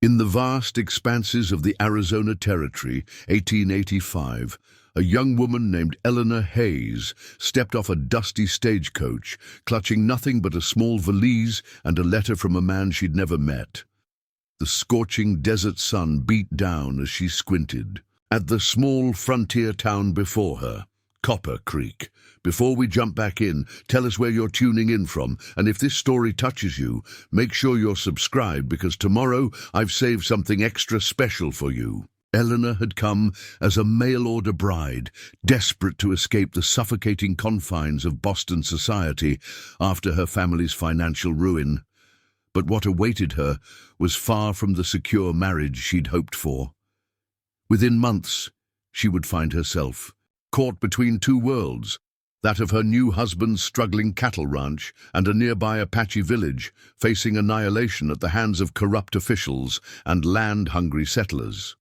In the vast expanses of the Arizona Territory, 1885, a young woman named Eleanor Hayes stepped off a dusty stagecoach, clutching nothing but a small valise and a letter from a man she'd never met. The scorching desert sun beat down as she squinted at the small frontier town before her, Copper Creek. Before we jump back in, tell us where you're tuning in from, and if this story touches you, make sure you're subscribed because tomorrow I've saved something extra special for you. Eleanor had come as a mail-order bride, desperate to escape the suffocating confines of Boston society after her family's financial ruin. But what awaited her was far from the secure marriage she'd hoped for. Within months, she would find herself caught between two worlds, that of her new husband's struggling cattle ranch and a nearby Apache village facing annihilation at the hands of corrupt officials and land-hungry settlers.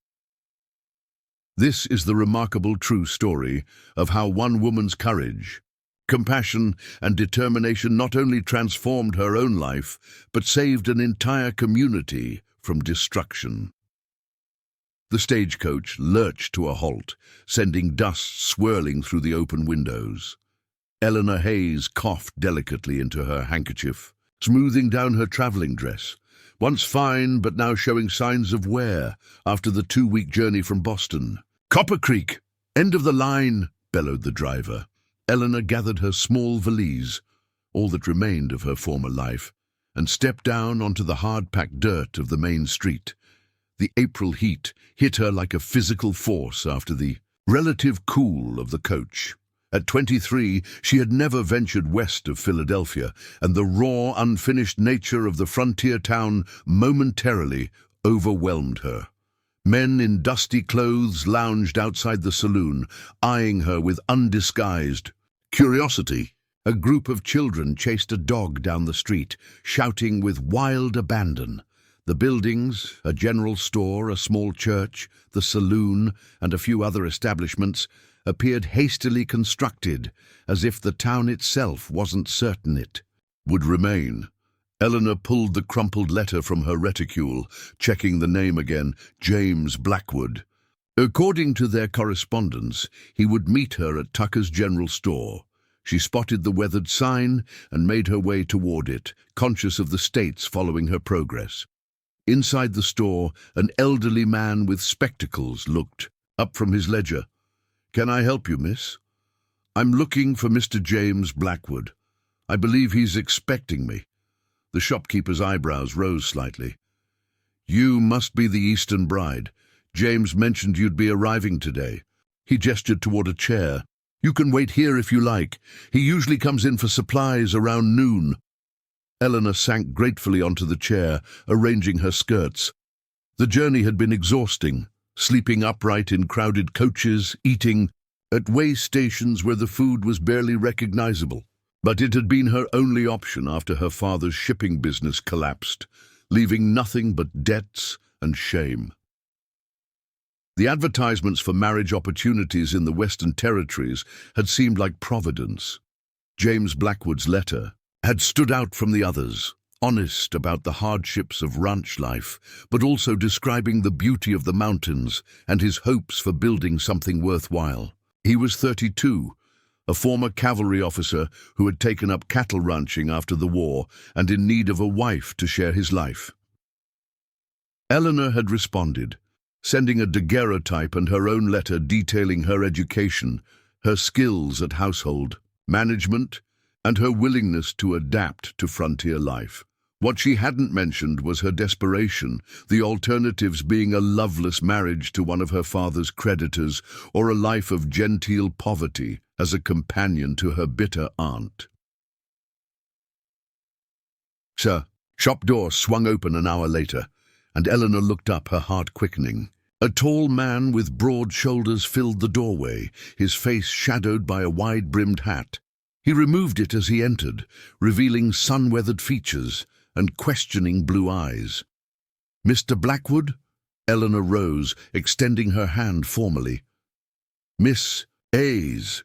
This is the remarkable true story of how one woman's courage, compassion, and determination not only transformed her own life, but saved an entire community from destruction. The stagecoach lurched to a halt, sending dust swirling through the open windows. Eleanor Hayes coughed delicately into her handkerchief, smoothing down her traveling dress, once fine but now showing signs of wear after the 2-week journey from Boston. "Copper Creek! End of the line!" bellowed the driver. Eleanor gathered her small valise, all that remained of her former life, and stepped down onto the hard-packed dirt of the main street. The April heat hit her like a physical force after the relative cool of the coach. At 23, she had never ventured west of Philadelphia, and the raw, unfinished nature of the frontier town momentarily overwhelmed her. Men in dusty clothes lounged outside the saloon, eyeing her with undisguised curiosity. A group of children chased a dog down the street, shouting with wild abandon. The buildings, a general store, a small church, the saloon, and a few other establishments appeared hastily constructed, as if the town itself wasn't certain it would remain. Eleanor pulled the crumpled letter from her reticule, checking the name again, James Blackwood. According to their correspondence, he would meet her at Tucker's general store. She spotted the weathered sign and made her way toward it, conscious of the states following her progress. Inside the store, an elderly man with spectacles looked up from his ledger. "Can I help you, miss?" "I'm looking for Mr. James Blackwood. I believe he's expecting me." The shopkeeper's eyebrows rose slightly. "You must be the Eastern bride. James mentioned you'd be arriving today." He gestured toward a chair. "You can wait here if you like. He usually comes in for supplies around noon." Eleanor sank gratefully onto the chair, arranging her skirts. The journey had been exhausting, sleeping upright in crowded coaches, eating at way stations where the food was barely recognizable. But it had been her only option after her father's shipping business collapsed, leaving nothing but debts and shame. The advertisements for marriage opportunities in the Western Territories had seemed like providence. James Blackwood's letter had stood out from the others, honest about the hardships of ranch life, but also describing the beauty of the mountains and his hopes for building something worthwhile. He was 32, a former cavalry officer who had taken up cattle ranching after the war and in need of a wife to share his life. Eleanor had responded, sending a daguerreotype and her own letter detailing her education, her skills at household management, and her willingness to adapt to frontier life. What she hadn't mentioned was her desperation, the alternatives being a loveless marriage to one of her father's creditors or a life of genteel poverty as a companion to her bitter aunt. "Sir." Shop door swung open an hour later, and Eleanor looked up, her heart quickening. A tall man with broad shoulders filled the doorway, his face shadowed by a wide-brimmed hat. He removed it as he entered, revealing sun-weathered features and questioning blue eyes. "Mr. Blackwood?" Eleanor rose, extending her hand formally. "Miss Hayes."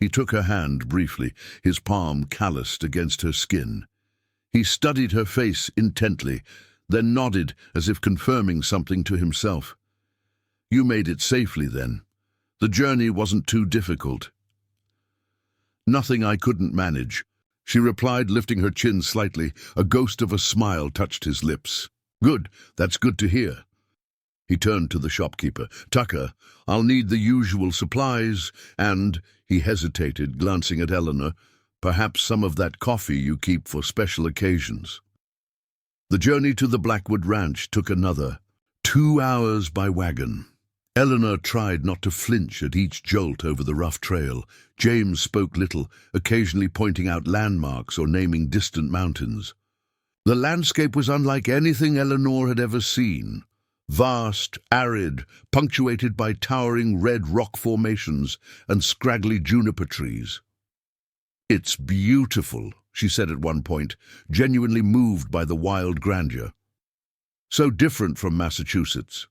He took her hand briefly, his palm calloused against her skin. He studied her face intently, then nodded as if confirming something to himself. "You made it safely, then. The journey wasn't too difficult." "Nothing I couldn't manage," she replied, lifting her chin slightly. A ghost of a smile touched his lips. "Good, that's good to hear." He turned to the shopkeeper. "Tucker, I'll need the usual supplies, and," he hesitated, glancing at Eleanor, "perhaps some of that coffee you keep for special occasions." The journey to the Blackwood Ranch took another 2 hours by wagon. Eleanor tried not to flinch at each jolt over the rough trail. James spoke little, occasionally pointing out landmarks or naming distant mountains. The landscape was unlike anything Eleanor had ever seen. Vast, arid, punctuated by towering red rock formations and scraggly juniper trees. "It's beautiful," she said at one point, genuinely moved by the wild grandeur. "So different from Massachusetts."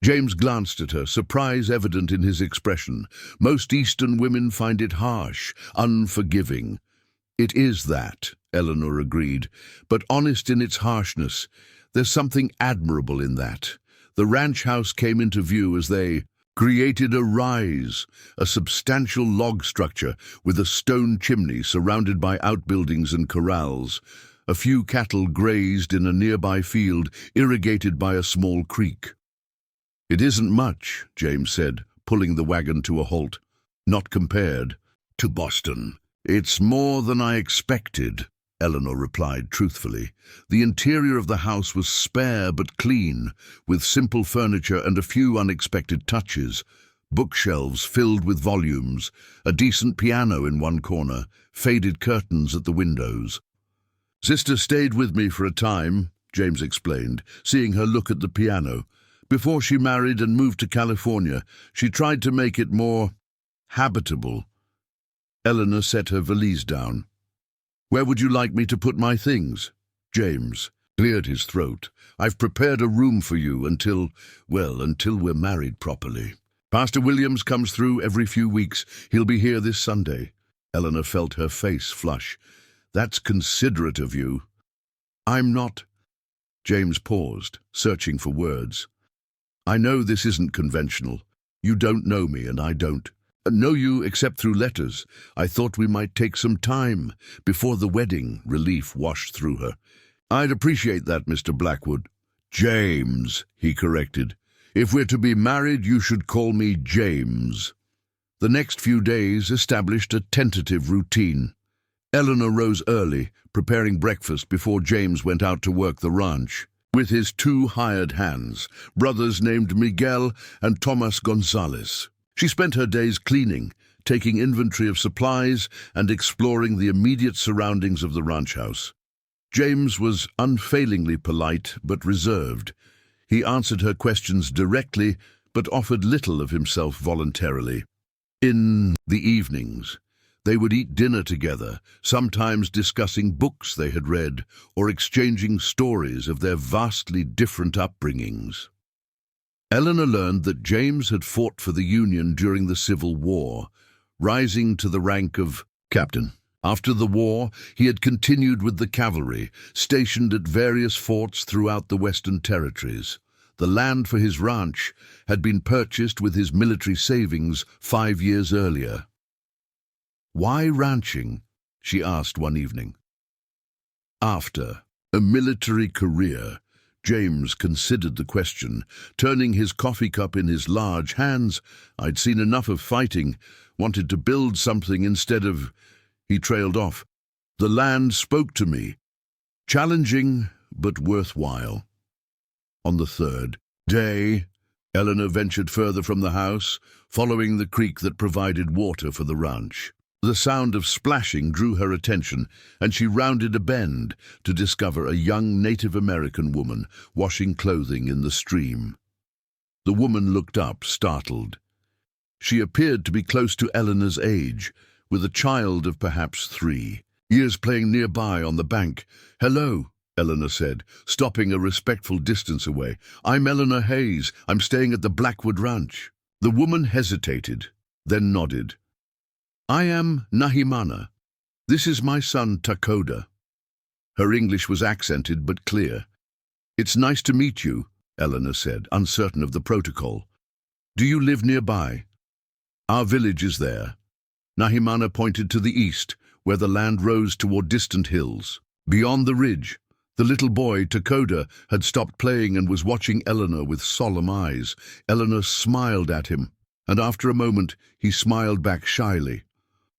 James glanced at her, surprise evident in his expression. "Most Eastern women find it harsh, unforgiving." "It is that," Eleanor agreed, "but honest in its harshness. There's something admirable in that." The ranch house came into view as they created a rise, a substantial log structure with a stone chimney surrounded by outbuildings and corrals. A few cattle grazed in a nearby field, irrigated by a small creek. "It isn't much," James said, pulling the wagon to a halt. "Not compared to Boston." "It's more than I expected," Eleanor replied truthfully. The interior of the house was spare but clean, with simple furniture and a few unexpected touches. Bookshelves filled with volumes, a decent piano in one corner, faded curtains at the windows. "Sister stayed with me for a time," James explained, seeing her look at the piano. "Before she married and moved to California, she tried to make it more habitable." Eleanor set her valise down. "Where would you like me to put my things?" James cleared his throat. "I've prepared a room for you until we're married properly. Pastor Williams comes through every few weeks. He'll be here this Sunday." Eleanor felt her face flush. "That's considerate of you." "I'm not." James paused, searching for words. "I know this isn't conventional. You don't know me, and I don't know you except through letters. I thought we might take some time before the wedding." Relief washed through her. "I'd appreciate that, Mr. Blackwood." "James," he corrected. "If we're to be married, you should call me James." The next few days established a tentative routine. Eleanor rose early, preparing breakfast before James went out to work the ranch. With his 2 hired hands, brothers named Miguel and Tomas Gonzalez. She spent her days cleaning, taking inventory of supplies, and exploring the immediate surroundings of the ranch house. James was unfailingly polite but reserved. He answered her questions directly, but offered little of himself voluntarily. In the evenings, they would eat dinner together, sometimes discussing books they had read or exchanging stories of their vastly different upbringings. Eleanor learned that James had fought for the Union during the Civil War, rising to the rank of captain. After the war, he had continued with the cavalry, stationed at various forts throughout the Western Territories. The land for his ranch had been purchased with his military savings 5 years earlier. "Why ranching?" she asked one evening. After a military career, James considered the question, turning his coffee cup in his large hands. "I'd seen enough of fighting, wanted to build something instead of—" He trailed off. "The land spoke to me. Challenging, but worthwhile." On the 3rd day, Eleanor ventured further from the house, following the creek that provided water for the ranch. The sound of splashing drew her attention, and she rounded a bend to discover a young Native American woman washing clothing in the stream. The woman looked up, startled. She appeared to be close to Eleanor's age, with a child of perhaps 3 years playing nearby on the bank. "Hello," Eleanor said, stopping a respectful distance away. "I'm Eleanor Hayes. I'm staying at the Blackwood Ranch." The woman hesitated, then nodded. "I am Nahimana. This is my son Takoda." Her English was accented but clear. "It's nice to meet you," Eleanor said, uncertain of the protocol. "Do you live nearby?" "Our village is there." Nahimana pointed to the east, where the land rose toward distant hills. Beyond the ridge, the little boy, Takoda, had stopped playing and was watching Eleanor with solemn eyes. Eleanor smiled at him, and after a moment he smiled back shyly.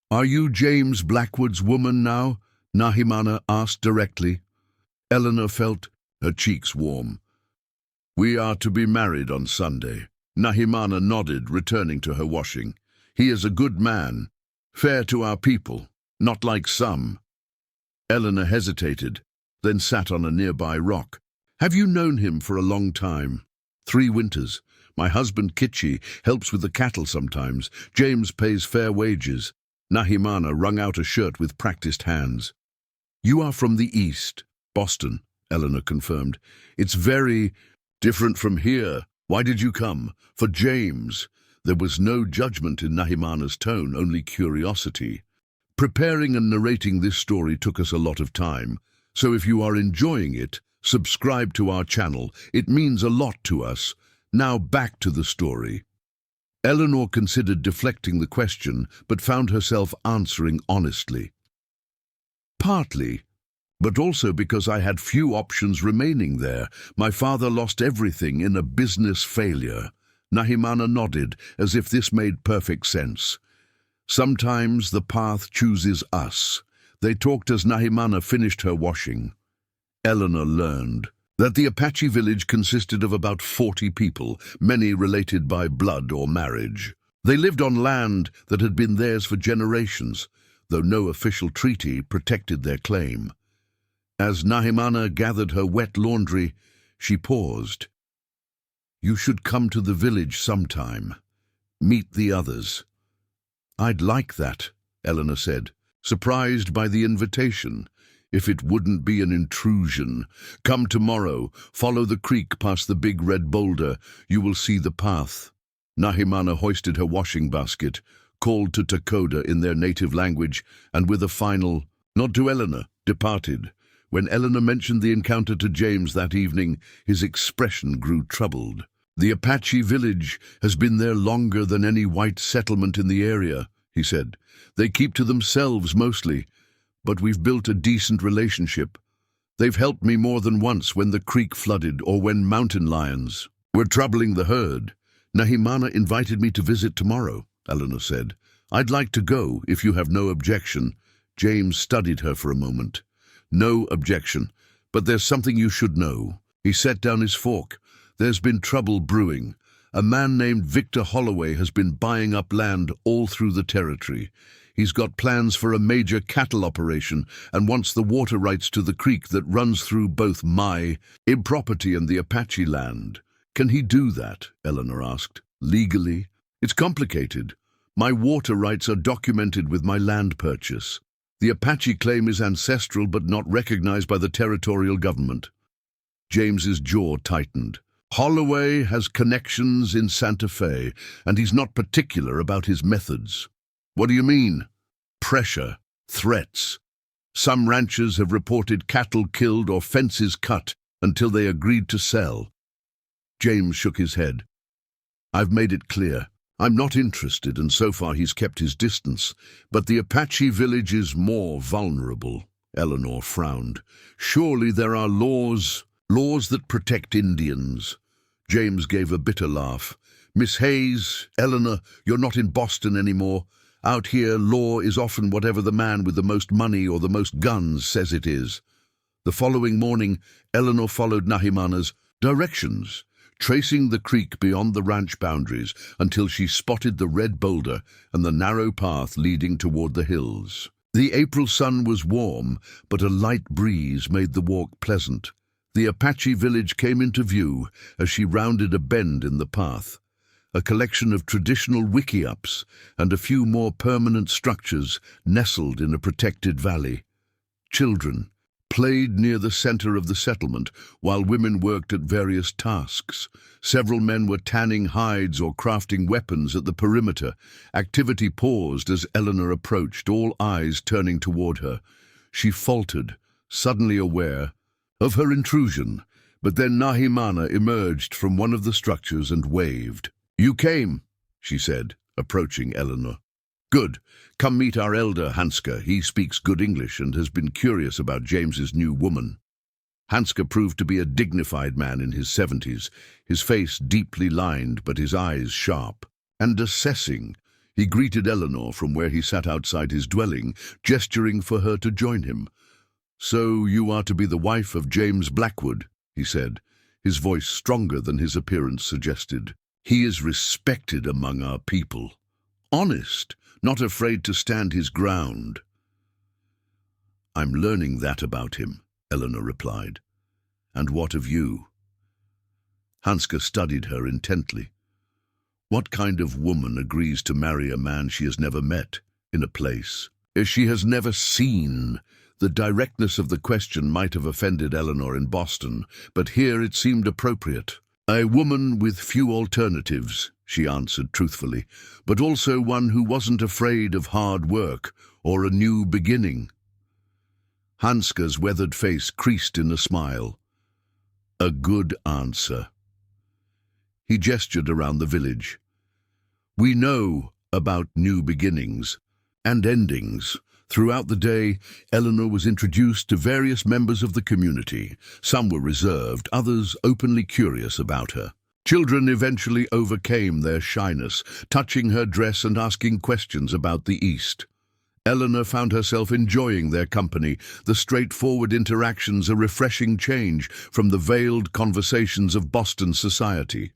"Are you James Blackwood's woman now?" Nahimana asked directly. Eleanor felt her cheeks warm. "We are to be married on Sunday." Nahimana nodded, returning to her washing. "He is a good man, fair to our people, not like some." Eleanor hesitated, then sat on a nearby rock. "Have you known him for a long time?" "3 winters. My husband Kitchi helps with the cattle sometimes. James pays fair wages." Nahimana wrung out a shirt with practiced hands. "You are from the east." "Boston," Eleanor confirmed. "It's very different from here. Why did you come? For James?" There was no judgment in Nahimana's tone, only curiosity. "Preparing and narrating this story took us a lot of time, so if you are enjoying it, subscribe to our channel. It means a lot to us. Now back to the story." Eleanor considered deflecting the question, but found herself answering honestly. "Partly, but also because I had few options remaining there. My father lost everything in a business failure." Nahimana nodded, as if this made perfect sense. "Sometimes the path chooses us." They talked as Nahimana finished her washing. Eleanor learned that the Apache village consisted of about 40 people, many related by blood or marriage. They lived on land that had been theirs for generations, though no official treaty protected their claim. As Nahimana gathered her wet laundry, she paused. "You should come to the village sometime. Meet the others." "I'd like that," Eleanor said, surprised by the invitation. "If it wouldn't be an intrusion. Come tomorrow, follow the creek past the big red boulder. You will see the path." Nahimana hoisted her washing basket, called to Takoda in their native language, and with a final nod to Eleanor, departed. When Eleanor mentioned the encounter to James that evening, his expression grew troubled. "The Apache village has been there longer than any white settlement in the area," he said. "They keep to themselves mostly, but we've built a decent relationship. They've helped me more than once when the creek flooded or when mountain lions were troubling the herd." "Nahimana invited me to visit tomorrow," Eleanor said. "I'd like to go, if you have no objection." James studied her for a moment. "No objection, but there's something you should know." He set down his fork. "There's been trouble brewing. A man named Victor Holloway has been buying up land all through the territory. He's got plans for a major cattle operation and wants the water rights to the creek that runs through both my property and the Apache land." "Can he do that?" Eleanor asked. "Legally? It's complicated. My water rights are documented with my land purchase. The Apache claim is ancestral but not recognized by the territorial government." James's jaw tightened. "Holloway has connections in Santa Fe, and he's not particular about his methods." "What do you mean?" "Pressure, threats. Some ranchers have reported cattle killed or fences cut until they agreed to sell." James shook his head. "I've made it clear. I'm not interested, and so far he's kept his distance. But the Apache village is more vulnerable." Eleanor frowned. "Surely there are laws that protect Indians." James gave a bitter laugh. "Miss Hayes, Eleanor, you're not in Boston anymore. Out here, law is often whatever the man with the most money or the most guns says it is." The following morning, Eleanor followed Nahimana's directions, tracing the creek beyond the ranch boundaries until she spotted the red boulder and the narrow path leading toward the hills. The April sun was warm, but a light breeze made the walk pleasant. The Apache village came into view as she rounded a bend in the path. A collection of traditional wickiups and a few more permanent structures nestled in a protected valley. Children played near the center of the settlement, while women worked at various tasks. Several men were tanning hides or crafting weapons at the perimeter. Activity paused as Eleanor approached, all eyes turning toward her. She faltered, suddenly aware of her intrusion. But then Nahimana emerged from one of the structures and waved. "You came," she said, approaching Eleanor. "Good. Come meet our elder, Hanska. He speaks good English and has been curious about James's new woman." Hanska proved to be a dignified man in his 70s, his face deeply lined but his eyes sharp. And assessing, he greeted Eleanor from where he sat outside his dwelling, gesturing for her to join him. "So you are to be the wife of James Blackwood," he said, his voice stronger than his appearance suggested. "He is respected among our people. Honest, not afraid to stand his ground." "I'm learning that about him," Eleanor replied. "And what of you?" Hanska studied her intently. What kind of woman agrees to marry a man she has never met, in a place she has never seen? The directness of the question might have offended Eleanor in Boston, but here it seemed appropriate. "A woman with few alternatives," she answered truthfully, "but also one who wasn't afraid of hard work or a new beginning." Hanska's weathered face creased in a smile. "A good answer." He gestured around the village. "We know about new beginnings and endings." Throughout the day, Eleanor was introduced to various members of the community. Some were reserved, others openly curious about her. Children eventually overcame their shyness, touching her dress and asking questions about the East. Eleanor found herself enjoying their company, the straightforward interactions a refreshing change from the veiled conversations of Boston society.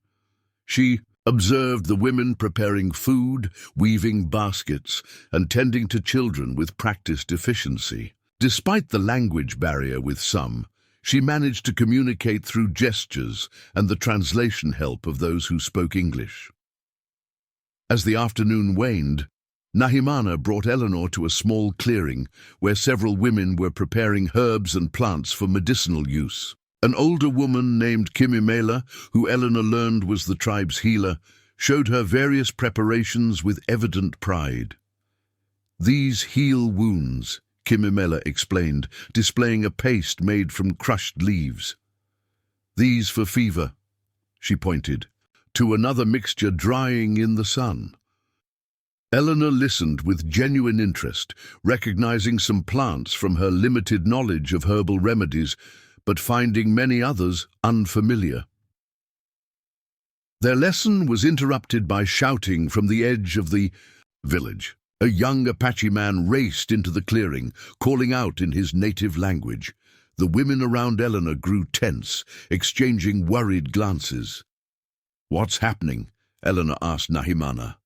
She observed the women preparing food, weaving baskets, and tending to children with practiced efficiency. Despite the language barrier with some, she managed to communicate through gestures and the translation help of those who spoke English. As the afternoon waned, Nahimana brought Eleanor to a small clearing where several women were preparing herbs and plants for medicinal use. An older woman named Kimimela, who Eleanor learned was the tribe's healer, showed her various preparations with evident pride. "These heal wounds," Kimimela explained, displaying a paste made from crushed leaves. "These for fever," she pointed, to another mixture drying in the sun. Eleanor listened with genuine interest, recognizing some plants from her limited knowledge of herbal remedies, but finding many others unfamiliar. Their lesson was interrupted by shouting from the edge of the village. A young Apache man raced into the clearing, calling out in his native language. The women around Eleanor grew tense, exchanging worried glances. "What's happening?" Eleanor asked Nahimana.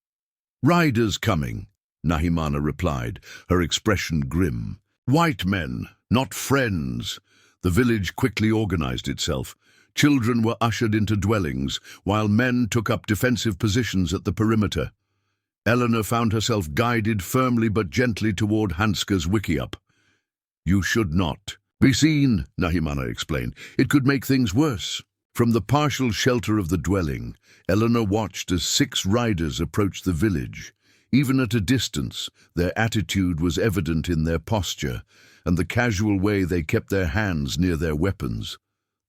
"Riders coming," Nahimana replied, her expression grim. "White men, not friends." The village quickly organized itself. Children were ushered into dwellings, while men took up defensive positions at the perimeter. Eleanor found herself guided firmly but gently toward Hanska's wickiup. "You should not be seen," Nahimana explained. "It could make things worse." From the partial shelter of the dwelling, Eleanor watched as 6 riders approached the village. Even at a distance, their attitude was evident in their posture and the casual way they kept their hands near their weapons.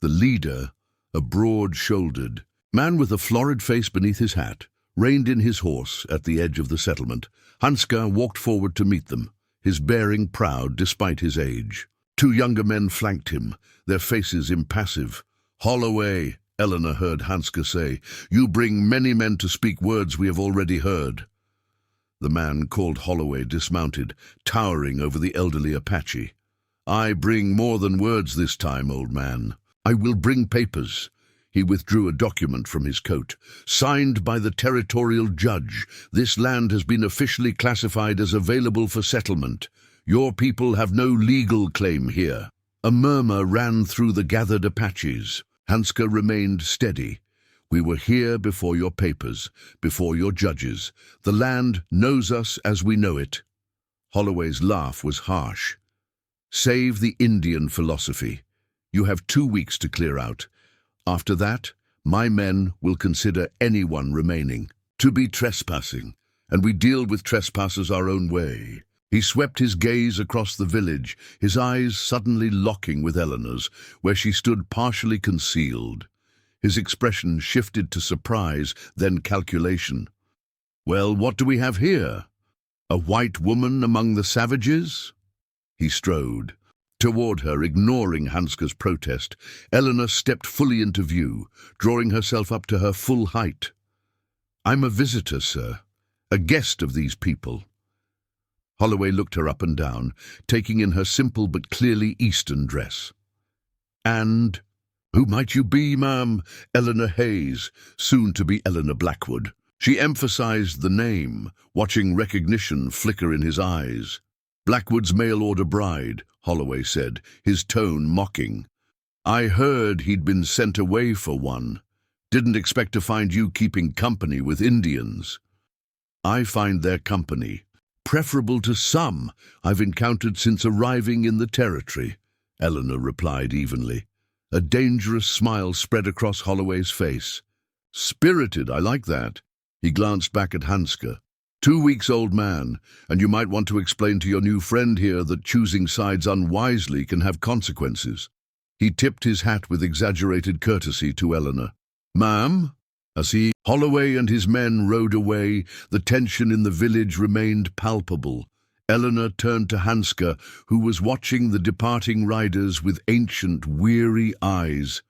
The leader, a broad-shouldered man with a florid face beneath his hat, reined in his horse at the edge of the settlement. Hanska walked forward to meet them, his bearing proud despite his age. 2 younger men flanked him, their faces impassive. "Holloway," Eleanor heard Hanska say, "you bring many men to speak words we have already heard." The man called Holloway dismounted, towering over the elderly Apache. "I bring more than words this time, old man. I will bring papers." He withdrew a document from his coat. "Signed by the territorial judge. This land has been officially classified as available for settlement. Your people have no legal claim here." A murmur ran through the gathered Apaches. Hanska remained steady. "We were here before your papers, before your judges. The land knows us as we know it." Holloway's laugh was harsh. "Save the Indian philosophy. You have 2 weeks to clear out. After that, my men will consider anyone remaining to be trespassing, and we deal with trespassers our own way." He swept his gaze across the village, his eyes suddenly locking with Eleanor's, where she stood partially concealed. His expression shifted to surprise, then calculation. "Well, what do we have here? A white woman among the savages?" He strode toward her, ignoring Hanska's protest. Eleanor stepped fully into view, drawing herself up to her full height. "I'm a visitor, sir, a guest of these people." Holloway looked her up and down, taking in her simple but clearly Eastern dress. "And who might you be, ma'am?" "Eleanor Hayes, soon to be Eleanor Blackwood." She emphasized the name, watching recognition flicker in his eyes. "Blackwood's mail-order bride," Holloway said, his tone mocking. "I heard he'd been sent away for one. Didn't expect to find you keeping company with Indians." "I find their company preferable to some I've encountered since arriving in the territory," Eleanor replied evenly. A dangerous smile spread across Holloway's face. "Spirited, I like that." He glanced back at Hanska. 2 weeks old man, and you might want to explain to your new friend here that choosing sides unwisely can have consequences." He tipped his hat with exaggerated courtesy to Eleanor. "Ma'am?" As Holloway and his men rode away, the tension in the village remained palpable. Eleanor turned to Hanska, who was watching the departing riders with ancient, weary eyes.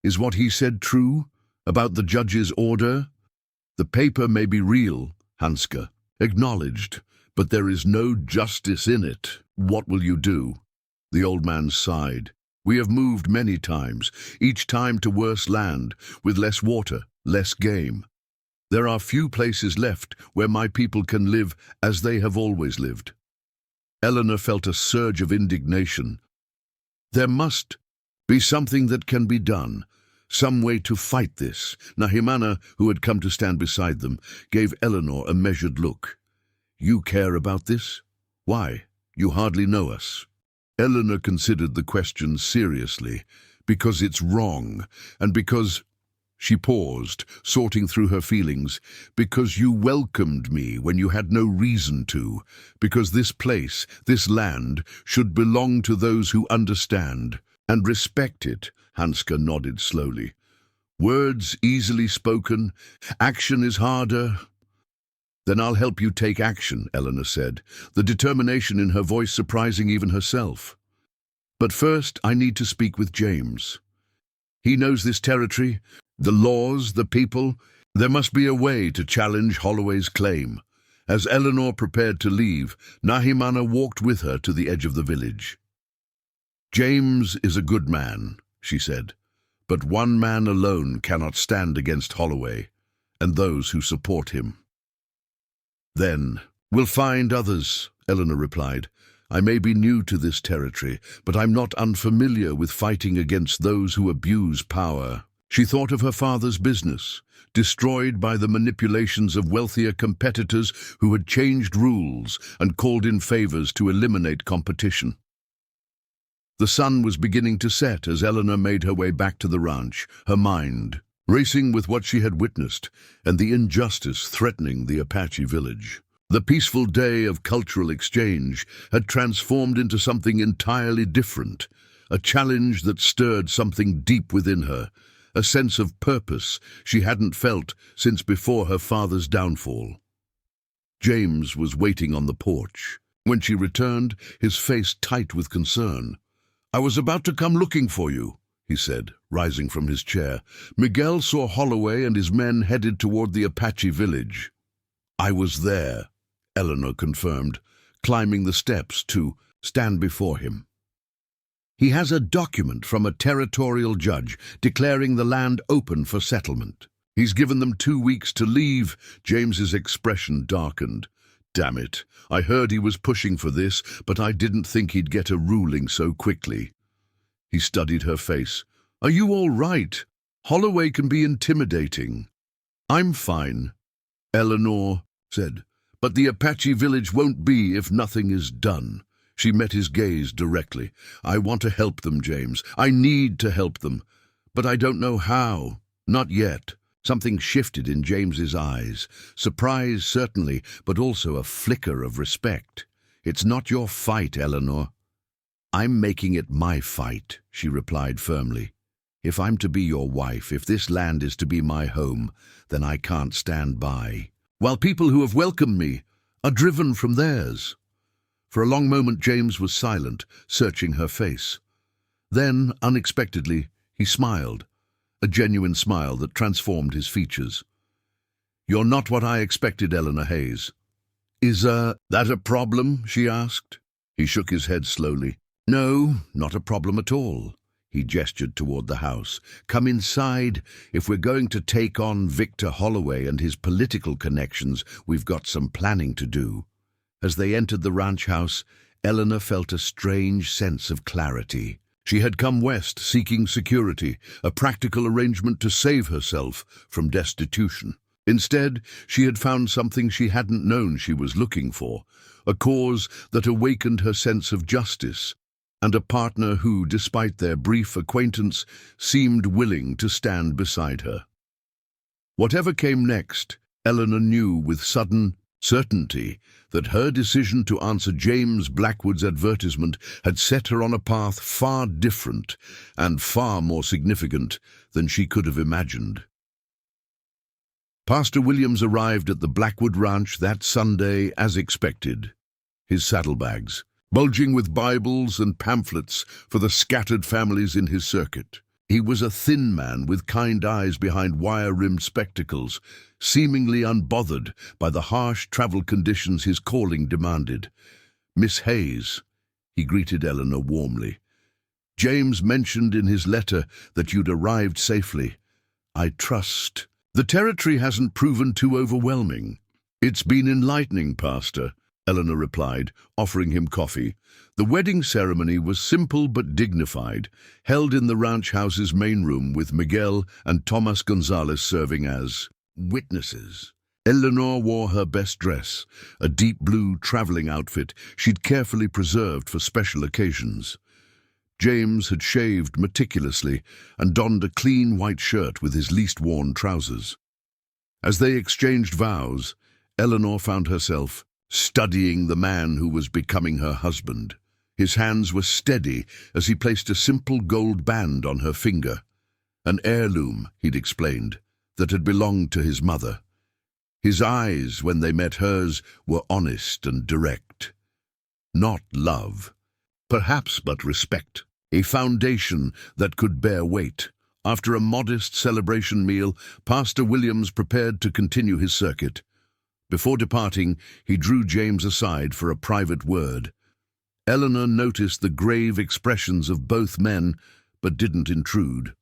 "Is what he said true? About the judge's order?" "The paper may be real," Hanska acknowledged, "but there is no justice in it. What will you do?" The old man sighed. "We have moved many times, each time to worse land, with less water, less game. There are few places left where my people can live as they have always lived." Eleanor felt a surge of indignation. "There must be something that can be done, some way to fight this." Nahimana, who had come to stand beside them, gave Eleanor a measured look. "You care about this? Why? You hardly know us." Eleanor considered the question seriously. "Because it's wrong, and because—" She paused, sorting through her feelings. "Because you welcomed me when you had no reason to. Because this place, this land, should belong to those who understand and respect it." Hanska nodded slowly. "Words easily spoken, action is harder." "Then I'll help you take action," Eleanor said, the determination in her voice surprising even herself. "But first I need to speak with James. He knows this territory, the laws, the people. There must be a way to challenge Holloway's claim." As Eleanor prepared to leave, Nahimana walked with her to the edge of the village. "James is a good man," she said, "but one man alone cannot stand against Holloway and those who support him." "Then we'll find others," Eleanor replied. "I may be new to this territory, but I'm not unfamiliar with fighting against those who abuse power." She thought of her father's business, destroyed by the manipulations of wealthier competitors who had changed rules and called in favors to eliminate competition. The sun was beginning to set as Eleanor made her way back to the ranch, her mind racing with what she had witnessed and the injustice threatening the Apache village. The peaceful day of cultural exchange had transformed into something entirely different, a challenge that stirred something deep within her, a sense of purpose she hadn't felt since before her father's downfall. James was waiting on the porch. When she returned, his face tight with concern. "I was about to come looking for you," he said, rising from his chair. "Miguel saw Holloway and his men headed toward the Apache village." "I was there," Eleanor confirmed, climbing the steps to stand before him. "He has a document from a territorial judge declaring the land open for settlement. He's given them 2 weeks to leave." James's expression darkened. "Damn it, I heard he was pushing for this, but I didn't think he'd get a ruling so quickly." He studied her face. "Are you all right? Holloway can be intimidating." "I'm fine," Eleanor said, "but the Apache village won't be if nothing is done." She met his gaze directly. "I want to help them, James. I need to help them. But I don't know how. Not yet." Something shifted in James's eyes. Surprise, certainly, but also a flicker of respect. It's not your fight, Eleanor. I'm making it my fight, she replied firmly. If I'm to be your wife, if this land is to be my home, then I can't stand by, while people who have welcomed me are driven from theirs. For a long moment James was silent, searching her face. Then, unexpectedly, he smiled, a genuine smile that transformed his features. You're not what I expected, Eleanor Hayes. Is that a problem? She asked. He shook his head slowly. No, not a problem at all. He gestured toward the house. Come inside. If we're going to take on Victor Holloway and his political connections, we've got some planning to do. As they entered the ranch house, Eleanor felt a strange sense of clarity. She had come west seeking security, a practical arrangement to save herself from destitution. Instead, she had found something she hadn't known she was looking for, a cause that awakened her sense of justice, and a partner who, despite their brief acquaintance, seemed willing to stand beside her. Whatever came next, Eleanor knew with sudden certainty that her decision to answer James Blackwood's advertisement had set her on a path far different and far more significant than she could have imagined. Pastor Williams arrived at the Blackwood Ranch that Sunday as expected, his saddlebags bulging with Bibles and pamphlets for the scattered families in his circuit. He was a thin man with kind eyes behind wire-rimmed spectacles, seemingly unbothered by the harsh travel conditions his calling demanded. Miss Hayes, he greeted Eleanor warmly. James mentioned in his letter that you'd arrived safely. I trust. The territory hasn't proven too overwhelming. It's been enlightening, Pastor, Eleanor replied, offering him coffee. The wedding ceremony was simple but dignified, held in the ranch house's main room with Miguel and Thomas Gonzalez serving as witnesses. Eleanor wore her best dress, a deep blue traveling outfit she'd carefully preserved for special occasions. James had shaved meticulously and donned a clean white shirt with his least worn trousers. As they exchanged vows, Eleanor found herself studying the man who was becoming her husband. His hands were steady as he placed a simple gold band on her finger, an heirloom, he'd explained, that had belonged to his mother. His eyes, when they met hers, were honest and direct. Not love, perhaps, but respect, a foundation that could bear weight. After a modest celebration meal, Pastor Williams prepared to continue his circuit. Before departing, he drew James aside for a private word. Eleanor noticed the grave expressions of both men, but didn't intrude.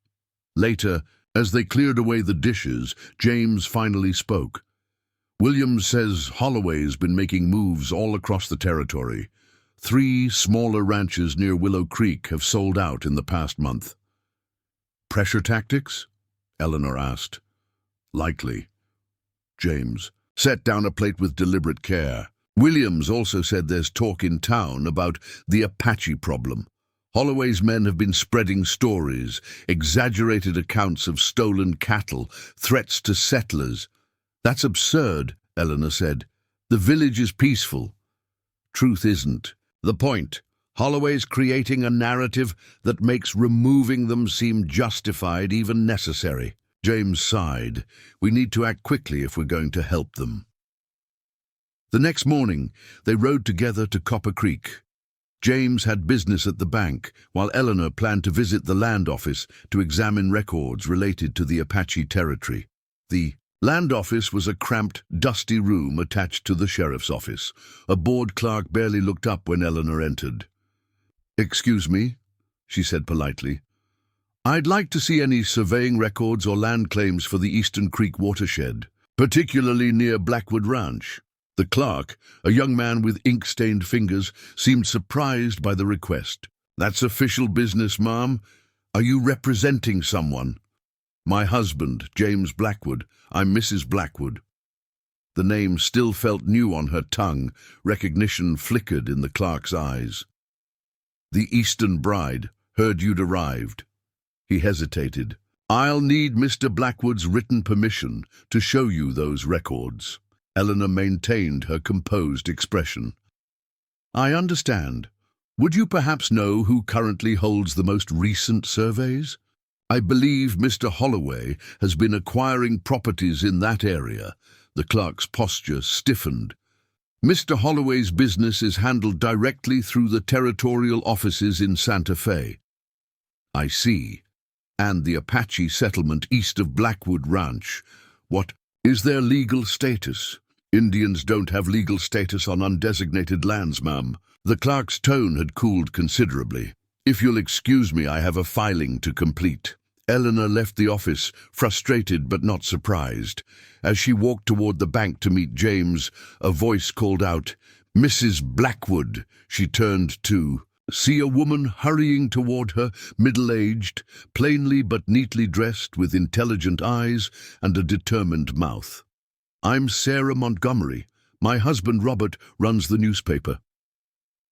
Later, as they cleared away the dishes, James finally spoke. Williams says Holloway's been making moves all across the territory. 3 smaller ranches near Willow Creek have sold out in the past month. Pressure tactics? Eleanor asked. Likely. James set down a plate with deliberate care. Williams also said there's talk in town about the Apache problem. Holloway's men have been spreading stories, exaggerated accounts of stolen cattle, threats to settlers. That's absurd, Eleanor said. The village is peaceful. Truth isn't. The point. Holloway's creating a narrative that makes removing them seem justified, even necessary. James sighed. We need to act quickly if we're going to help them. The next morning, they rode together to Copper Creek. James had business at the bank, while Eleanor planned to visit the land office to examine records related to the Apache territory. The land office was a cramped, dusty room attached to the sheriff's office. A bored clerk barely looked up when Eleanor entered. "Excuse me," she said politely. "I'd like to see any surveying records or land claims for the Eastern Creek watershed, particularly near Blackwood Ranch." The clerk, a young man with ink-stained fingers, seemed surprised by the request. "That's official business, ma'am. Are you representing someone?" "My husband, James Blackwood. I'm Mrs. Blackwood." The name still felt new on her tongue. Recognition flickered in the clerk's eyes. "The Eastern bride heard you'd arrived." He hesitated. "I'll need Mr. Blackwood's written permission to show you those records." Eleanor maintained her composed expression. I understand. Would you perhaps know who currently holds the most recent surveys? I believe Mr. Holloway has been acquiring properties in that area. The clerk's posture stiffened. Mr. Holloway's business is handled directly through the territorial offices in Santa Fe. I see. And the Apache settlement east of Blackwood Ranch. What is their legal status? Indians don't have legal status on undesignated lands, ma'am. The clerk's tone had cooled considerably. If you'll excuse me, I have a filing to complete. Eleanor left the office, frustrated but not surprised. As she walked toward the bank to meet James, a voice called out, "Mrs. Blackwood." She turned to see a woman hurrying toward her, middle-aged, plainly but neatly dressed, with intelligent eyes and a determined mouth. "I'm Sarah Montgomery. My husband Robert runs the newspaper."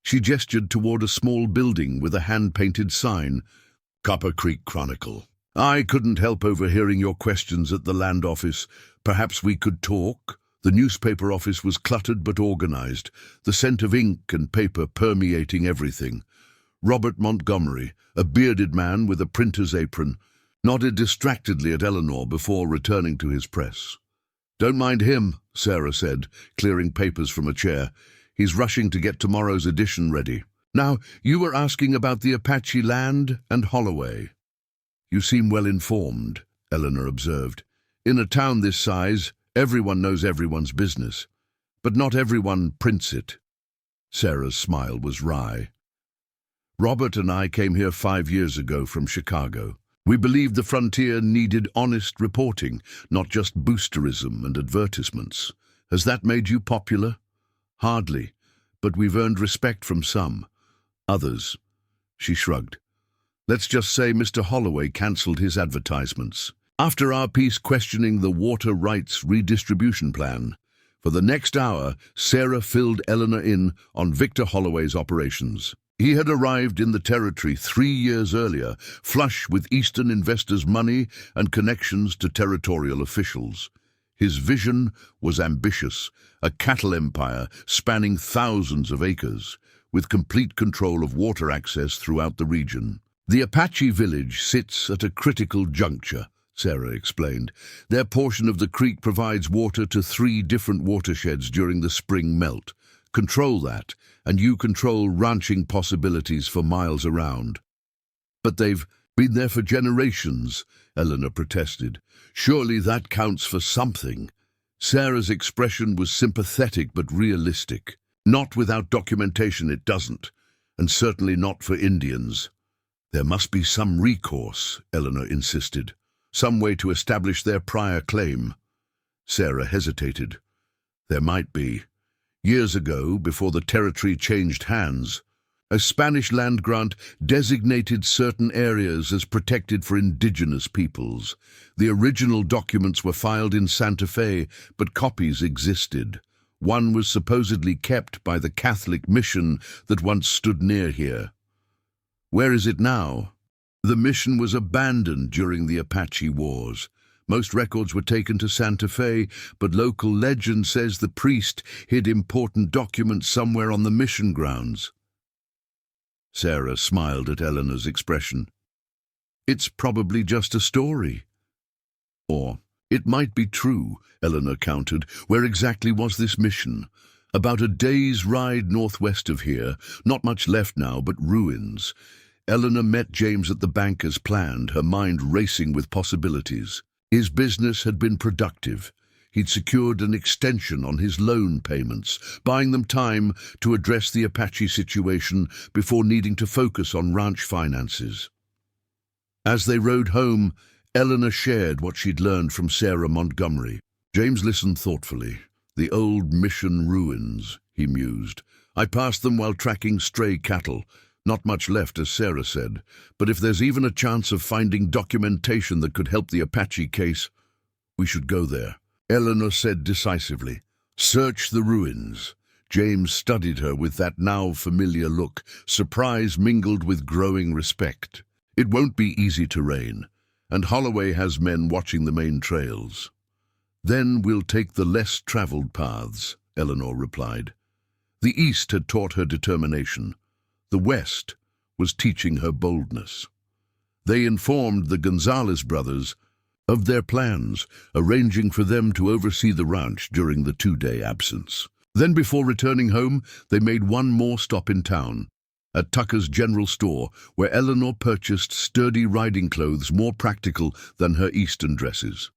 She gestured toward a small building with a hand-painted sign, "Copper Creek Chronicle." "I couldn't help overhearing your questions at the land office. Perhaps we could talk?" The newspaper office was cluttered but organized, the scent of ink and paper permeating everything. Robert Montgomery, a bearded man with a printer's apron, nodded distractedly at Eleanor before returning to his press. "Don't mind him," Sarah said, clearing papers from a chair. "He's rushing to get tomorrow's edition ready. Now, you were asking about the Apache land and Holloway." "You seem well informed," Eleanor observed. "In a town this size, everyone knows everyone's business, but not everyone prints it." Sarah's smile was wry. "Robert and I came here 5 years ago from Chicago. We believed the frontier needed honest reporting, not just boosterism and advertisements. Has that made you popular?" "Hardly, but we've earned respect from some. Others." She shrugged. "Let's just say Mr. Holloway cancelled his advertisements after our piece questioning the water rights redistribution plan. For the next hour, Sarah filled Eleanor in on Victor Holloway's operations. He had arrived in the territory 3 years earlier, flush with Eastern investors' money and connections to territorial officials. His vision was ambitious, a cattle empire spanning thousands of acres, with complete control of water access throughout the region. "The Apache village sits at a critical juncture," Sarah explained. "Their portion of the creek provides water to 3 different watersheds during the spring melt. Control that, and you control ranching possibilities for miles around." "But they've been there for generations," Eleanor protested. "Surely that counts for something." Sarah's expression was sympathetic but realistic. "Not without documentation, it doesn't, and certainly not for Indians." "There must be some recourse," Eleanor insisted. "Some way to establish their prior claim." Sarah hesitated. "There might be. Years ago, before the territory changed hands, a Spanish land grant designated certain areas as protected for indigenous peoples. The original documents were filed in Santa Fe, but copies existed. One was supposedly kept by the Catholic mission that once stood near here. Where is it now?" "The mission was abandoned during the Apache Wars. Most records were taken to Santa Fe, but local legend says the priest hid important documents somewhere on the mission grounds." Sarah smiled at Eleanor's expression. "It's probably just a story." "Or it might be true," Eleanor countered. "Where exactly was this mission?" "About a day's ride northwest of here. Not much left now, but ruins." Eleanor met James at the bank as planned, her mind racing with possibilities. His business had been productive. He'd secured an extension on his loan payments, buying them time to address the Apache situation before needing to focus on ranch finances. As they rode home, Eleanor shared what she'd learned from Sarah Montgomery. James listened thoughtfully. "The old mission ruins," he mused. "I passed them while tracking stray cattle. Not much left, as Sarah said, but if there's even a chance of finding documentation that could help the Apache case, we should go there." Eleanor said decisively. "Search the ruins." James studied her with that now familiar look, surprise mingled with growing respect. "It won't be easy terrain, and Holloway has men watching the main trails." "Then we'll take the less traveled paths," Eleanor replied. The East had taught her determination. The West was teaching her boldness. They informed the Gonzalez brothers of their plans, arranging for them to oversee the ranch during the 2-day absence. Then, before returning home, they made one more stop in town, at Tucker's general store, where Eleanor purchased sturdy riding clothes more practical than her Eastern dresses.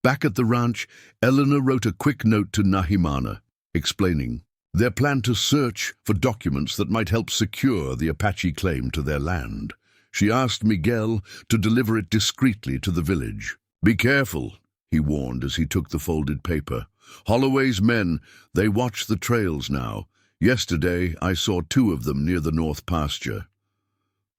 Back at the ranch, Eleanor wrote a quick note to Nahimana, explaining their plan to search for documents that might help secure the Apache claim to their land. She asked Miguel to deliver it discreetly to the village. "Be careful," he warned as he took the folded paper. "Holloway's men, they watch the trails now. Yesterday, I saw 2 of them near the north pasture."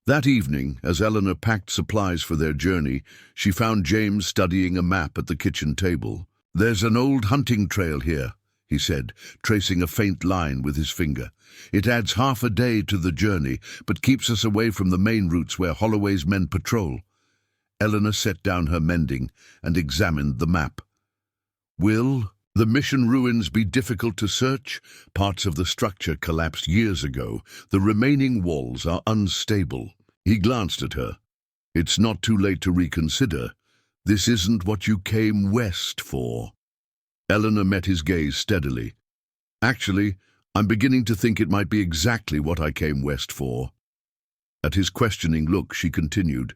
That evening, as Eleanor packed supplies for their journey, she found James studying a map at the kitchen table. "There's an old hunting trail here," he said, tracing a faint line with his finger. "It adds half a day to the journey, but keeps us away from the main routes where Holloway's men patrol." Eleanor set down her mending and examined the map. "Will the mission ruins be difficult to search? Parts of the structure collapsed years ago. The remaining walls are unstable." He glanced at her. "It's not too late to reconsider. This isn't what you came west for." Eleanor met his gaze steadily. "Actually, I'm beginning to think it might be exactly what I came west for." At his questioning look, she continued,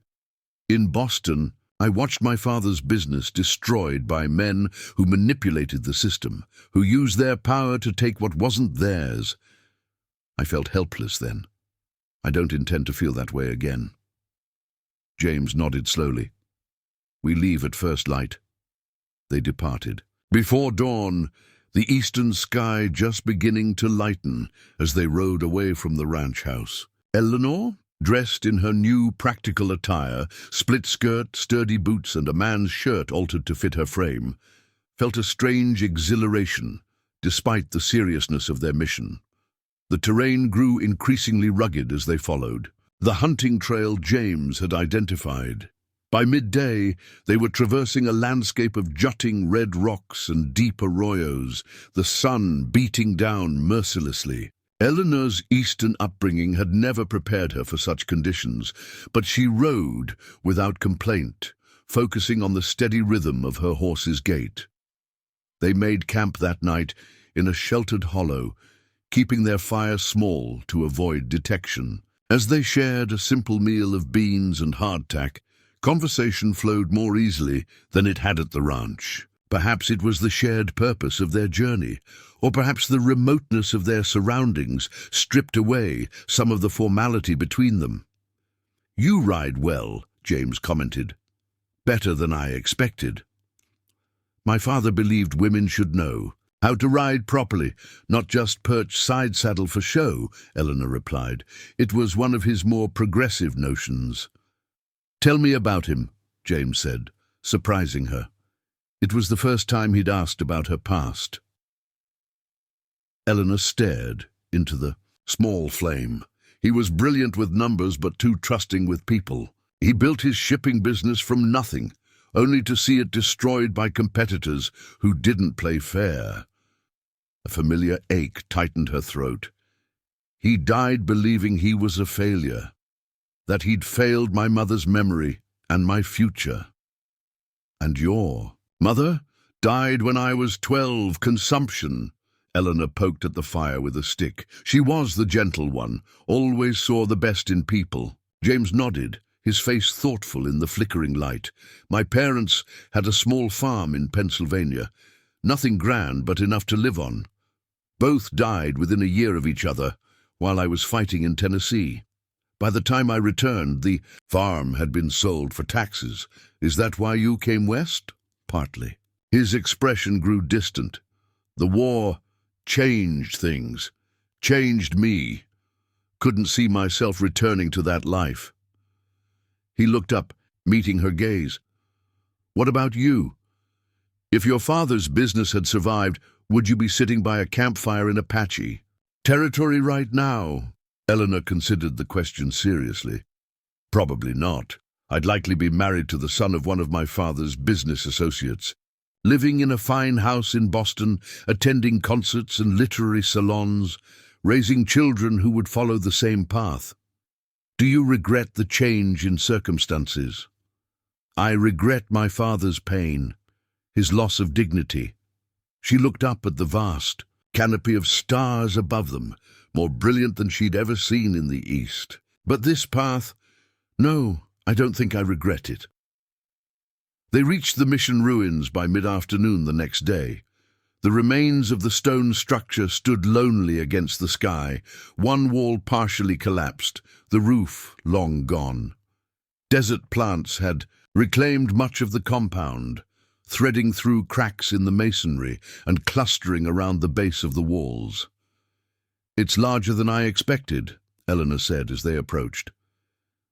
"In Boston, I watched my father's business destroyed by men who manipulated the system, who used their power to take what wasn't theirs. I felt helpless then. I don't intend to feel that way again." James nodded slowly. "We leave at first light." They departed. Before dawn, the eastern sky just beginning to lighten as they rode away from the ranch house. Eleanor, dressed in her new practical attire, split skirt, sturdy boots, and a man's shirt altered to fit her frame, felt a strange exhilaration, despite the seriousness of their mission. The terrain grew increasingly rugged as they followed. The hunting trail James had identified. By midday, they were traversing a landscape of jutting red rocks and deep arroyos, the sun beating down mercilessly. Eleanor's Eastern upbringing had never prepared her for such conditions, but she rode without complaint, focusing on the steady rhythm of her horse's gait. They made camp that night in a sheltered hollow, keeping their fire small to avoid detection. As they shared a simple meal of beans and hardtack, conversation flowed more easily than it had at the ranch. Perhaps it was the shared purpose of their journey, or perhaps the remoteness of their surroundings stripped away some of the formality between them. "You ride well," James commented. "Better than I expected." "My father believed women should know how to ride properly, not just perch side saddle for show," Eleanor replied. "It was one of his more progressive notions." "Tell me about him," James said, surprising her. It was the first time he'd asked about her past. Eleanor stared into the small flame. He was brilliant with numbers but too trusting with people. He built his shipping business from nothing, only to see it destroyed by competitors who didn't play fair. A familiar ache tightened her throat. "He died believing he was a failure, that he'd failed my mother's memory and my future. And your mother died when I was 12, consumption." Eleanor poked at the fire with a stick. "She was the gentle one, always saw the best in people." James nodded, his face thoughtful in the flickering light. "My parents had a small farm in Pennsylvania. Nothing grand, but enough to live on. Both died within a year of each other, while I was fighting in Tennessee. By the time I returned, the farm had been sold for taxes. Is that why you came west?" "Partly." His expression grew distant. "The war changed things, changed me. Couldn't see myself returning to that life." He looked up, meeting her gaze. "What about you? If your father's business had survived, would you be sitting by a campfire in Apache territory right now?" Eleanor considered the question seriously. "Probably not. I'd likely be married to the son of one of my father's business associates. living in a fine house in Boston, attending concerts and literary salons, raising children who would follow the same path. Do you regret the change in circumstances? I regret my father's pain, his loss of dignity. She looked up at the vast canopy of stars above them, more brilliant than she'd ever seen in the east. But this path, no, I don't think I regret it. They reached the mission ruins by mid-afternoon the next day. The remains of the stone structure stood lonely against the sky, one wall partially collapsed, the roof long gone. Desert plants had reclaimed much of the compound, threading through cracks in the masonry and clustering around the base of the walls. "It's larger than I expected," Eleanor said as they approached.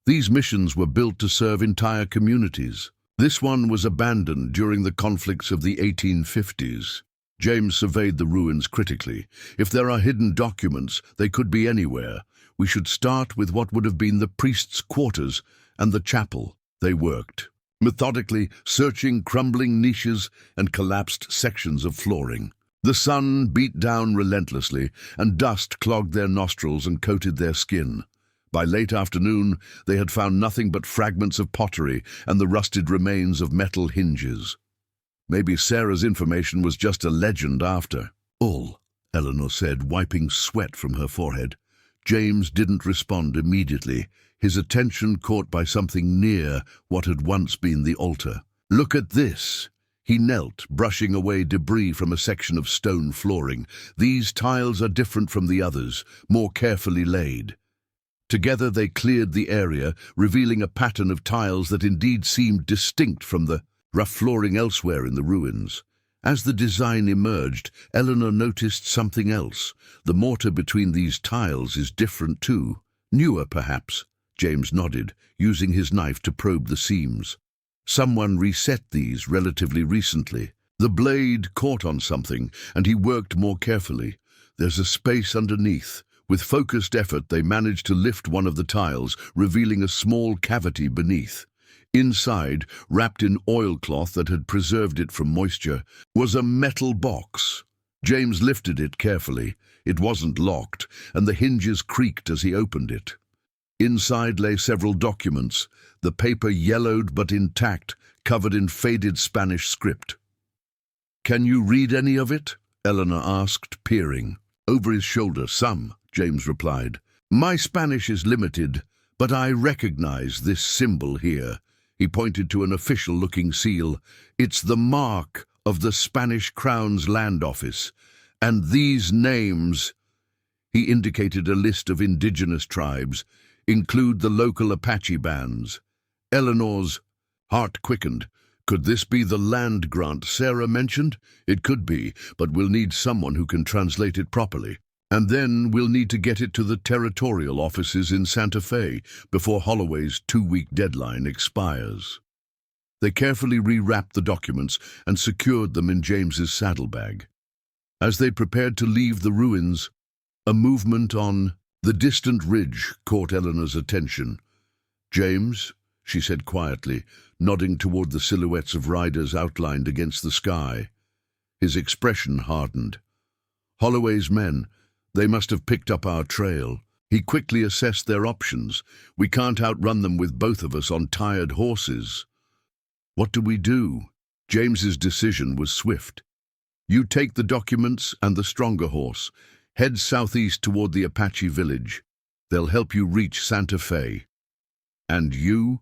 These missions were built to serve entire communities. This one was abandoned during the conflicts of the 1850s. James surveyed the ruins critically. If there are hidden documents, they could be anywhere. We should start with what would have been the priest's quarters and the chapel. They worked, methodically searching crumbling niches and collapsed sections of flooring. The sun beat down relentlessly, and dust clogged their nostrils and coated their skin. By late afternoon, they had found nothing but fragments of pottery and the rusted remains of metal hinges. Maybe Sarah's information was just a legend after all, Eleanor said, wiping sweat from her forehead. James didn't respond immediately, his attention caught by something near what had once been the altar. "Look at this." He knelt, brushing away debris from a section of stone flooring. "These tiles are different from the others, more carefully laid." Together they cleared the area, revealing a pattern of tiles that indeed seemed distinct from the rough flooring elsewhere in the ruins. As the design emerged, Eleanor noticed something else. The mortar between these tiles is different too. Newer, perhaps. James nodded, using his knife to probe the seams. Someone reset these relatively recently. The blade caught on something, and he worked more carefully. There's a space underneath. With focused effort, they managed to lift one of the tiles, revealing a small cavity beneath. Inside, wrapped in oilcloth that had preserved it from moisture, was a metal box. James lifted it carefully. It wasn't locked, and the hinges creaked as he opened it. Inside lay several documents, the paper yellowed but intact, covered in faded Spanish script. "Can you read any of it?" Eleanor asked, peering. "Over his shoulder, some," James replied. "My Spanish is limited, but I recognize this symbol here." He pointed to an official-looking seal. "It's the mark of the Spanish Crown's land office. And these names," he indicated a list of indigenous tribes, "include the local Apache bands." Eleanor's heart quickened. Could this be the land grant Sarah mentioned? It could be, but we'll need someone who can translate it properly. And then we'll need to get it to the territorial offices in Santa Fe before Holloway's 2-week deadline expires. They carefully rewrapped the documents and secured them in James's saddlebag. As they prepared to leave the ruins, a movement on the distant ridge caught Eleanor's attention. "James," she said quietly, nodding toward the silhouettes of riders outlined against the sky. His expression hardened. "Holloway's men. They must have picked up our trail." He quickly assessed their options. "We can't outrun them with both of us on tired horses." "What do we do?" James's decision was swift. "You take the documents and the stronger horse. Head southeast toward the Apache village. They'll help you reach Santa Fe. And you?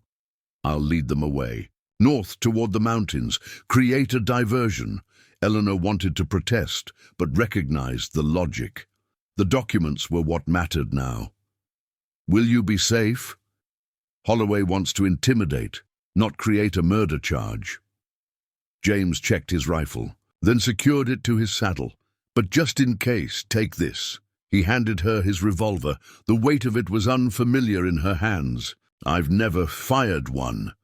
I'll lead them away. North toward the mountains. Create a diversion." Eleanor wanted to protest, but recognized the logic. The documents were what mattered now. "Will you be safe?" "Holloway wants to intimidate, not create a murder charge." James checked his rifle, then secured it to his saddle. "But just in case, take this." He handed her his revolver. The weight of it was unfamiliar in her hands. "I've never fired one."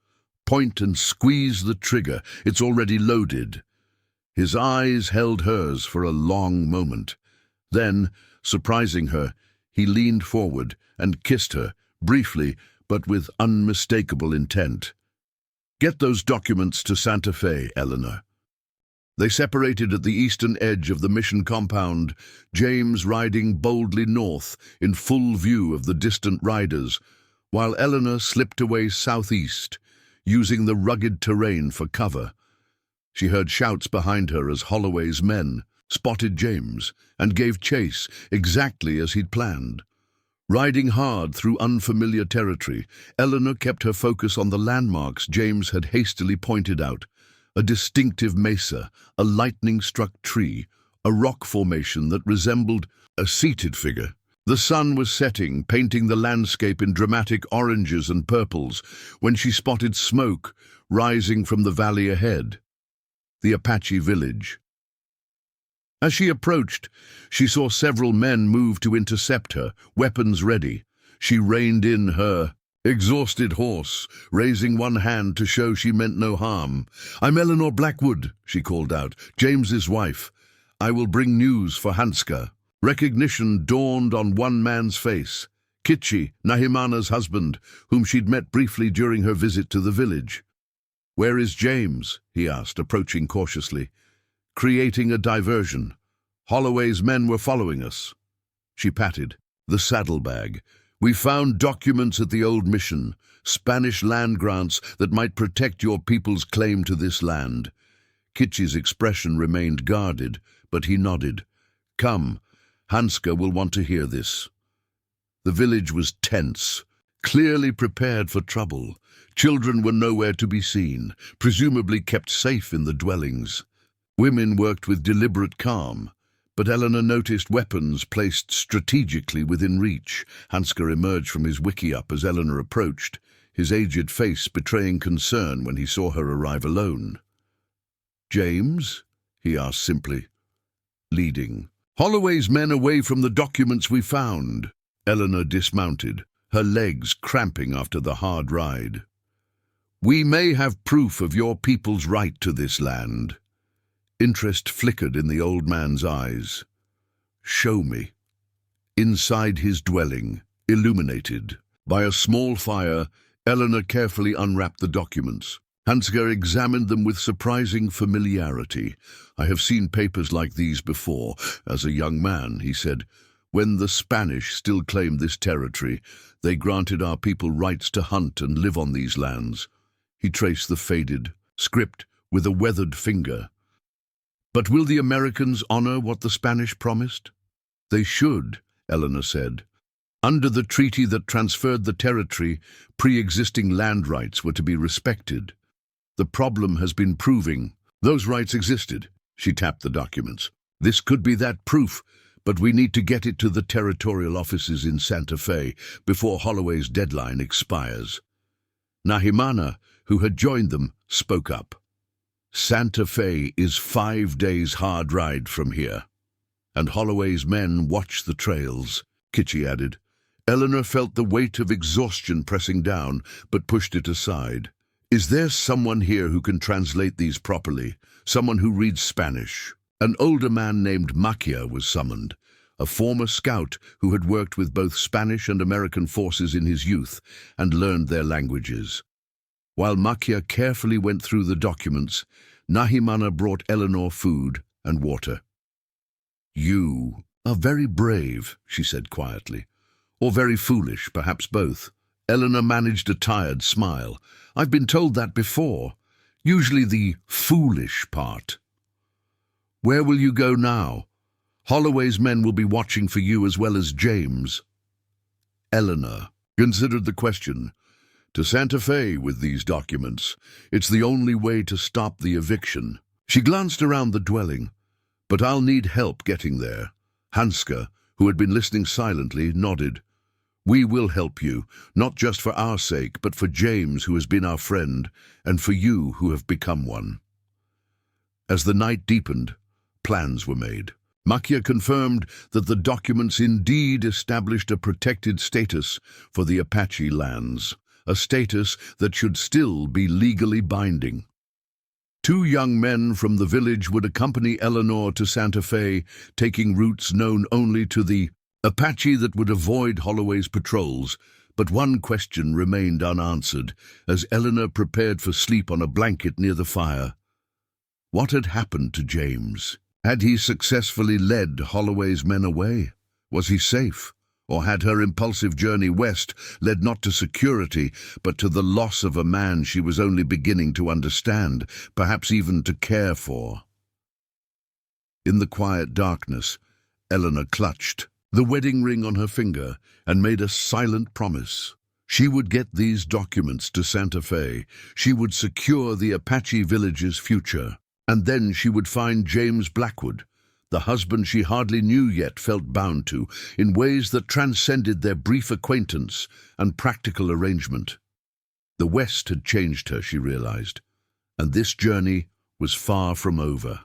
"Point and squeeze the trigger. It's already loaded." His eyes held hers for a long moment. Then, surprising her, he leaned forward and kissed her, briefly but with unmistakable intent. "Get those documents to Santa Fe, Eleanor." They separated at the eastern edge of the mission compound, James riding boldly north in full view of the distant riders, while Eleanor slipped away southeast, using the rugged terrain for cover. She heard shouts behind her as Holloway's men spotted James and gave chase exactly as he'd planned. Riding hard through unfamiliar territory, Eleanor kept her focus on the landmarks James had hastily pointed out: a distinctive mesa, a lightning-struck tree, a rock formation that resembled a seated figure. The sun was setting, painting the landscape in dramatic oranges and purples, when she spotted smoke rising from the valley ahead. The Apache village. As she approached, she saw several men move to intercept her, weapons ready. She reined in her exhausted horse, raising one hand to show she meant no harm. "I'm Eleanor Blackwood," she called out, "James's wife. I will bring news for Hanska." Recognition dawned on one man's face: Kitchi, Nahimana's husband, whom she'd met briefly during her visit to the village. "Where is James?" he asked, approaching cautiously. "Creating a diversion. Holloway's men were following us." She patted the saddlebag. "We found documents at the old mission, Spanish land grants that might protect your people's claim to this land." Kitchi's expression remained guarded, but he nodded. "Come, Hanska will want to hear this." The village was tense, clearly prepared for trouble. Children were nowhere to be seen, presumably kept safe in the dwellings. Women worked with deliberate calm, but Eleanor noticed weapons placed strategically within reach. Hanska emerged from his wickiup as Eleanor approached, his aged face betraying concern when he saw her arrive alone. "James?" he asked simply. "Leading. Holloway's men away from the documents we found." Eleanor dismounted, her legs cramping after the hard ride. "We may have proof of your people's right to this land." Interest flickered in the old man's eyes. "Show me." Inside his dwelling, illuminated by a small fire, Eleanor carefully unwrapped the documents. Hanska examined them with surprising familiarity. "I have seen papers like these before, as a young man," he said. "When the Spanish still claimed this territory, they granted our people rights to hunt and live on these lands." He traced the faded script with a weathered finger. "But will the Americans honor what the Spanish promised?" "They should," Eleanor said. "Under the treaty that transferred the territory, pre-existing land rights were to be respected. The problem has been proving those rights existed." She tapped the documents. "This could be that proof, but we need to get it to the territorial offices in Santa Fe before Holloway's deadline expires." Nahimana, who had joined them, spoke up. "Santa Fe is 5 days' hard ride from here, and Holloway's men watch the trails," Kitchi added. Eleanor felt the weight of exhaustion pressing down, but pushed it aside. "Is there someone here who can translate these properly? Someone who reads Spanish?" An older man named Makia was summoned, a former scout who had worked with both Spanish and American forces in his youth and learned their languages. While Makia carefully went through the documents, Nahimana brought Eleanor food and water. "You are very brave," she said quietly. "Or very foolish, perhaps both." Eleanor managed a tired smile. "I've been told that before. Usually the foolish part." "Where will you go now? Holloway's men will be watching for you as well as James." Eleanor considered the question. "To Santa Fe with these documents. It's the only way to stop the eviction." She glanced around the dwelling. "But I'll need help getting there." Hanska, who had been listening silently, nodded. "We will help you, not just for our sake, but for James, who has been our friend, and for you, who have become one." As the night deepened, plans were made. Makia confirmed that the documents indeed established a protected status for the Apache lands, a status that should still be legally binding. 2 young men from the village would accompany Eleanor to Santa Fe, taking routes known only to the Apache that would avoid Holloway's patrols. But one question remained unanswered as Eleanor prepared for sleep on a blanket near the fire. What had happened to James? Had he successfully led Holloway's men away? Was he safe? Or had her impulsive journey west led not to security, but to the loss of a man she was only beginning to understand, perhaps even to care for? In the quiet darkness, Eleanor clutched the wedding ring on her finger and made a silent promise. She would get these documents to Santa Fe. She would secure the Apache village's future. And then she would find James Blackwood. The husband she hardly knew yet felt bound to, in ways that transcended their brief acquaintance and practical arrangement. The West had changed her, she realized, and this journey was far from over.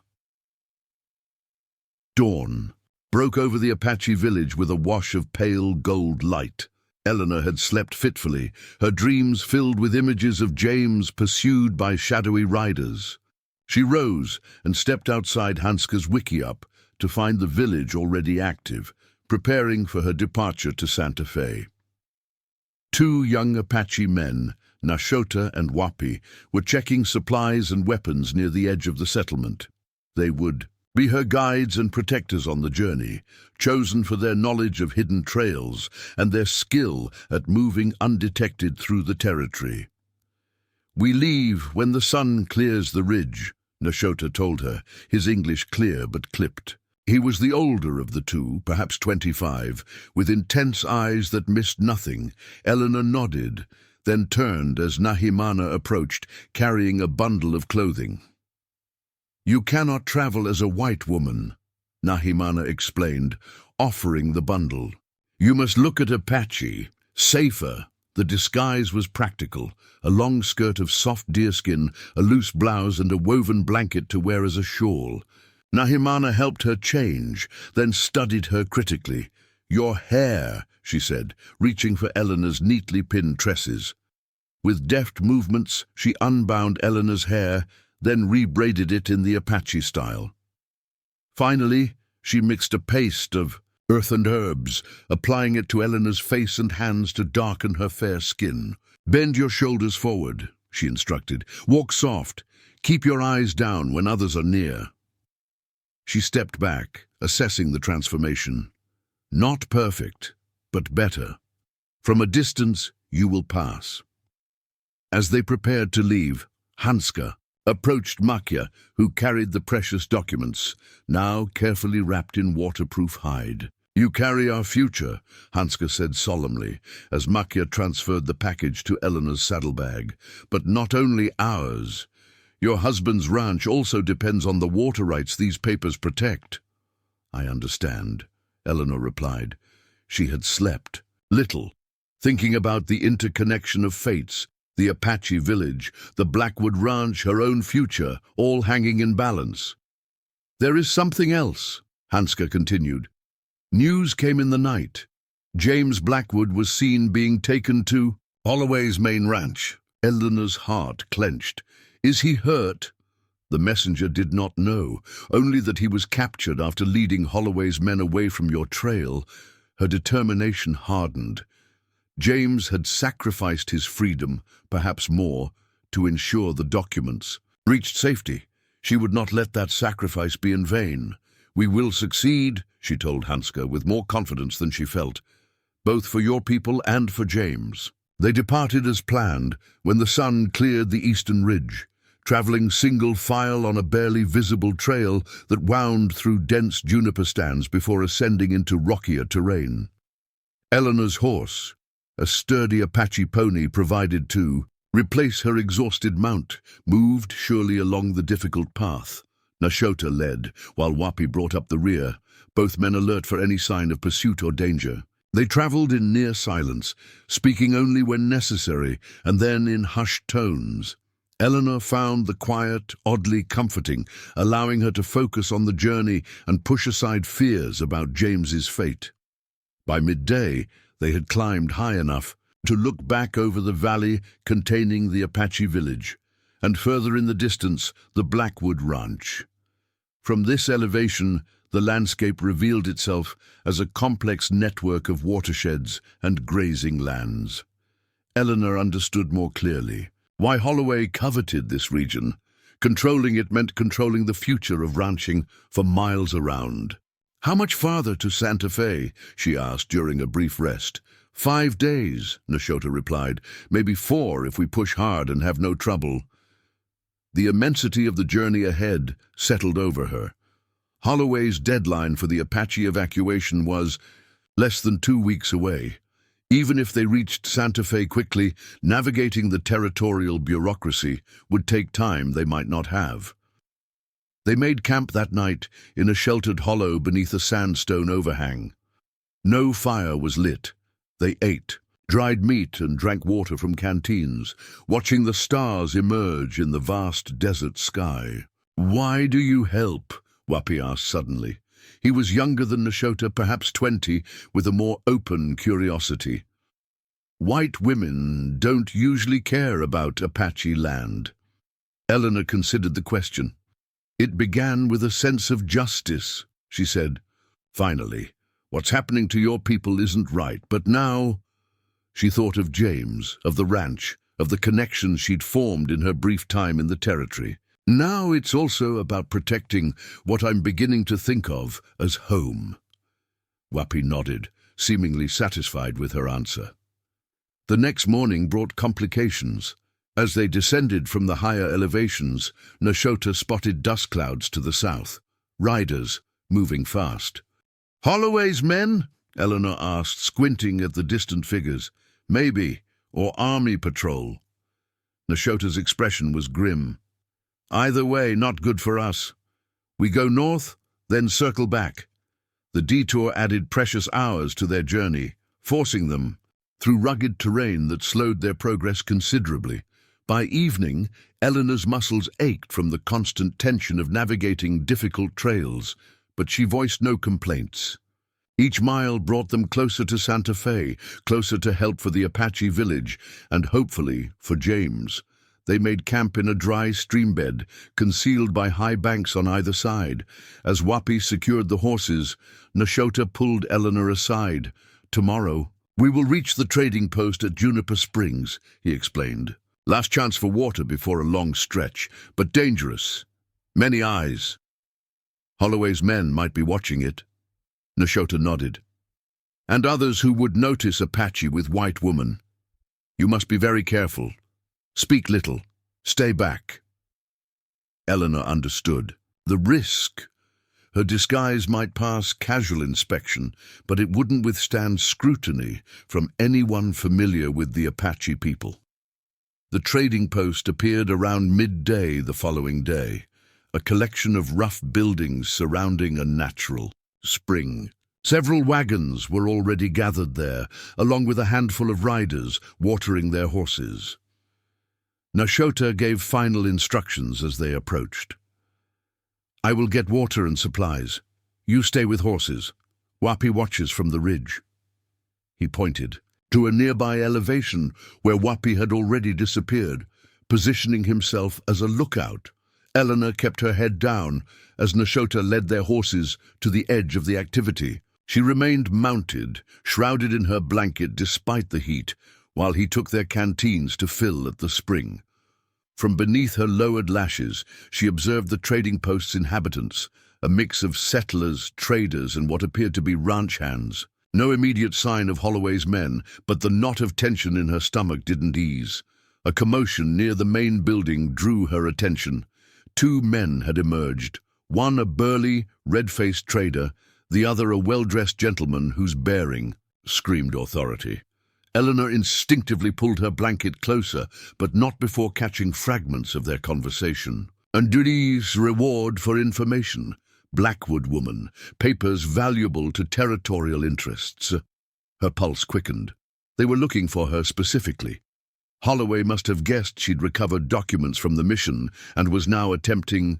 Dawn broke over the Apache village with a wash of pale gold light. Eleanor had slept fitfully, her dreams filled with images of James pursued by shadowy riders. She rose and stepped outside Hanska's wickiup to find the village already active, preparing for her departure to Santa Fe. Two young Apache men, Nashota and Wapi, were checking supplies and weapons near the edge of the settlement. They would be her guides and protectors on the journey, chosen for their knowledge of hidden trails and their skill at moving undetected through the territory. "We leave when the sun clears the ridge," Nashota told her, his English clear but clipped. He was the older of the two, perhaps 25, with intense eyes that missed nothing. Eleanor nodded, then turned as Nahimana approached, carrying a bundle of clothing. "You cannot travel as a white woman," Nahimana explained, offering the bundle. "You must look at Apache. Safer." The disguise was practical, a long skirt of soft deerskin, a loose blouse and a woven blanket to wear as a shawl. Nahimana helped her change, then studied her critically. "Your hair," she said, reaching for Eleanor's neatly pinned tresses. With deft movements, she unbound Eleanor's hair, then rebraided it in the Apache style. Finally, she mixed a paste of earth and herbs, applying it to Eleanor's face and hands to darken her fair skin. "Bend your shoulders forward," she instructed. "Walk soft. Keep your eyes down when others are near." She stepped back, assessing the transformation. "Not perfect, but better. From a distance, you will pass." As they prepared to leave, Hanska approached Makia, who carried the precious documents, now carefully wrapped in waterproof hide. "You carry our future," Hanska said solemnly, as Makia transferred the package to Eleanor's saddlebag. "But not only ours. Your husband's ranch also depends on the water rights these papers protect." "I understand," Eleanor replied. She had slept little, thinking about the interconnection of fates, the Apache village, the Blackwood ranch, her own future, all hanging in balance. "There is something else," Hanska continued. "News came in the night. James Blackwood was seen being taken to Holloway's main ranch." Eleanor's heart clenched. "Is he hurt?" The messenger did not know, only that he was captured after leading Holloway's men away from your trail. Her determination hardened. James had sacrificed his freedom, perhaps more, to ensure the documents reached safety. She would not let that sacrifice be in vain. "We will succeed," she told Hanska with more confidence than she felt, "both for your people and for James." They departed as planned when the sun cleared the eastern ridge, traveling single file on a barely visible trail that wound through dense juniper stands before ascending into rockier terrain. Eleanor's horse, a sturdy Apache pony provided to replace her exhausted mount, moved surely along the difficult path. Nashota led, while Wapi brought up the rear, both men alert for any sign of pursuit or danger. They traveled in near silence, speaking only when necessary, and then in hushed tones. Eleanor found the quiet oddly comforting, allowing her to focus on the journey and push aside fears about James's fate. By midday, they had climbed high enough to look back over the valley containing the Apache village, and further in the distance, the Blackwood ranch. From this elevation, the landscape revealed itself as a complex network of watersheds and grazing lands. Eleanor understood more clearly why Holloway coveted this region. Controlling it meant controlling the future of ranching for miles around. "How much farther to Santa Fe?" she asked during a brief rest. "5 days," Nashota replied. "Maybe 4 if we push hard and have no trouble." The immensity of the journey ahead settled over her. Holloway's deadline for the Apache evacuation was less than 2 weeks away. Even if they reached Santa Fe quickly, navigating the territorial bureaucracy would take time they might not have. They made camp that night in a sheltered hollow beneath a sandstone overhang. No fire was lit. They ate, dried meat and drank water from canteens, watching the stars emerge in the vast desert sky. "Why do you help?" Wapi asked suddenly. He was younger than Nashota, perhaps 20, with a more open curiosity. "White women don't usually care about Apache land." Eleanor considered the question. "It began with a sense of justice," she said. "Finally, what's happening to your people isn't right, but now—" She thought of James, of the ranch, of the connections she'd formed in her brief time in the territory. "Now it's also about protecting what I'm beginning to think of as home." Wapi nodded, seemingly satisfied with her answer. The next morning brought complications. As they descended from the higher elevations, Nashota spotted dust clouds to the south. Riders, moving fast. "Holloway's men?" Eleanor asked, squinting at the distant figures. "Maybe, or army patrol." Nashota's expression was grim. "Either way, not good for us. We go north, then circle back." The detour added precious hours to their journey, forcing them through rugged terrain that slowed their progress considerably. By evening, Eleanor's muscles ached from the constant tension of navigating difficult trails, but she voiced no complaints. Each mile brought them closer to Santa Fe, closer to help for the Apache village, and hopefully for James. They made camp in a dry streambed, concealed by high banks on either side. As Wapi secured the horses, Nashota pulled Eleanor aside. "Tomorrow, we will reach the trading post at Juniper Springs," he explained. "Last chance for water before a long stretch, but dangerous. Many eyes. Holloway's men might be watching it." Nashota nodded. "And others who would notice Apache with white woman. You must be very careful. Speak little. Stay back." Eleanor understood. The risk. Her disguise might pass casual inspection, but it wouldn't withstand scrutiny from anyone familiar with the Apache people. The trading post appeared around midday the following day, a collection of rough buildings surrounding a natural spring. Several wagons were already gathered there, along with a handful of riders watering their horses. Nashota gave final instructions as they approached. "I will get water and supplies. You stay with horses. Wapi watches from the ridge." He pointed to a nearby elevation where Wapi had already disappeared, positioning himself as a lookout. Eleanor kept her head down as Nashota led their horses to the edge of the activity. She remained mounted, shrouded in her blanket despite the heat, while he took their canteens to fill at the spring. From beneath her lowered lashes, she observed the trading post's inhabitants, a mix of settlers, traders, and what appeared to be ranch hands. No immediate sign of Holloway's men, but the knot of tension in her stomach didn't ease. A commotion near the main building drew her attention. 2 men had emerged, one a burly, red-faced trader, the other a well-dressed gentleman whose bearing screamed authority. Eleanor instinctively pulled her blanket closer, but not before catching fragments of their conversation. "Anduri's reward for information. Blackwood woman. Papers valuable to territorial interests." Her pulse quickened. They were looking for her specifically. Holloway must have guessed she'd recovered documents from the mission and was now attempting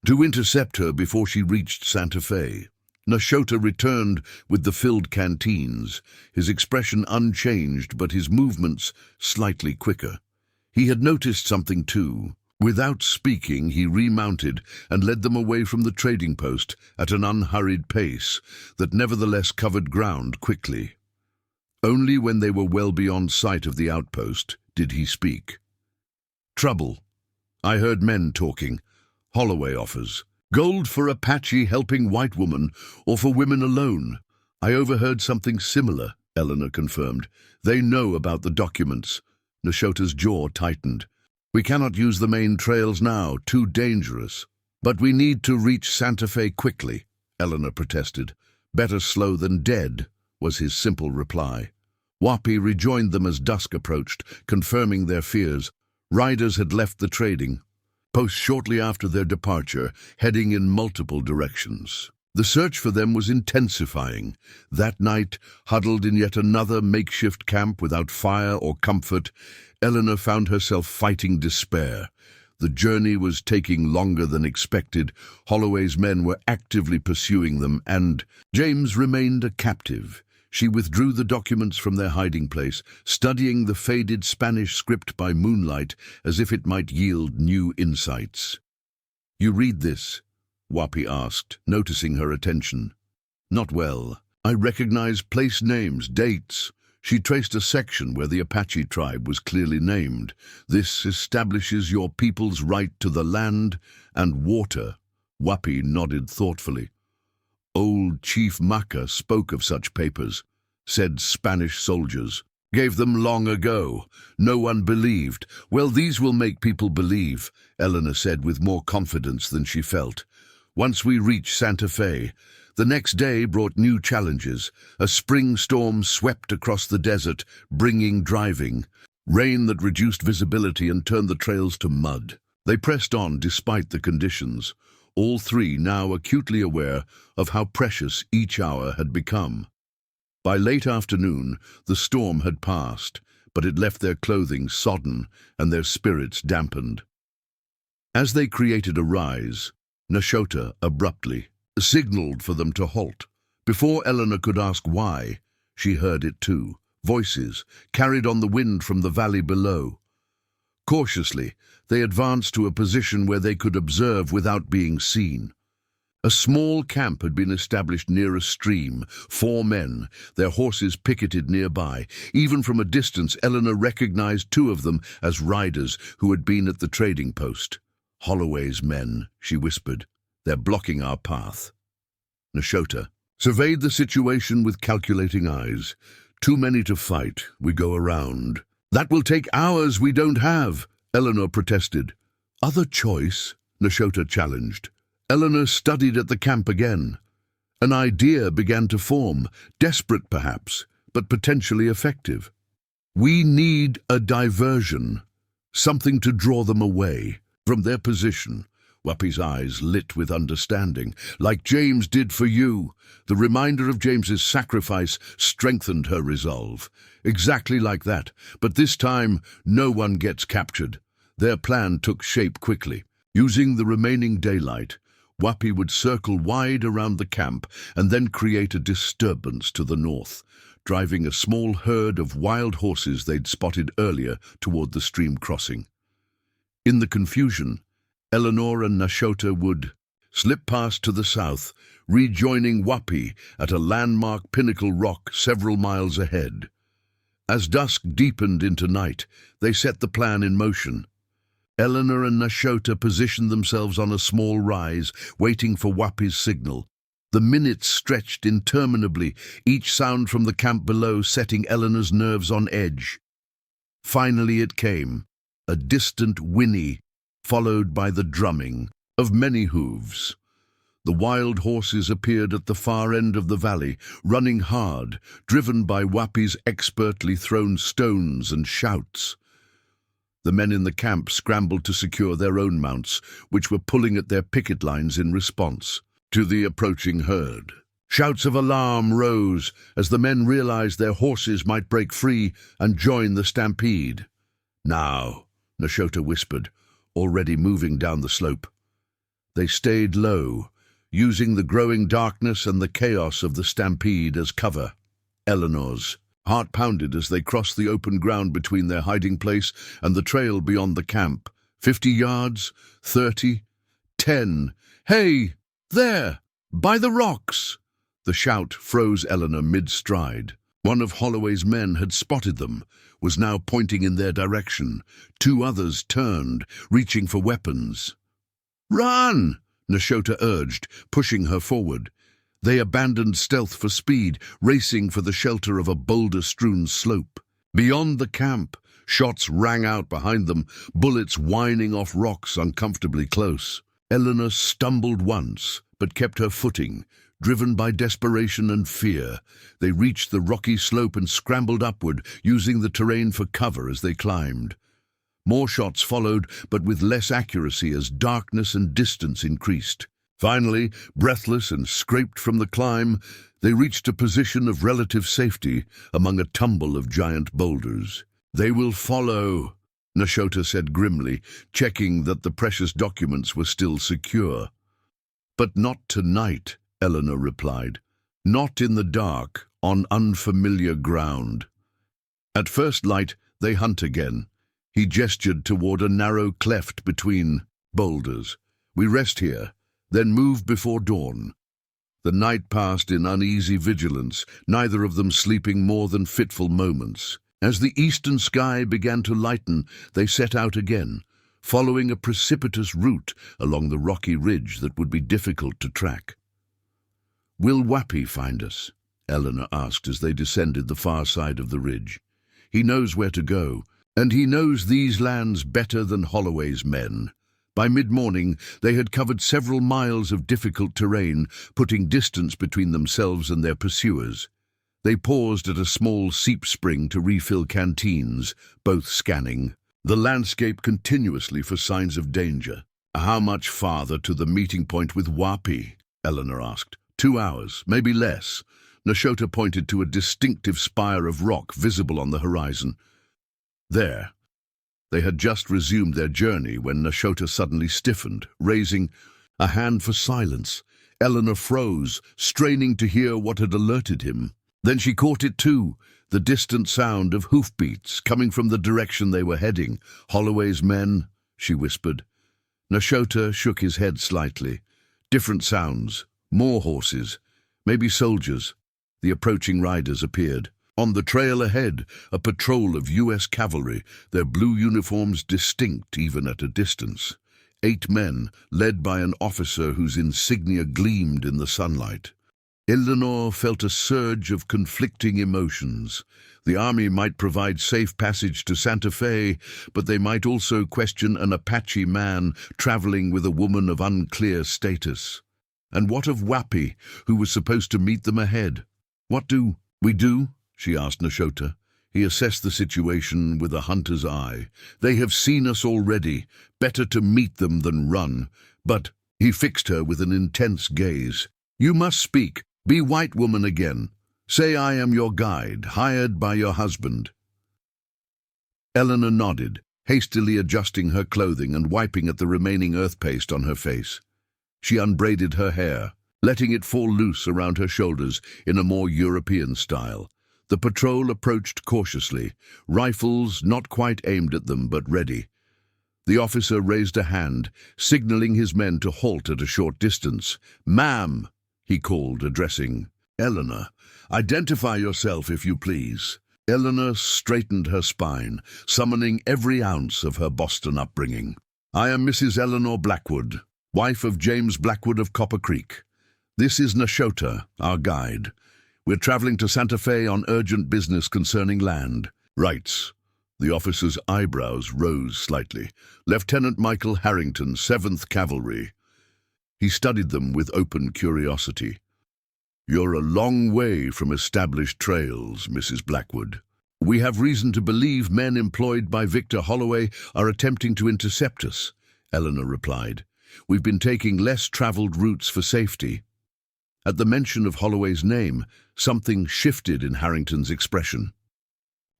to intercept her before she reached Santa Fe. Nashota returned with the filled canteens, his expression unchanged but his movements slightly quicker. He had noticed something too. Without speaking, he remounted and led them away from the trading post at an unhurried pace that nevertheless covered ground quickly. Only when they were well beyond sight of the outpost did he speak. "Trouble. I heard men talking. Holloway offers. Gold for Apache helping white woman, or for women alone. I overheard something similar, Eleanor confirmed. They know about the documents. Nashota's jaw tightened. We cannot use the main trails now, too dangerous. But we need to reach Santa Fe quickly, Eleanor protested. Better slow than dead, was his simple reply. Whoopi rejoined them as dusk approached, confirming their fears. Riders had left the trading post shortly after their departure, heading in multiple directions. The search for them was intensifying. That night, huddled in yet another makeshift camp without fire or comfort, Eleanor found herself fighting despair. The journey was taking longer than expected. Holloway's men were actively pursuing them, and James remained a captive. She withdrew the documents from their hiding place, studying the faded Spanish script by moonlight as if it might yield new insights. "You read this?" Whoopi asked, noticing her attention. "Not well. I recognize place names, dates." She traced a section where the Apache tribe was clearly named. "This establishes your people's right to the land and water." Whoopi nodded thoughtfully. "Old Chief Maca spoke of such papers," said Spanish soldiers. "Gave them long ago. No one believed." "Well, these will make people believe," Eleanor said with more confidence than she felt. "Once we reach Santa Fe." The next day brought new challenges. A spring storm swept across the desert, bringing driving. Rain that reduced visibility and turned the trails to mud. They pressed on despite the conditions, all three now acutely aware of how precious each hour had become. By late afternoon, the storm had passed, but it left their clothing sodden and their spirits dampened. As they created a rise, Nashota abruptly signaled for them to halt. Before Eleanor could ask why, she heard it too. Voices carried on the wind from the valley below. Cautiously, they advanced to a position where they could observe without being seen. A small camp had been established near a stream. 4 men, their horses picketed nearby. Even from a distance, Eleanor recognized 2 of them as riders who had been at the trading post. "Holloway's men," she whispered. "They're blocking our path." Nashota surveyed the situation with calculating eyes. "Too many to fight. We go around." "That will take hours we don't have," Eleanor protested. "Other choice?" Nashota challenged. Eleanor studied at the camp again. An idea began to form, desperate perhaps, but potentially effective. "We need a diversion, something to draw them away from their position." Whoopi's eyes lit with understanding. "Like James did for you." The reminder of James's sacrifice strengthened her resolve. "Exactly like that, but this time no one gets captured." Their plan took shape quickly. Using the remaining daylight, Whoopi would circle wide around the camp and then create a disturbance to the north, driving a small herd of wild horses they'd spotted earlier toward the stream crossing. In the confusion, Eleanor and Nashota would slip past to the south, rejoining Whoopi at a landmark pinnacle rock several miles ahead. As dusk deepened into night, they set the plan in motion. Eleanor and Nashota positioned themselves on a small rise, waiting for Whoopi's signal. The minutes stretched interminably, each sound from the camp below setting Eleanor's nerves on edge. Finally it came, a distant whinny, followed by the drumming of many hooves. The wild horses appeared at the far end of the valley, running hard, driven by Whoopi's expertly thrown stones and shouts. The men in the camp scrambled to secure their own mounts, which were pulling at their picket lines in response to the approaching herd. Shouts of alarm rose as the men realized their horses might break free and join the stampede. "Now," Nashota whispered, already moving down the slope. They stayed low, using the growing darkness and the chaos of the stampede as cover. Eleanor's heart pounded as they crossed the open ground between their hiding place and the trail beyond the camp. 50 yards, 30, 10. "Hey, there, by the rocks!" The shout froze Eleanor mid-stride. One of Holloway's men had spotted them, was now pointing in their direction. 2 others turned, reaching for weapons. "Run!" Nashota urged, pushing her forward. They abandoned stealth for speed, racing for the shelter of a boulder-strewn slope. Beyond the camp, shots rang out behind them, bullets whining off rocks uncomfortably close. Eleanor stumbled once, but kept her footing. Driven by desperation and fear, they reached the rocky slope and scrambled upward, using the terrain for cover as they climbed. More shots followed, but with less accuracy as darkness and distance increased. Finally, breathless and scraped from the climb, they reached a position of relative safety among a tumble of giant boulders. "They will follow," Nashota said grimly, checking that the precious documents were still secure. "But not tonight," Eleanor replied. "Not in the dark, on unfamiliar ground." At first light, they hunt again. He gestured toward a narrow cleft between boulders. "We rest here, then move before dawn." The night passed in uneasy vigilance, neither of them sleeping more than fitful moments. As the eastern sky began to lighten, they set out again, following a precipitous route along the rocky ridge that would be difficult to track. "Will Wappy find us?" Eleanor asked as they descended the far side of the ridge. "He knows where to go, and he knows these lands better than Holloway's men." By mid-morning, they had covered several miles of difficult terrain, putting distance between themselves and their pursuers. They paused at a small seep spring to refill canteens, both scanning the landscape continuously for signs of danger. "How much farther to the meeting point with Wappy?" Eleanor asked. 2 hours, maybe less." Nashota pointed to a distinctive spire of rock visible on the horizon. "There." They had just resumed their journey when Nashota suddenly stiffened, raising a hand for silence. Eleanor froze, straining to hear what had alerted him. Then she caught it too, the distant sound of hoofbeats coming from the direction they were heading. "Holloway's men," she whispered. Nashota shook his head slightly. Different sounds, more horses, maybe soldiers. The approaching riders appeared. On the trail ahead, a patrol of U.S. cavalry, their blue uniforms distinct even at a distance. 8 men, led by an officer whose insignia gleamed in the sunlight. Eleanor felt a surge of conflicting emotions. The army might provide safe passage to Santa Fe, but they might also question an Apache man traveling with a woman of unclear status. And what of Wappy, who was supposed to meet them ahead? "What do we do?" she asked Nashota. He assessed the situation with a hunter's eye. "They have seen us already. Better to meet them than run." "But," he fixed her with an intense gaze, "you must speak. Be white woman again. Say I am your guide, hired by your husband." Eleanor nodded, hastily adjusting her clothing and wiping at the remaining earth paste on her face. She unbraided her hair, letting it fall loose around her shoulders in a more European style. The patrol approached cautiously, rifles not quite aimed at them but ready. The officer raised a hand, signaling his men to halt at a short distance. "Ma'am," he called, addressing Eleanor. "Identify yourself, if you please." Eleanor straightened her spine, summoning every ounce of her Boston upbringing. "I am Mrs. Eleanor Blackwood, wife of James Blackwood of Copper Creek. This is Nashota, our guide. We're traveling to Santa Fe on urgent business concerning land." "Rights." The officer's eyebrows rose slightly. "Lieutenant Michael Harrington, 7th Cavalry." He studied them with open curiosity. "You're a long way from established trails, Mrs. Blackwood." "We have reason to believe men employed by Victor Holloway are attempting to intercept us," Eleanor replied. "We've been taking less traveled routes for safety." At the mention of Holloway's name, something shifted in Harrington's expression.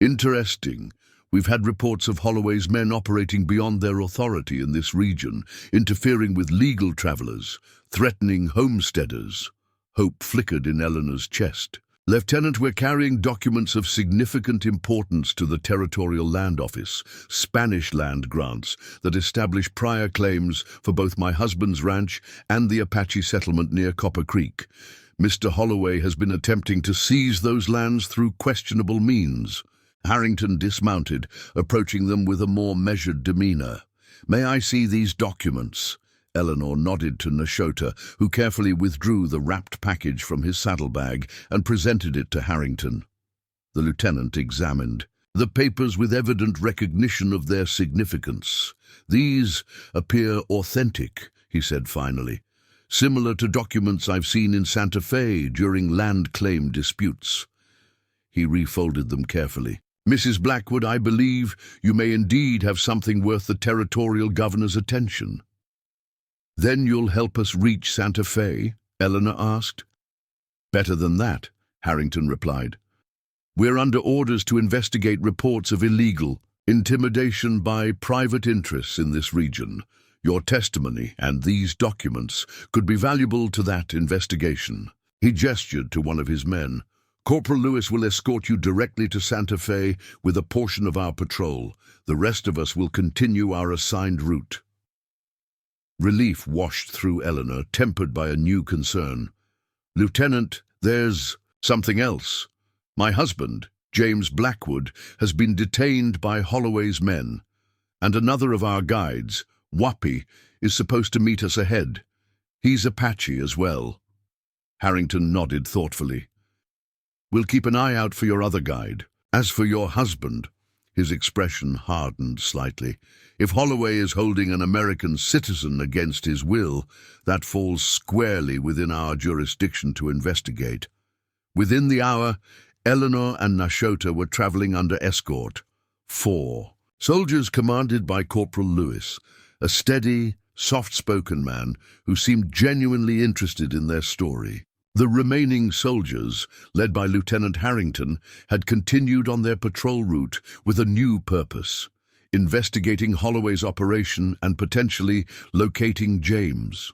"Interesting. We've had reports of Holloway's men operating beyond their authority in this region, interfering with legal travelers, threatening homesteaders." Hope flickered in Eleanor's chest. "Lieutenant, we're carrying documents of significant importance to the Territorial Land Office, Spanish land grants that establish prior claims for both my husband's ranch and the Apache settlement near Copper Creek. Mr. Holloway has been attempting to seize those lands through questionable means." Harrington dismounted, approaching them with a more measured demeanor. "May I see these documents?" Eleanor nodded to Nashota, who carefully withdrew the wrapped package from his saddlebag and presented it to Harrington. The lieutenant examined the papers with evident recognition of their significance. "These appear authentic," he said finally, "similar to documents I've seen in Santa Fe during land claim disputes." He refolded them carefully. "Mrs. Blackwood, I believe you may indeed have something worth the territorial governor's attention." "Then you'll help us reach Santa Fe?" Eleanor asked. "Better than that," Harrington replied. "We're under orders to investigate reports of illegal intimidation by private interests in this region. Your testimony and these documents could be valuable to that investigation." He gestured to one of his men. "Corporal Lewis will escort you directly to Santa Fe with a portion of our patrol. The rest of us will continue our assigned route." Relief washed through Eleanor, tempered by a new concern. "Lieutenant, there's something else. My husband, James Blackwood, has been detained by Holloway's men, and another of our guides, Whoopi, is supposed to meet us ahead. He's Apache as well." Harrington nodded thoughtfully. "We'll keep an eye out for your other guide. As for your husband," his expression hardened slightly, "if Holloway is holding an American citizen against his will, that falls squarely within our jurisdiction to investigate." Within the hour, Eleanor and Nashota were traveling under escort. 4 soldiers commanded by Corporal Lewis, a steady, soft-spoken man who seemed genuinely interested in their story. The remaining soldiers, led by Lieutenant Harrington, had continued on their patrol route with a new purpose: investigating Holloway's operation and potentially locating James.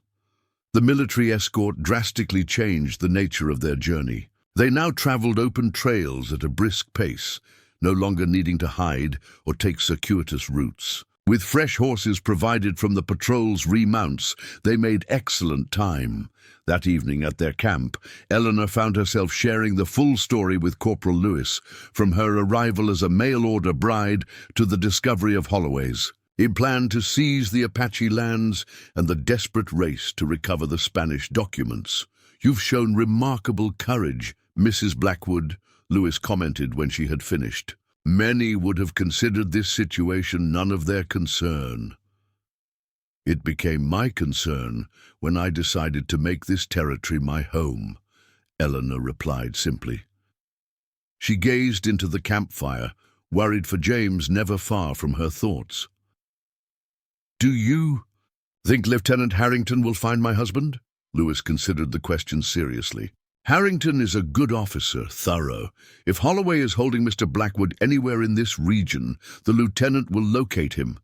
The military escort drastically changed the nature of their journey. They now traveled open trails at a brisk pace, no longer needing to hide or take circuitous routes. With fresh horses provided from the patrol's remounts, they made excellent time. That evening at their camp, Eleanor found herself sharing the full story with Corporal Lewis, from her arrival as a mail-order bride to the discovery of Holloway's. He planned to seize the Apache lands and the desperate race to recover the Spanish documents. "You've shown remarkable courage, Mrs. Blackwood," Lewis commented when she had finished. "Many would have considered this situation none of their concern." "It became my concern when I decided to make this territory my home," Eleanor replied simply. She gazed into the campfire, worried for James never far from her thoughts. "Do you think Lieutenant Harrington will find my husband?" Lewis considered the question seriously. "Harrington is a good officer, thorough. If Holloway is holding Mr. Blackwood anywhere in this region, the lieutenant will locate him."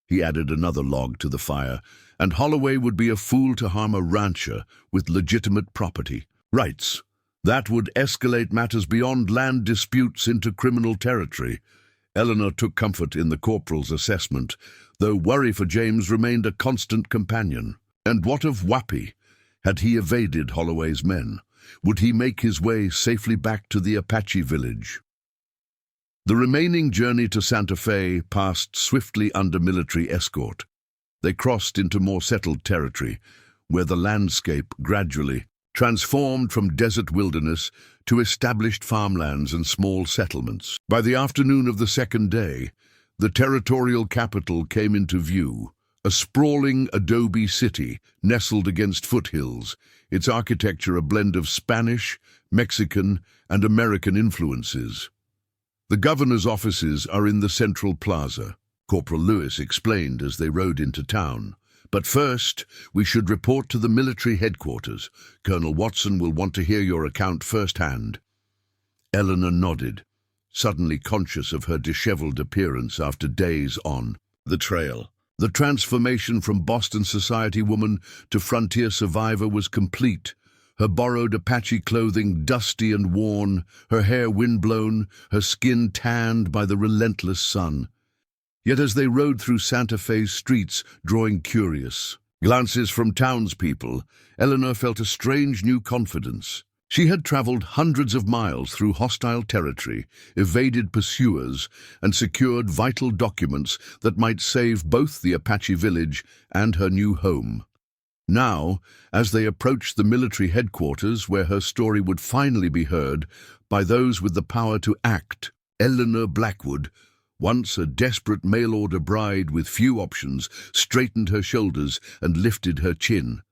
He added another log to the fire. "And Holloway would be a fool to harm a rancher with legitimate property rights. That would escalate matters beyond land disputes into criminal territory." Eleanor took comfort in the corporal's assessment, though worry for James remained a constant companion. And what of Whoopi? Had he evaded Holloway's men? Would he make his way safely back to the Apache village? The remaining journey to Santa Fe passed swiftly under military escort. They crossed into more settled territory, where the landscape gradually transformed from desert wilderness to established farmlands and small settlements. By the afternoon of the second day, the territorial capital came into view, a sprawling adobe city nestled against foothills, its architecture a blend of Spanish, Mexican, and American influences. "The governor's offices are in the central plaza," Corporal Lewis explained as they rode into town. "But first, we should report to the military headquarters. Colonel Watson will want to hear your account firsthand." Eleanor nodded, suddenly conscious of her disheveled appearance after days on the trail. The transformation from Boston society woman to frontier survivor was complete. Her borrowed Apache clothing dusty and worn, her hair windblown, her skin tanned by the relentless sun. Yet as they rode through Santa Fe's streets, drawing curious glances from townspeople, Eleanor felt a strange new confidence. She had traveled hundreds of miles through hostile territory, evaded pursuers, and secured vital documents that might save both the Apache village and her new home. Now, as they approached the military headquarters where her story would finally be heard by those with the power to act, Eleanor Blackwood, once a desperate mail-order bride with few options, straightened her shoulders and lifted her chin.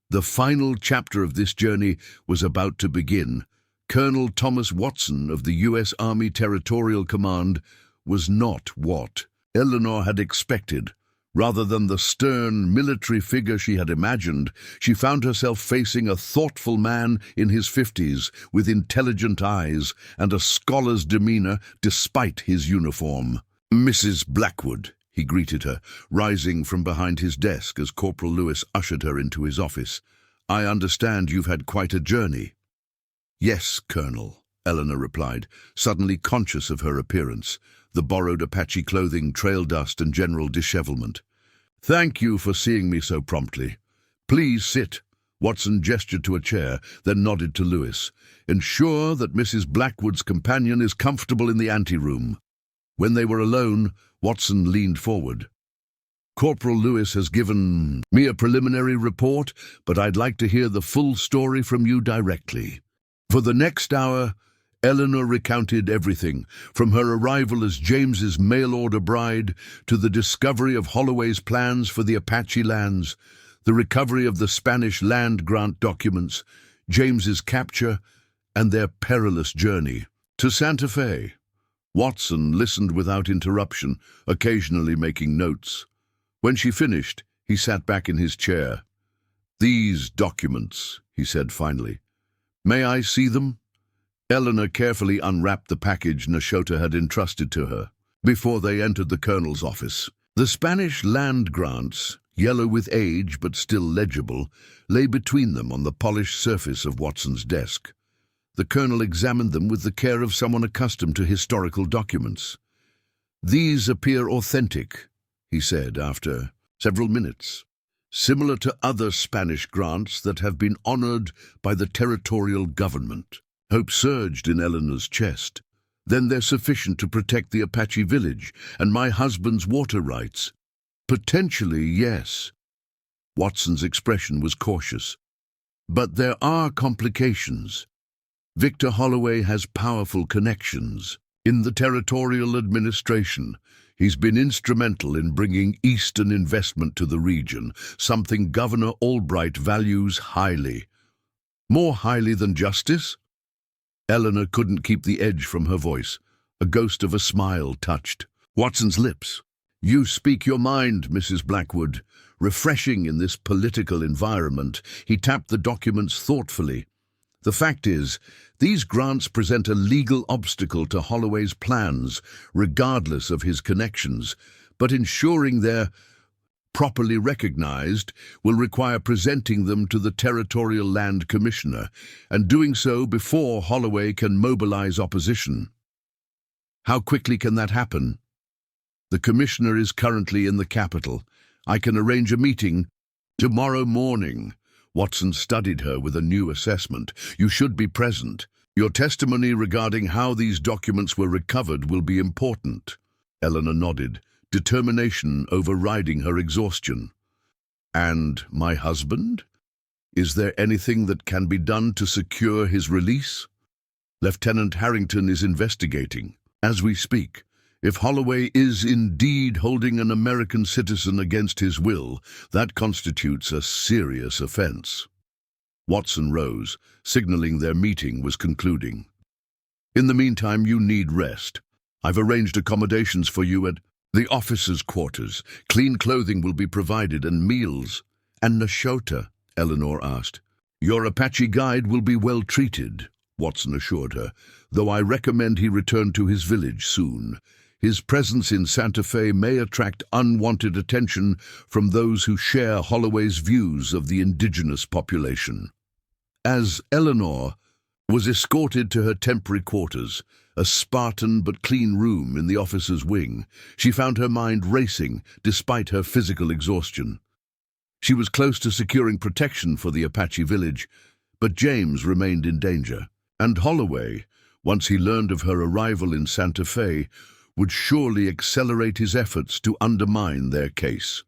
The final chapter of this journey was about to begin. Colonel Thomas Watson of the U.S. Army Territorial Command was not what Eleanor had expected. Rather than the stern military figure she had imagined, she found herself facing a thoughtful man in his 50s with intelligent eyes and a scholar's demeanor despite his uniform. "Mrs. Blackwood," he greeted her, rising from behind his desk as Corporal Lewis ushered her into his office. "I understand you've had quite a journey." "Yes, Colonel," Eleanor replied, suddenly conscious of her appearance, the borrowed Apache clothing, trail dust, and general dishevelment. "Thank you for seeing me so promptly. Please sit." Watson gestured to a chair, then nodded to Lewis. "Ensure that Mrs. Blackwood's companion is comfortable in the anteroom." When they were alone, Watson leaned forward. "Corporal Lewis has given me a preliminary report, but I'd like to hear the full story from you directly." For the next hour, Eleanor recounted everything, from her arrival as James's mail-order bride to the discovery of Holloway's plans for the Apache lands, the recovery of the Spanish land grant documents, James's capture, and their perilous journey to Santa Fe. Watson listened without interruption, occasionally making notes. When she finished, he sat back in his chair. "These documents," he said finally. "May I see them?" Eleanor carefully unwrapped the package Nashota had entrusted to her before they entered the colonel's office. The Spanish land grants, yellow with age but still legible, lay between them on the polished surface of Watson's desk. The colonel examined them with the care of someone accustomed to historical documents. "These appear authentic," he said after several minutes. "Similar to other Spanish grants that have been honored by the territorial government." Hope surged in Eleanor's chest. "Then they're sufficient to protect the Apache village and my husband's water rights." "Potentially, yes." Watson's expression was cautious. "But there are complications. Victor Holloway has powerful connections in the territorial administration. He's been instrumental in bringing Eastern investment to the region, something Governor Albright values highly." "More highly than justice?" Eleanor couldn't keep the edge from her voice. A ghost of a smile touched Watson's lips. "You speak your mind, Mrs. Blackwood. Refreshing in this political environment." He tapped the documents thoughtfully. "The fact is, these grants present a legal obstacle to Holloway's plans, regardless of his connections, but ensuring they're properly recognized will require presenting them to the Territorial Land Commissioner, and doing so before Holloway can mobilize opposition." "How quickly can that happen?" "The Commissioner is currently in the capital. I can arrange a meeting tomorrow morning." Watson studied her with a new assessment. "You should be present. Your testimony regarding how these documents were recovered will be important." Eleanor nodded, determination overriding her exhaustion. "And my husband? Is there anything that can be done to secure his release?" "Lieutenant Harrington is investigating as we speak. If Holloway is indeed holding an American citizen against his will, that constitutes a serious offense." Watson rose, signaling their meeting was concluding. "In the meantime, you need rest. I've arranged accommodations for you at the officers' quarters. Clean clothing will be provided and meals." "And Nashota?" Eleanor asked. "Your Apache guide will be well treated," Watson assured her, "though I recommend he return to his village soon. His presence in Santa Fe may attract unwanted attention from those who share Holloway's views of the indigenous population." As Eleanor was escorted to her temporary quarters, a Spartan but clean room in the officer's wing, she found her mind racing despite her physical exhaustion. She was close to securing protection for the Apache village, but James remained in danger, and Holloway, once he learned of her arrival in Santa Fe, would surely accelerate his efforts to undermine their case.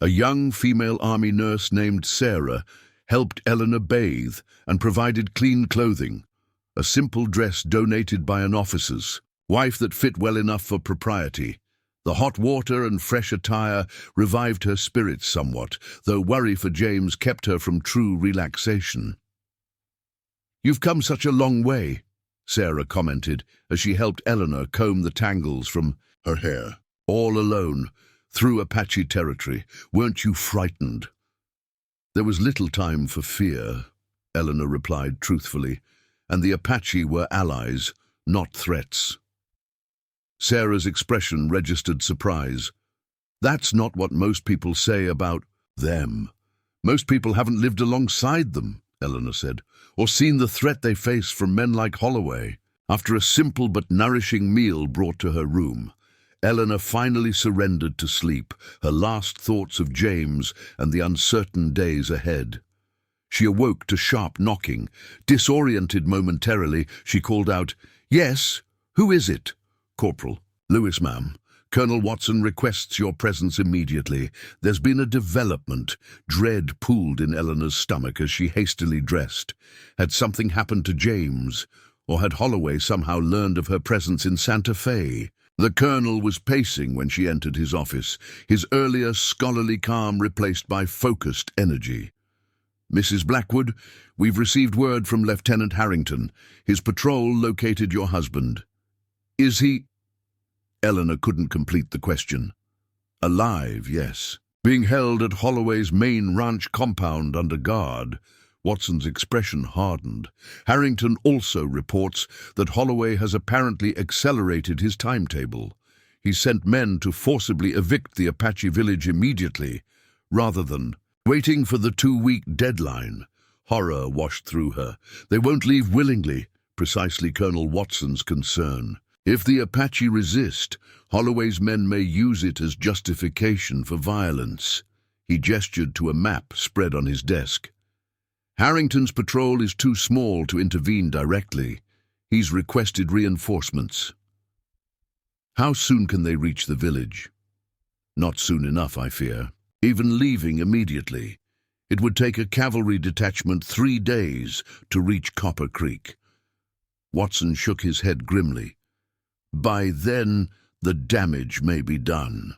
A young female army nurse named Sarah helped Eleanor bathe and provided clean clothing, a simple dress donated by an officer's wife that fit well enough for propriety. The hot water and fresh attire revived her spirits somewhat, though worry for James kept her from true relaxation. "You've come such a long way," Sarah commented as she helped Eleanor comb the tangles from her hair. "All alone, through Apache territory. Weren't you frightened?" "There was little time for fear," Eleanor replied truthfully, "and the Apache were allies, not threats." Sarah's expression registered surprise. "That's not what most people say about them. Most people haven't lived alongside them," Eleanor said, "or seen the threat they face from men like Holloway." After a simple but nourishing meal brought to her room, Eleanor finally surrendered to sleep, her last thoughts of James and the uncertain days ahead. She awoke to sharp knocking. Disoriented momentarily, she called out, "Yes, who is it?" "Corporal Lewis, ma'am. Colonel Watson requests your presence immediately. There's been a development." Dread pooled in Eleanor's stomach as she hastily dressed. Had something happened to James? Or had Holloway somehow learned of her presence in Santa Fe? The colonel was pacing when she entered his office, his earlier scholarly calm replaced by focused energy. "Mrs. Blackwood, we've received word from Lieutenant Harrington. His patrol located your husband. Is he—" Eleanor couldn't complete the question. "Alive, yes. Being held at Holloway's main ranch compound under guard." Watson's expression hardened. "Harrington also reports that Holloway has apparently accelerated his timetable. He sent men to forcibly evict the Apache village immediately, rather than waiting for the 2-week deadline." Horror washed through her. "They won't leave willingly," precisely Colonel Watson's concern. "If the Apache resist, Holloway's men may use it as justification for violence." He gestured to a map spread on his desk. "Harrington's patrol is too small to intervene directly. He's requested reinforcements." "How soon can they reach the village?" "Not soon enough, I fear. Even leaving immediately. It would take a cavalry detachment 3 days to reach Copper Creek." Watson shook his head grimly. "By then, the damage may be done."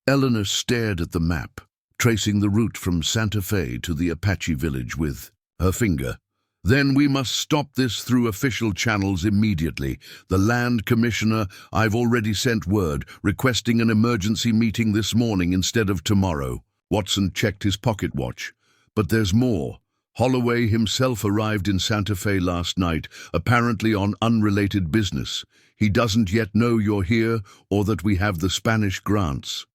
Eleanor stared at the map, tracing the route from Santa Fe to the Apache village with her finger. "Then we must stop this through official channels immediately. The land commissioner, I've already sent word, requesting an emergency meeting this morning instead of tomorrow." Watson checked his pocket watch. "But there's more. Holloway himself arrived in Santa Fe last night, apparently on unrelated business. He doesn't yet know you're here or that we have the Spanish grants."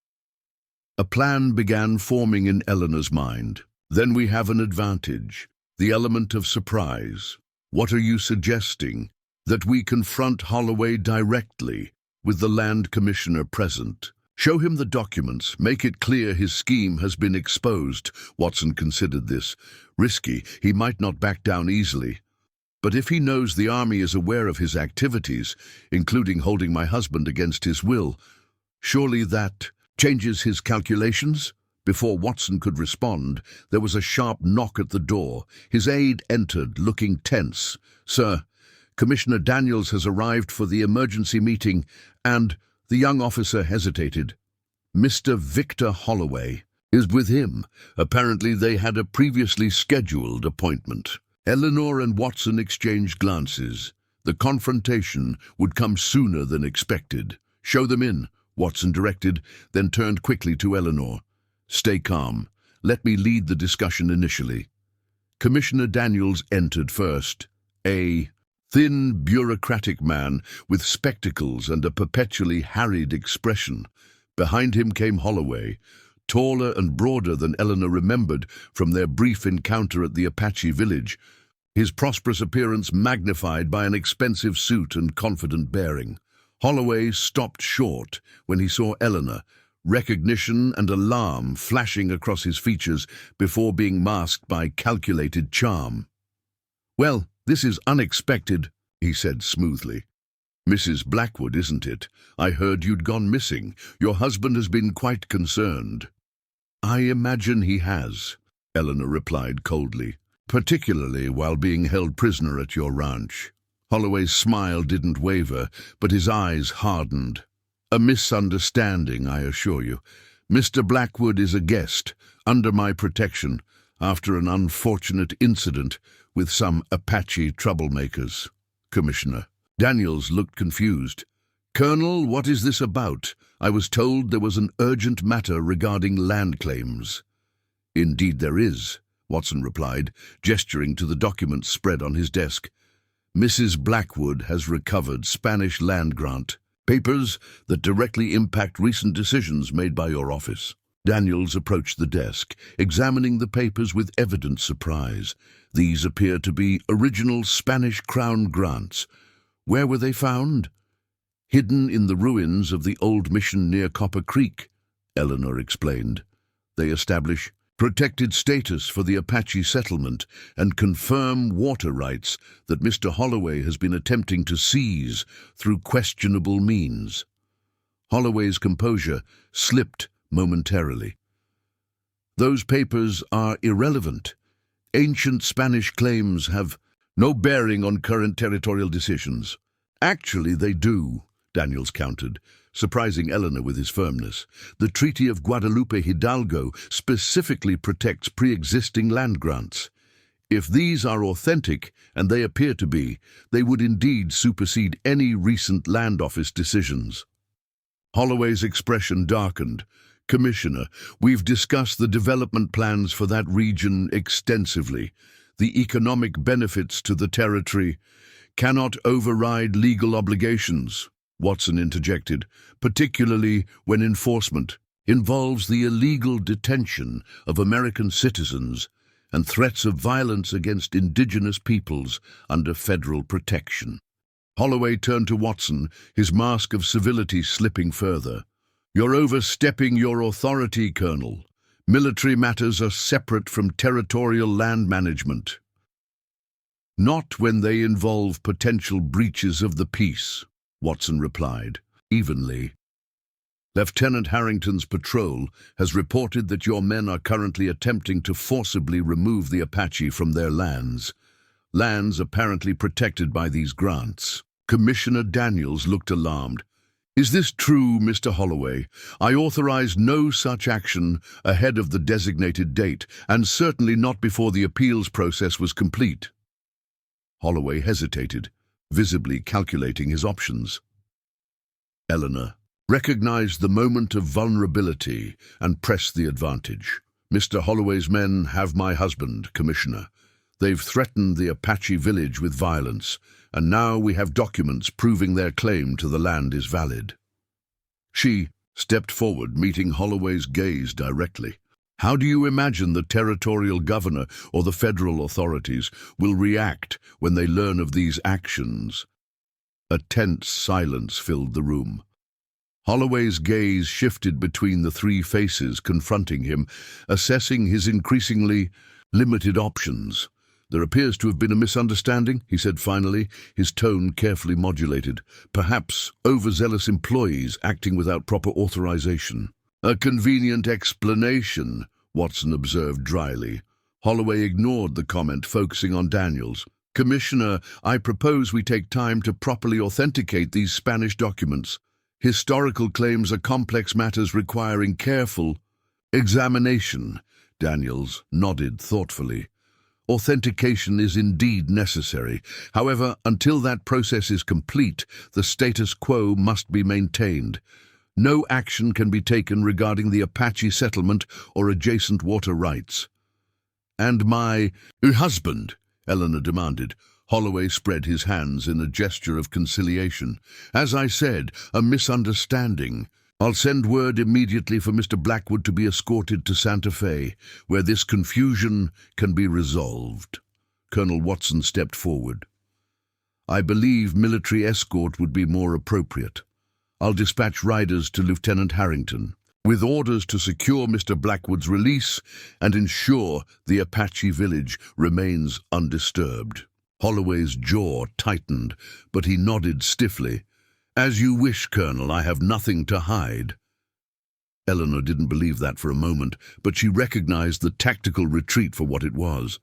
A plan began forming in Eleanor's mind. "Then we have an advantage, the element of surprise. What are you suggesting? That we confront Holloway directly, with the land commissioner present? Show him the documents, make it clear his scheme has been exposed." Watson considered this. Risky, he might not back down easily. "But if he knows the army is aware of his activities, including holding my husband against his will, surely that changes his calculations?" Before Watson could respond, there was a sharp knock at the door. His aide entered, looking tense. "Sir, Commissioner Daniels has arrived for the emergency meeting, and—" The young officer hesitated. "Mr. Victor Holloway is with him." Apparently they had a previously scheduled appointment. Eleanor and Watson exchanged glances. The confrontation would come sooner than expected. "Show them in," Watson directed, then turned quickly to Eleanor. "Stay calm. Let me lead the discussion initially." Commissioner Daniels entered first. A thin, bureaucratic man with spectacles and a perpetually harried expression. Behind him came Holloway, taller and broader than Eleanor remembered from their brief encounter at the Apache village, his prosperous appearance magnified by an expensive suit and confident bearing. Holloway stopped short when he saw Eleanor, recognition and alarm flashing across his features before being masked by calculated charm. "Well, this is unexpected," he said smoothly. "Mrs. Blackwood, isn't it? I heard you'd gone missing. Your husband has been quite concerned." I imagine he has, Eleanor replied coldly, particularly while being held prisoner at your ranch. Holloway's smile didn't waver, but his eyes hardened. A misunderstanding, I assure you. Mr. Blackwood is a guest, under my protection, after an unfortunate incident with some Apache troublemakers. Commissioner. Daniels looked confused. Colonel, what is this about? I was told there was an urgent matter regarding land claims. Indeed there is, Watson replied, gesturing to the documents spread on his desk. Mrs. Blackwood has recovered Spanish land grant, papers that directly impact recent decisions made by your office. Daniels approached the desk, examining the papers with evident surprise. These appear to be original Spanish Crown grants. Where were they found? Hidden in the ruins of the old mission near Copper Creek, Eleanor explained. They establish protected status for the Apache settlement and confirm water rights that Mr. Holloway has been attempting to seize through questionable means. Holloway's composure slipped momentarily. Those papers are irrelevant. Ancient Spanish claims have no bearing on current territorial decisions. Actually, they do, Daniels countered, surprising Eleanor with his firmness. The Treaty of Guadalupe Hidalgo specifically protects pre-existing land grants. If these are authentic, and they appear to be, they would indeed supersede any recent land office decisions. Holloway's expression darkened. Commissioner, we've discussed the development plans for that region extensively. The economic benefits to the territory cannot override legal obligations, Watson interjected, particularly when enforcement involves the illegal detention of American citizens and threats of violence against indigenous peoples under federal protection. Holloway turned to Watson, his mask of civility slipping further. You're overstepping your authority, Colonel. Military matters are separate from territorial land management. Not when they involve potential breaches of the peace, Watson replied, evenly. Lieutenant Harrington's patrol has reported that your men are currently attempting to forcibly remove the Apache from their lands apparently protected by these grants. Commissioner Daniels looked alarmed. Is this true, Mr. Holloway? I authorized no such action ahead of the designated date, and certainly not before the appeals process was complete. Holloway hesitated, visibly calculating his options. Eleanor recognized the moment of vulnerability and pressed the advantage. Mr. Holloway's men have my husband, Commissioner. They've threatened the Apache village with violence, and now we have documents proving their claim to the land is valid. She stepped forward, meeting Holloway's gaze directly. How do you imagine the territorial governor or the federal authorities will react when they learn of these actions? A tense silence filled the room. Holloway's gaze shifted between the three faces confronting him, assessing his increasingly limited options. There appears to have been a misunderstanding, he said finally, his tone carefully modulated. Perhaps overzealous employees acting without proper authorization. A convenient explanation, Watson observed dryly. Holloway ignored the comment, focusing on Daniels. Commissioner, I propose we take time to properly authenticate these Spanish documents. Historical claims are complex matters requiring careful examination. Daniels nodded thoughtfully. Authentication is indeed necessary. However, until that process is complete, the status quo must be maintained. No action can be taken regarding the Apache settlement or adjacent water rights. And my husband, Eleanor demanded. Holloway spread his hands in a gesture of conciliation. As I said, a misunderstanding. I'll send word immediately for Mr. Blackwood to be escorted to Santa Fe, where this confusion can be resolved. Colonel Watson stepped forward. I believe military escort would be more appropriate. I'll dispatch riders to Lieutenant Harrington, with orders to secure Mr. Blackwood's release and ensure the Apache village remains undisturbed. Holloway's jaw tightened, but he nodded stiffly. As you wish, Colonel, I have nothing to hide. Eleanor didn't believe that for a moment, but she recognized the tactical retreat for what it was.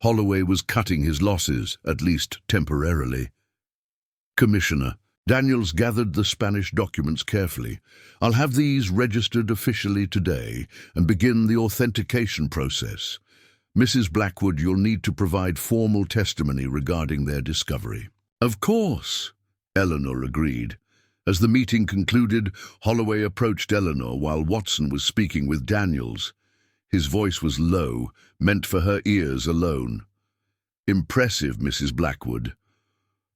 Holloway was cutting his losses, at least temporarily. Commissioner, Daniels gathered the Spanish documents carefully. I'll have these registered officially today and begin the authentication process. Mrs. Blackwood, you'll need to provide formal testimony regarding their discovery. Of course, Eleanor agreed. As the meeting concluded, Holloway approached Eleanor while Watson was speaking with Daniels. His voice was low, meant for her ears alone. Impressive, Mrs. Blackwood.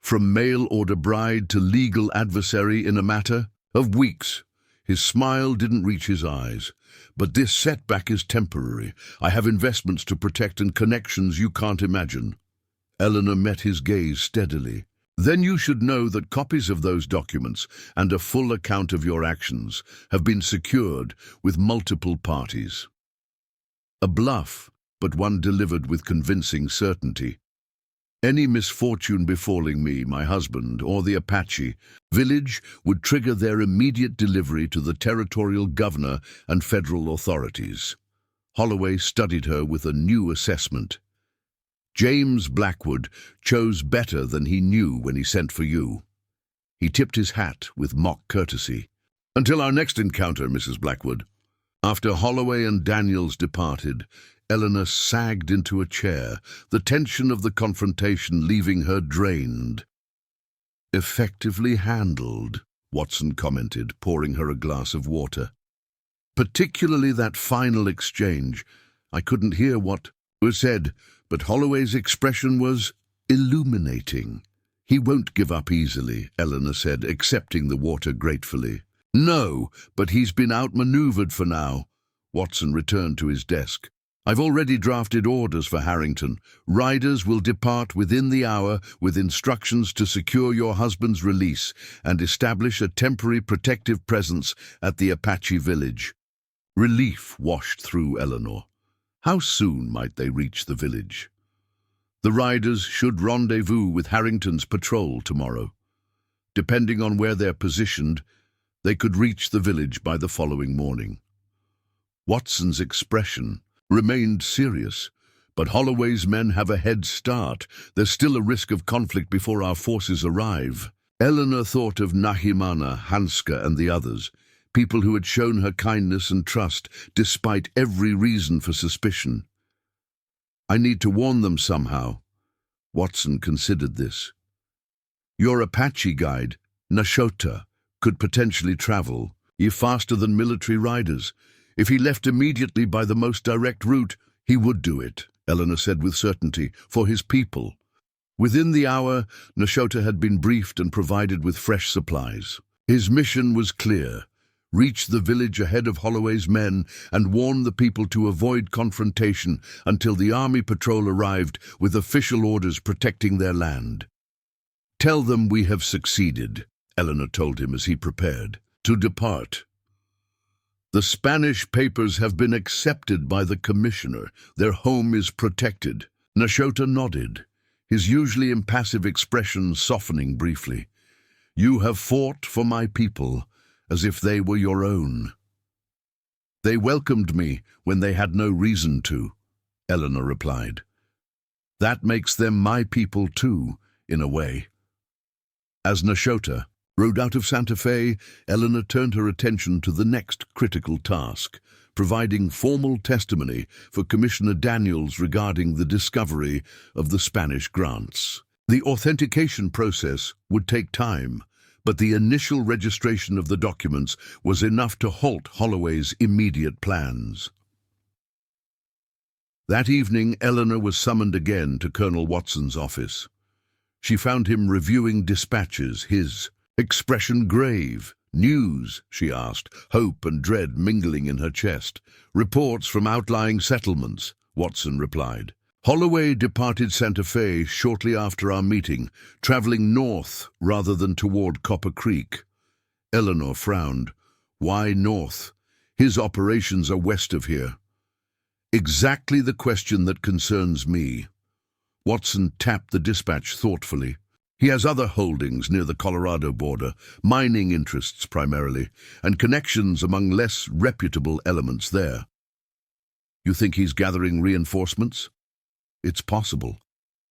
From mail-order bride to legal adversary in a matter of weeks. His smile didn't reach his eyes. But this setback is temporary. I have investments to protect and connections you can't imagine. Eleanor met his gaze steadily. Then you should know that copies of those documents and a full account of your actions have been secured with multiple parties. A bluff, but one delivered with convincing certainty. Any misfortune befalling me, my husband, or the Apache village would trigger their immediate delivery to the territorial governor and federal authorities. Holloway studied her with a new assessment. James Blackwood chose better than he knew when he sent for you. He tipped his hat with mock courtesy. Until our next encounter, Mrs. Blackwood. After Holloway and Daniels departed, Eleanor sagged into a chair, the tension of the confrontation leaving her drained. Effectively handled, Watson commented, pouring her a glass of water. Particularly that final exchange. I couldn't hear what was said, but Holloway's expression was illuminating. He won't give up easily, Eleanor said, accepting the water gratefully. No, but he's been outmaneuvered for now. Watson returned to his desk. I've already drafted orders for Harrington. Riders will depart within the hour with instructions to secure your husband's release and establish a temporary protective presence at the Apache village. Relief washed through Eleanor. How soon might they reach the village? The riders should rendezvous with Harrington's patrol tomorrow. Depending on where they're positioned, they could reach the village by the following morning. Watson's expression remained serious, but Holloway's men have a head start. There's still a risk of conflict before our forces arrive. Eleanor thought of Nahimana, Hanska, and the others, people who had shown her kindness and trust despite every reason for suspicion. I need to warn them somehow. Watson considered this. Your Apache guide, Nashota, could potentially travel, faster than military riders. If he left immediately by the most direct route, he would do it, Eleanor said with certainty, for his people. Within the hour, Nashota had been briefed and provided with fresh supplies. His mission was clear. Reach the village ahead of Holloway's men and warn the people to avoid confrontation until the army patrol arrived with official orders protecting their land. Tell them we have succeeded, Eleanor told him as he prepared to depart. The Spanish papers have been accepted by the commissioner. Their home is protected. Nashota nodded, his usually impassive expression softening briefly. You have fought for my people, as if they were your own. They welcomed me when they had no reason to, Eleanor replied. That makes them my people too, in a way. As Nashota rode out of Santa Fe, Eleanor turned her attention to the next critical task, providing formal testimony for Commissioner Daniels regarding the discovery of the Spanish grants. The authentication process would take time, but the initial registration of the documents was enough to halt Holloway's immediate plans. That evening, Eleanor was summoned again to Colonel Watson's office. She found him reviewing dispatches, his expression grave. News, she asked, hope and dread mingling in her chest. Reports from outlying settlements, Watson replied. Holloway departed Santa Fe shortly after our meeting, traveling north rather than toward Copper Creek. Eleanor frowned. Why north? His operations are west of here. Exactly the question that concerns me. Watson tapped the dispatch thoughtfully. He has other holdings near the Colorado border, mining interests primarily, and connections among less reputable elements there. You think he's gathering reinforcements? It's possible.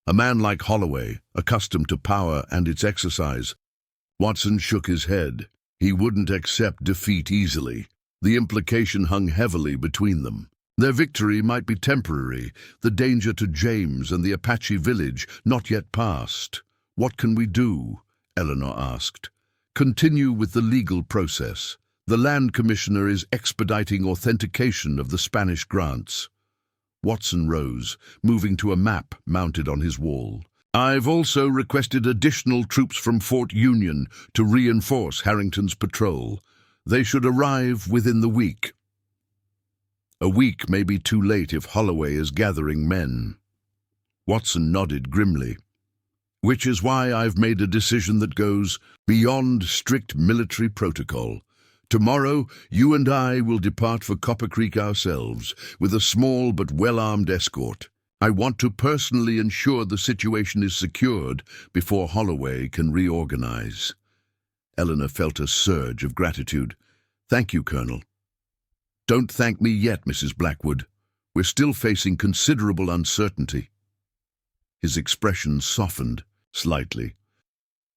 A man like Holloway, accustomed to power and its exercise. Watson shook his head. He wouldn't accept defeat easily. The implication hung heavily between them. Their victory might be temporary, the danger to James and the Apache village not yet past. What can we do? Eleanor asked. Continue with the legal process. The land commissioner is expediting authentication of the Spanish grants. Watson rose, moving to a map mounted on his wall. I've also requested additional troops from Fort Union to reinforce Harrington's patrol. They should arrive within the week. A week may be too late if Holloway is gathering men. Watson nodded grimly. Which is why I've made a decision that goes beyond strict military protocol. Tomorrow, you and I will depart for Copper Creek ourselves, with a small but well-armed escort. I want to personally ensure the situation is secured before Holloway can reorganize. Eleanor felt a surge of gratitude. Thank you, Colonel. Don't thank me yet, Mrs. Blackwood. We're still facing considerable uncertainty. His expression softened slightly.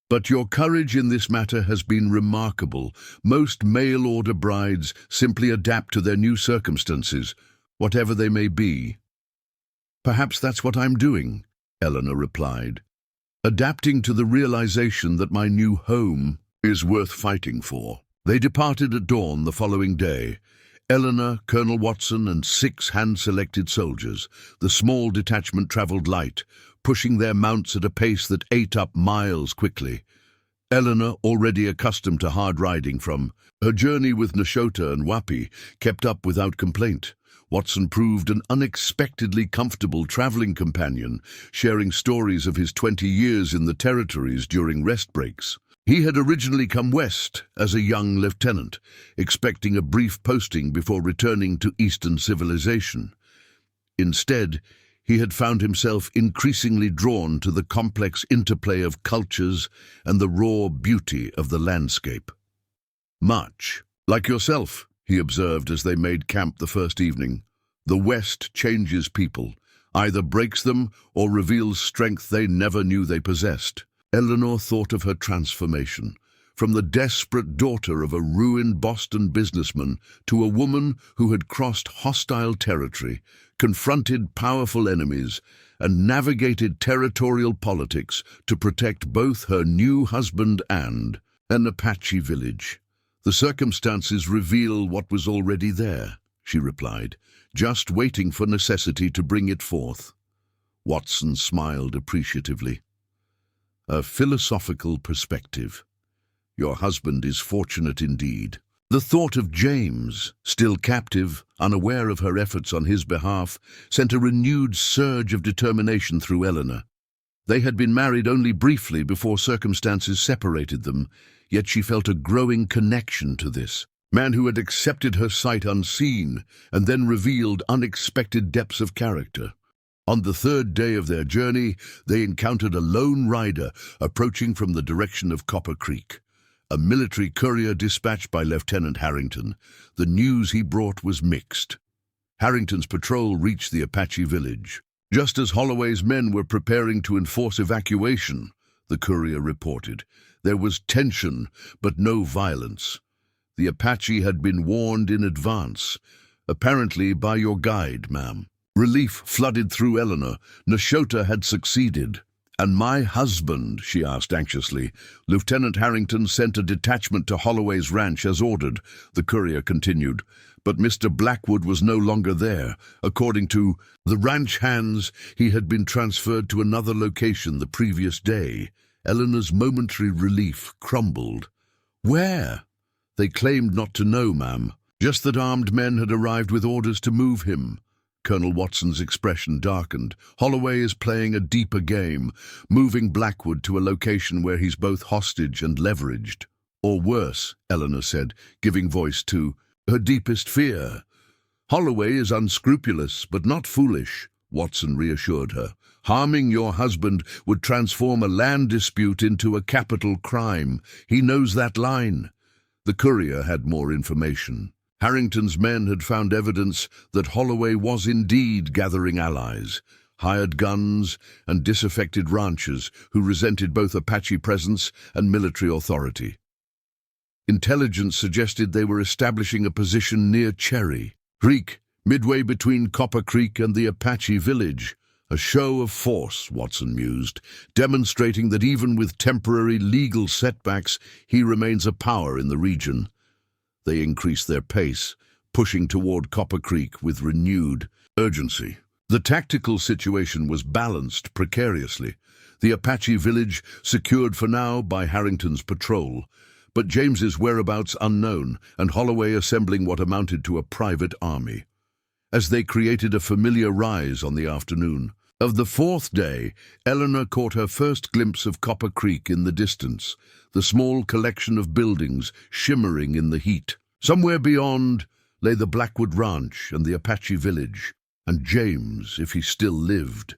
But your courage in this matter has been remarkable. Most mail-order brides simply adapt to their new circumstances, whatever they may be. Perhaps that's what I'm doing, Eleanor replied. Adapting to the realization that my new home is worth fighting for. They departed at dawn the following day. Eleanor, Colonel Watson, and 6 hand-selected soldiers. The small detachment traveled light, pushing their mounts at a pace that ate up miles quickly. Eleanor, already accustomed to hard riding from her journey with Nashota and Wapi, kept up without complaint. Watson proved an unexpectedly comfortable traveling companion, sharing stories of his 20 years in the territories during rest breaks. He had originally come west as a young lieutenant, expecting a brief posting before returning to Eastern civilization. Instead, he had found himself increasingly drawn to the complex interplay of cultures and the raw beauty of the landscape. Much like yourself, he observed as they made camp the first evening. The West changes people, either breaks them or reveals strength they never knew they possessed. Eleanor thought of her transformation, from the desperate daughter of a ruined Boston businessman to a woman who had crossed hostile territory, confronted powerful enemies, and navigated territorial politics to protect both her new husband and an Apache village. The circumstances reveal what was already there, she replied, just waiting for necessity to bring it forth. Watson smiled appreciatively. A philosophical perspective. Your husband is fortunate indeed. The thought of James, still captive, unaware of her efforts on his behalf, sent a renewed surge of determination through Eleanor. They had been married only briefly before circumstances separated them, yet she felt a growing connection to this man who had accepted her sight unseen and then revealed unexpected depths of character. On the 3rd day of their journey, they encountered a lone rider approaching from the direction of Copper Creek. A military courier dispatched by Lieutenant Harrington. The news he brought was mixed. Harrington's patrol reached the Apache village. Just as Holloway's men were preparing to enforce evacuation, the courier reported. There was tension, but no violence. The Apache had been warned in advance, apparently by your guide, ma'am. Relief flooded through Eleanor. Nashota had succeeded. And my husband, she asked anxiously. Lieutenant Harrington sent a detachment to Holloway's ranch as ordered, the courier continued. But Mr. Blackwood was no longer there. According to the ranch hands, he had been transferred to another location the previous day. Eleanor's momentary relief crumbled. Where? They claimed not to know, ma'am. Just that armed men had arrived with orders to move him. Colonel Watson's expression darkened. Holloway is playing a deeper game, moving Blackwood to a location where he's both hostage and leveraged. Or worse, Eleanor said, giving voice to her deepest fear. Holloway is unscrupulous, but not foolish, Watson reassured her. Harming your husband would transform a land dispute into a capital crime. He knows that line." The courier had more information. Harrington's men had found evidence that Holloway was indeed gathering allies, hired guns and disaffected ranchers who resented both Apache presence and military authority. Intelligence suggested they were establishing a position near Cherry Creek, midway between Copper Creek and the Apache village. A show of force, Watson mused, demonstrating that even with temporary legal setbacks, he remains a power in the region. They increased their pace, pushing toward Copper Creek with renewed urgency. The tactical situation was balanced precariously. The Apache village secured for now by Harrington's patrol, but James's whereabouts unknown, and Holloway assembling what amounted to a private army. As they created a familiar rise on the afternoon of the fourth day, Eleanor caught her first glimpse of Copper Creek in the distance, the small collection of buildings shimmering in the heat. Somewhere beyond lay the Blackwood Ranch and the Apache village, and James, if he still lived.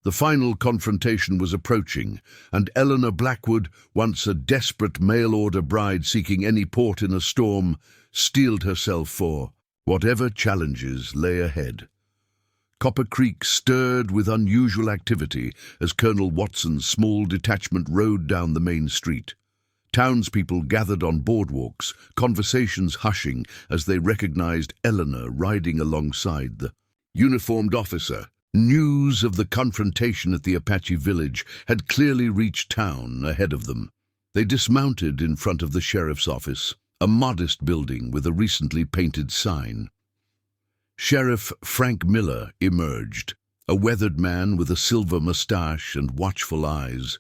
The final confrontation was approaching, and Eleanor Blackwood, once a desperate mail-order bride seeking any port in a storm, steeled herself for whatever challenges lay ahead. Copper Creek stirred with unusual activity as Colonel Watson's small detachment rode down the main street. Townspeople gathered on boardwalks, conversations hushing as they recognized Eleanor riding alongside the uniformed officer. News of the confrontation at the Apache village had clearly reached town ahead of them. They dismounted in front of the sheriff's office, a modest building with a recently painted sign. Sheriff Frank Miller emerged, a weathered man with a silver mustache and watchful eyes.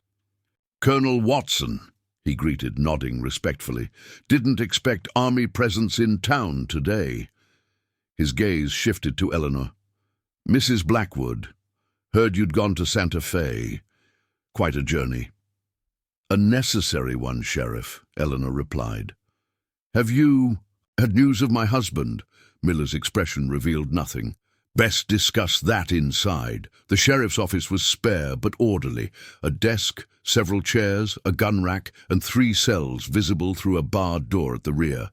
"Colonel Watson," he greeted, nodding respectfully. "Didn't expect Army presence in town today." His gaze shifted to Eleanor. "Mrs. Blackwood, heard you'd gone to Santa Fe. Quite a journey." "A necessary one, Sheriff," Eleanor replied. "Have you had news of my husband?" Miller's expression revealed nothing. "Best discuss that inside." The sheriff's office was spare but orderly. A desk, several chairs, a gun rack, and 3 cells visible through a barred door at the rear.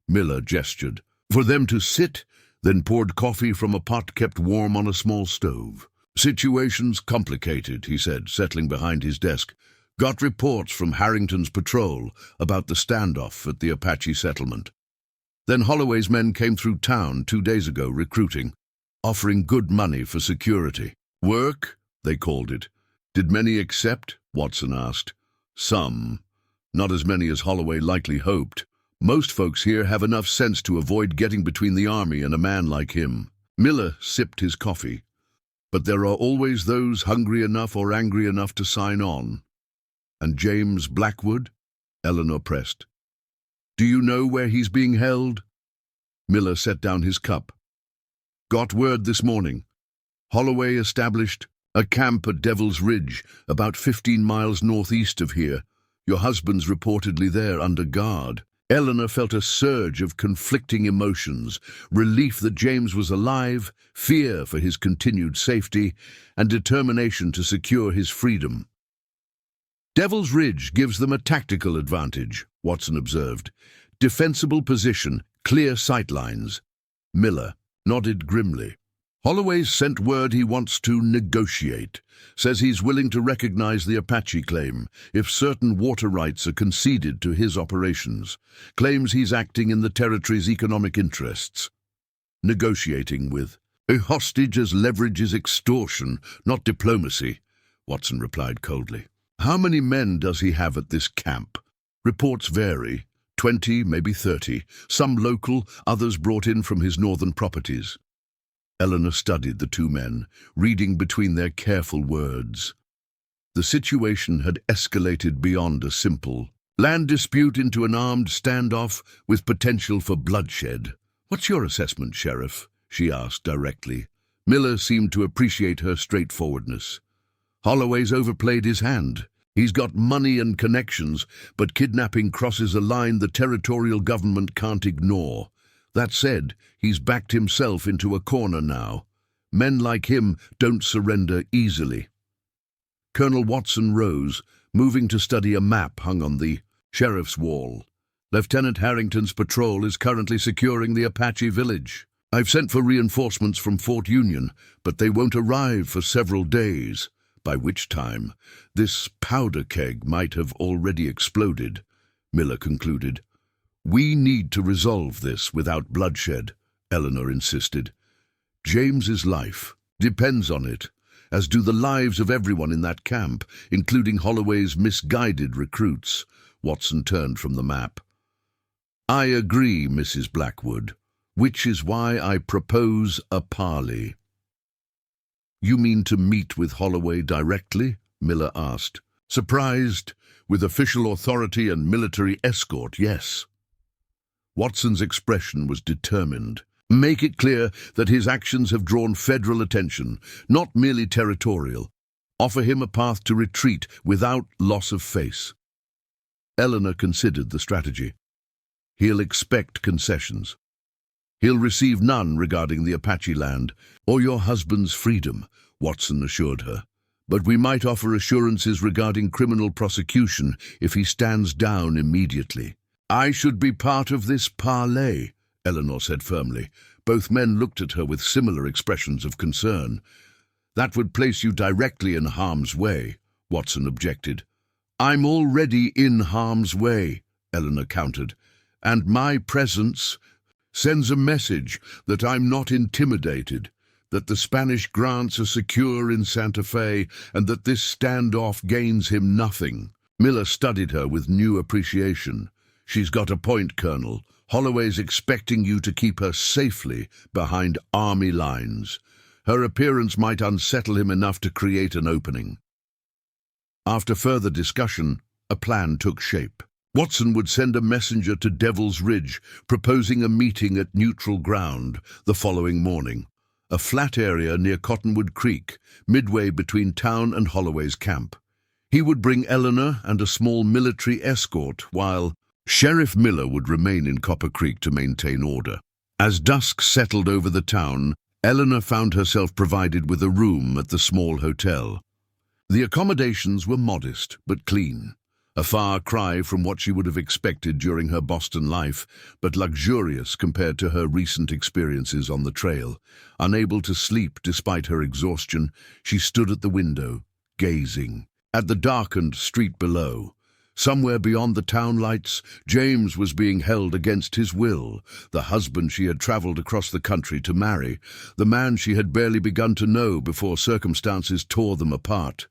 Miller gestured for them to sit, then poured coffee from a pot kept warm on a small stove. "Situation's complicated," he said, settling behind his desk. "Got reports from Harrington's patrol about the standoff at the Apache settlement. Then Holloway's men came through town 2 days ago recruiting, offering good money for security. Work, they called it. Did many accept?" Watson asked. "Some. Not as many as Holloway likely hoped. Most folks here have enough sense to avoid getting between the army and a man like him." Miller sipped his coffee. "But there are always those hungry enough or angry enough to sign on." "And James Blackwood?" Eleanor pressed. "Do you know where he's being held?" Miller set down his cup. "Got word this morning. Holloway established a camp at Devil's Ridge, about 15 miles northeast of here. Your husband's reportedly there under guard." Eleanor felt a surge of conflicting emotions, relief that James was alive, fear for his continued safety, and determination to secure his freedom. "Devil's Ridge gives them a tactical advantage," Watson observed. "Defensible position, clear sightlines." Miller nodded grimly. "Holloway's sent word he wants to negotiate. Says he's willing to recognize the Apache claim if certain water rights are conceded to his operations. Claims he's acting in the territory's economic interests." "Negotiating with a hostage as leverage is extortion, not diplomacy," Watson replied coldly. "How many men does he have at this camp?" "Reports vary. 20, maybe 30. Some local, others brought in from his northern properties." Eleanor studied the 2 men, reading between their careful words. The situation had escalated beyond a simple land dispute into an armed standoff with potential for bloodshed. "What's your assessment, Sheriff?" she asked directly. Miller seemed to appreciate her straightforwardness. "Holloway's overplayed his hand. He's got money and connections, but kidnapping crosses a line the territorial government can't ignore. That said, he's backed himself into a corner now. Men like him don't surrender easily. Colonel Watson rose, moving to study a map hung on the sheriff's wall. Lieutenant Harrington's patrol is currently securing the Apache village. I've sent for reinforcements from Fort Union, but they won't arrive for several days, by which time this powder keg might have already exploded, Miller concluded. We need to resolve this without bloodshed, Eleanor insisted. James's life depends on it, as do the lives of everyone in that camp, including Holloway's misguided recruits. Watson turned from the map. I agree, Mrs. Blackwood, which is why I propose a parley. You mean to meet with Holloway directly? Miller asked. Surprised, with official authority and military escort, yes. Watson's expression was determined. Make it clear that his actions have drawn federal attention, not merely territorial. Offer him a path to retreat without loss of face. Eleanor considered the strategy. He'll expect concessions. He'll receive none regarding the Apache land or your husband's freedom, Watson assured her. But we might offer assurances regarding criminal prosecution if he stands down immediately. I should be part of this parley, Eleanor said firmly. Both men looked at her with similar expressions of concern. That would place you directly in harm's way, Watson objected. I'm already in harm's way, Eleanor countered, and my presence sends a message that I'm not intimidated, that the Spanish grants are secure in Santa Fe, and that this standoff gains him nothing. Miller studied her with new appreciation. She's got a point, Colonel. Holloway's expecting you to keep her safely behind army lines. Her appearance might unsettle him enough to create an opening. After further discussion, a plan took shape. Watson would send a messenger to Devil's Ridge, proposing a meeting at neutral ground the following morning, a flat area near Cottonwood Creek, midway between town and Holloway's camp. He would bring Eleanor and a small military escort, while Sheriff Miller would remain in Copper Creek to maintain order. As dusk settled over the town, Eleanor found herself provided with a room at the small hotel. The accommodations were modest but clean, a far cry from what she would have expected during her Boston life, but luxurious compared to her recent experiences on the trail. Unable to sleep despite her exhaustion, she stood at the window, gazing at the darkened street below. Somewhere beyond the town lights, James was being held against his will, the husband she had traveled across the country to marry, the man she had barely begun to know before circumstances tore them apart.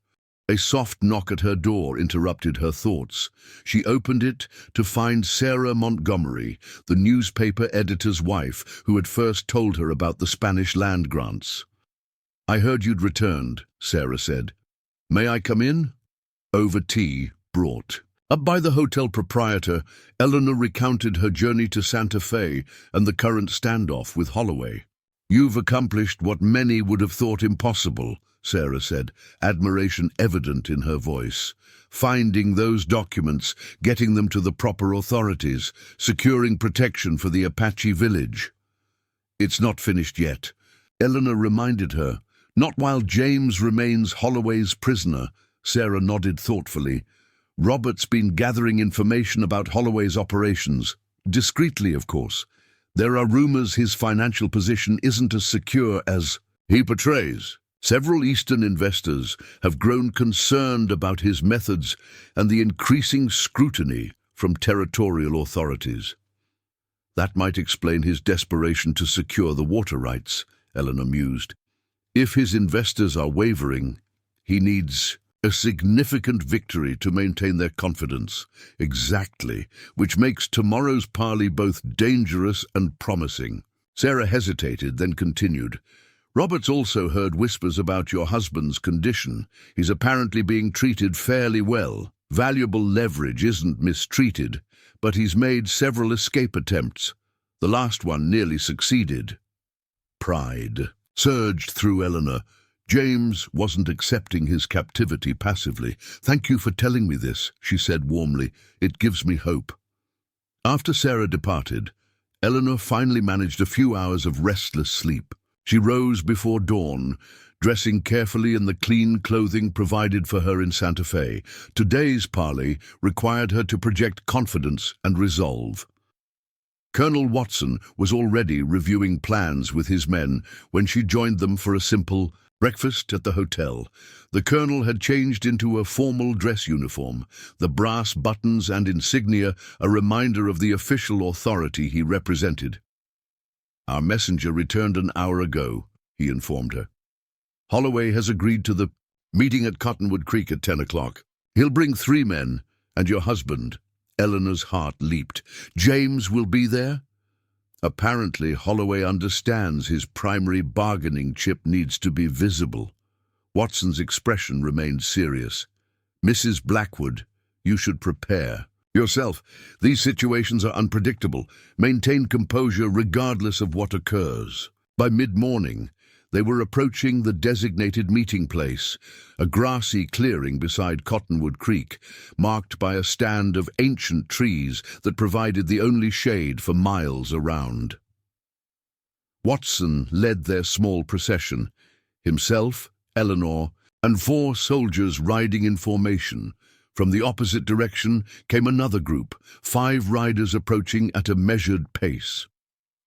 A soft knock at her door interrupted her thoughts. She opened it to find Sarah Montgomery, the newspaper editor's wife who had first told her about the Spanish land grants. I heard you'd returned, Sarah said. May I come in? Over tea brought. Up by the hotel proprietor, Eleanor recounted her journey to Santa Fe and the current standoff with Holloway. You've accomplished what many would have thought impossible, Sarah said, admiration evident in her voice. Finding those documents, getting them to the proper authorities, securing protection for the Apache village. It's not finished yet, Eleanor reminded her. Not while James remains Holloway's prisoner, Sarah nodded thoughtfully. Robert's been gathering information about Holloway's operations, discreetly, of course. There are rumors his financial position isn't as secure as he portrays. Several Eastern investors have grown concerned about his methods and the increasing scrutiny from territorial authorities. That might explain his desperation to secure the water rights, Eleanor mused. If his investors are wavering, he needs a significant victory to maintain their confidence. Exactly, which makes tomorrow's parley both dangerous and promising. Sarah hesitated, then continued. Robert's also heard whispers about your husband's condition. He's apparently being treated fairly well. Valuable leverage isn't mistreated, but he's made several escape attempts. The last one nearly succeeded. Pride surged through Eleanor. James wasn't accepting his captivity passively. Thank you for telling me this, she said warmly. It gives me hope. After Sarah departed, Eleanor finally managed a few hours of restless sleep. She rose before dawn, dressing carefully in the clean clothing provided for her in Santa Fe. Today's parley required her to project confidence and resolve. Colonel Watson was already reviewing plans with his men when she joined them for a simple breakfast at the hotel. The colonel had changed into a formal dress uniform, the brass buttons and insignia a reminder of the official authority he represented. "Our messenger returned an hour ago," he informed her. "Holloway has agreed to the meeting at Cottonwood Creek at 10 o'clock. He'll bring 3 men and your husband." Eleanor's heart leaped. "James will be there?" Apparently, Holloway understands his primary bargaining chip needs to be visible. Watson's expression remained serious. "Mrs. Blackwood, you should prepare yourself. These situations are unpredictable. Maintain composure regardless of what occurs." By mid-morning, they were approaching the designated meeting place, a grassy clearing beside Cottonwood Creek, marked by a stand of ancient trees that provided the only shade for miles around. Watson led their small procession, himself, Eleanor, and 4 soldiers riding in formation. From the opposite direction came another group, 5 riders approaching at a measured pace.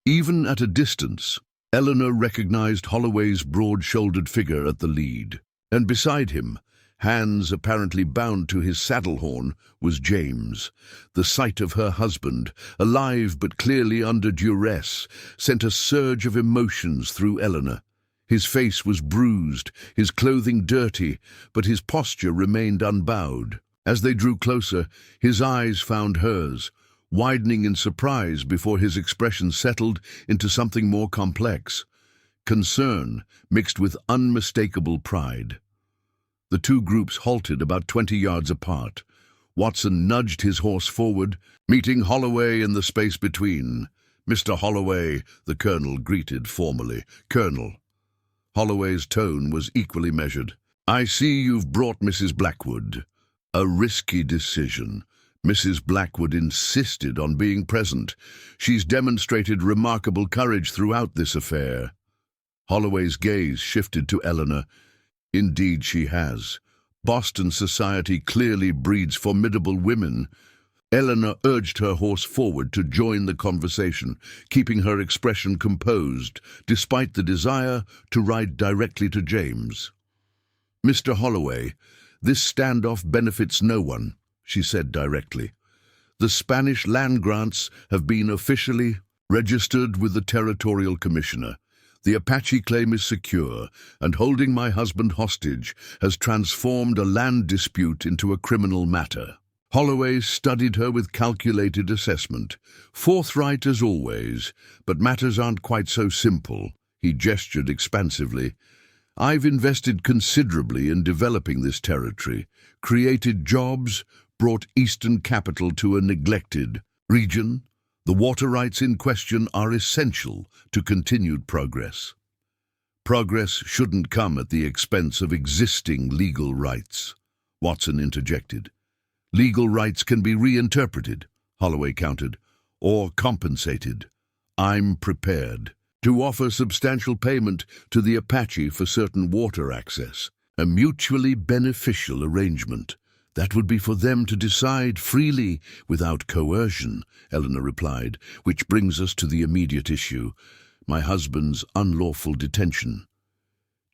Even at a distance, Eleanor recognized Holloway's broad-shouldered figure at the lead, and beside him, hands apparently bound to his saddle horn, was James. The sight of her husband, alive but clearly under duress, sent a surge of emotions through Eleanor. His face was bruised, his clothing dirty, but his posture remained unbowed. As they drew closer, his eyes found hers, widening in surprise before his expression settled into something more complex. Concern mixed with unmistakable pride. The 2 groups halted about 20 yards apart. Watson nudged his horse forward, meeting Holloway in the space between. "Mr. Holloway," the colonel greeted formally. "Colonel." Holloway's tone was equally measured. "I see you've brought Mrs. Blackwood." A risky decision. Mrs. Blackwood insisted on being present. "She's demonstrated remarkable courage throughout this affair." Holloway's gaze shifted to Eleanor. "Indeed she has. Boston society clearly breeds formidable women." Eleanor urged her horse forward to join the conversation, keeping her expression composed, despite the desire to ride directly to James. "Mr. Holloway, this standoff benefits no one," she said directly. "The Spanish land grants have been officially registered with the Territorial Commissioner. The Apache claim is secure, and holding my husband hostage has transformed a land dispute into a criminal matter." Holloway studied her with calculated assessment. "Forthright as always, but matters aren't quite so simple." He gestured expansively. "I've invested considerably in developing this territory, created jobs, brought Eastern capital to a neglected region. The water rights in question are essential to continued progress." "Progress shouldn't come at the expense of existing legal rights," Watson interjected. "Legal rights can be reinterpreted," Holloway countered, "or compensated. I'm prepared to offer substantial payment to the Apache for certain water access, a mutually beneficial arrangement. That would be for them to decide freely without coercion," Eleanor replied, "which brings us to the immediate issue, my husband's unlawful detention."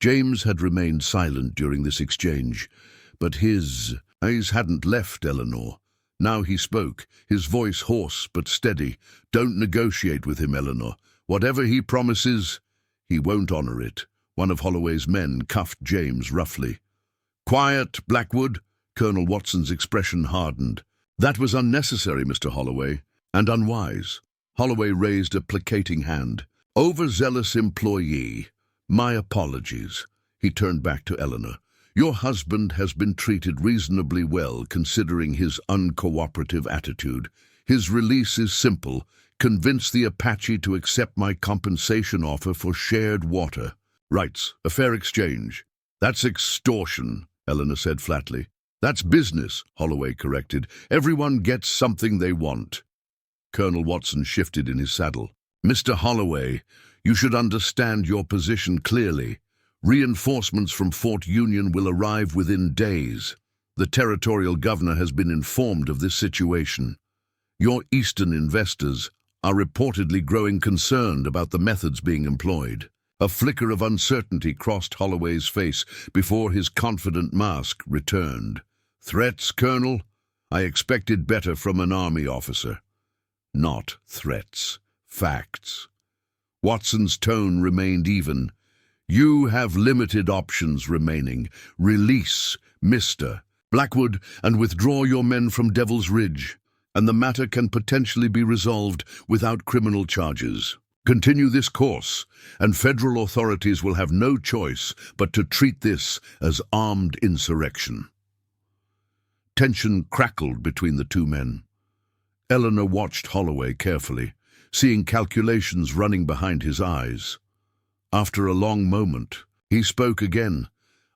James had remained silent during this exchange, but his eyes hadn't left Eleanor. Now he spoke, his voice hoarse but steady. "Don't negotiate with him, Eleanor. Whatever he promises, he won't honor it." One of Holloway's men cuffed James roughly. "Quiet, Blackwood." Colonel Watson's expression hardened. "That was unnecessary, Mr. Holloway, and unwise." Holloway raised a placating hand. "Overzealous employee. My apologies." He turned back to Eleanor. "Your husband has been treated reasonably well considering his uncooperative attitude. His release is simple. Convince the Apache to accept my compensation offer for shared water rights, a fair exchange." "That's extortion," Eleanor said flatly. "That's business," Holloway corrected. "Everyone gets something they want." Colonel Watson shifted in his saddle. "Mr. Holloway, You should understand your position clearly. Reinforcements from Fort Union will arrive within days. The territorial governor has been informed of this situation. Your eastern investors are reportedly growing concerned about the methods being employed. A flicker of uncertainty crossed Holloway's face before his confident mask returned. Threats, Colonel? I expected better from an army officer. Not threats. Facts. Watson's tone remained even. You have limited options remaining. Release Mr. Blackwood and withdraw your men from Devil's Ridge, and the matter can potentially be resolved without criminal charges. Continue this course, and federal authorities will have no choice but to treat this as armed insurrection. Tension crackled between the two men. Eleanor watched Holloway carefully, seeing calculations running behind his eyes. After a long moment, he spoke again.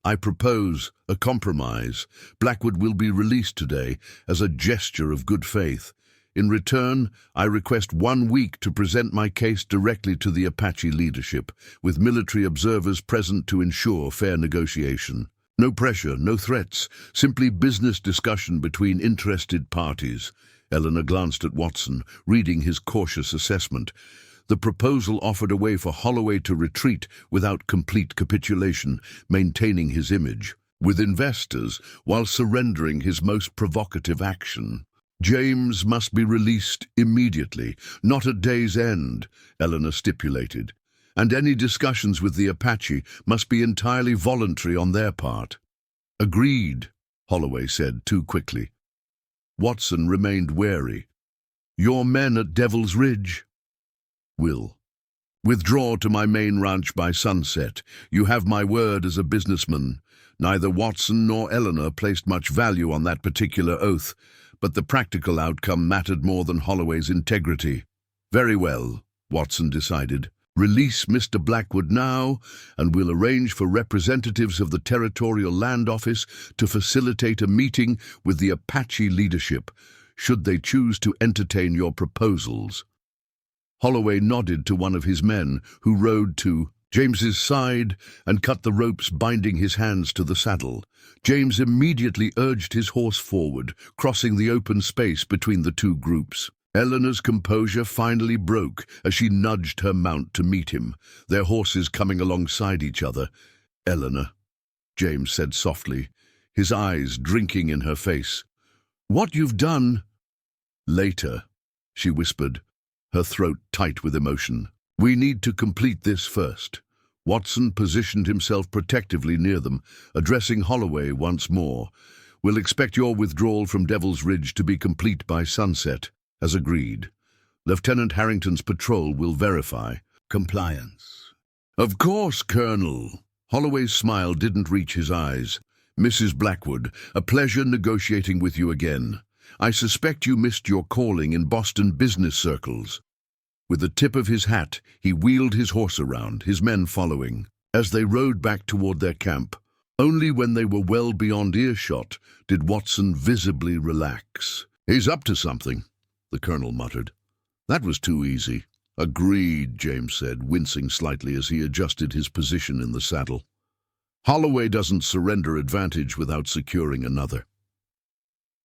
I propose a compromise. Blackwood will be released today as a gesture of good faith. In return, I request 1 week to present my case directly to the Apache leadership, with military observers present to ensure fair negotiation. No pressure, no threats, simply business discussion between interested parties. Eleanor glanced at Watson, reading his cautious assessment. The proposal offered a way for Holloway to retreat without complete capitulation, maintaining his image with investors while surrendering his most provocative action. James must be released immediately, not at day's end, Eleanor stipulated, and any discussions with the Apache must be entirely voluntary on their part. Agreed, Holloway said too quickly. Watson remained wary. Your men at Devil's Ridge will withdraw to my main ranch by sunset. You have my word as a businessman. Neither Watson nor Eleanor placed much value on that particular oath, but the practical outcome mattered more than Holloway's integrity. Very well, Watson decided. Release Mr. Blackwood now, and we'll arrange for representatives of the Territorial Land Office to facilitate a meeting with the Apache leadership, should they choose to entertain your proposals. Holloway nodded to one of his men, who rode to James's side and cut the ropes binding his hands to the saddle. James immediately urged his horse forward, crossing the open space between the two groups. Eleanor's composure finally broke as she nudged her mount to meet him, their horses coming alongside each other. Eleanor, James said softly, his eyes drinking in her face. What you've done? Later, she whispered, her throat tight with emotion. We need to complete this first. Watson positioned himself protectively near them, addressing Holloway once more. We'll expect your withdrawal from Devil's Ridge to be complete by sunset, as agreed. Lieutenant Harrington's patrol will verify compliance. Of course, Colonel. Holloway's smile didn't reach his eyes. Mrs. Blackwood, a pleasure negotiating with you again. I suspect you missed your calling in Boston business circles. With the tip of his hat, he wheeled his horse around, his men following. As they rode back toward their camp, only when they were well beyond earshot did Watson visibly relax. He's up to something, the colonel muttered. That was too easy. Agreed, James said, wincing slightly as he adjusted his position in the saddle. Holloway doesn't surrender advantage without securing another.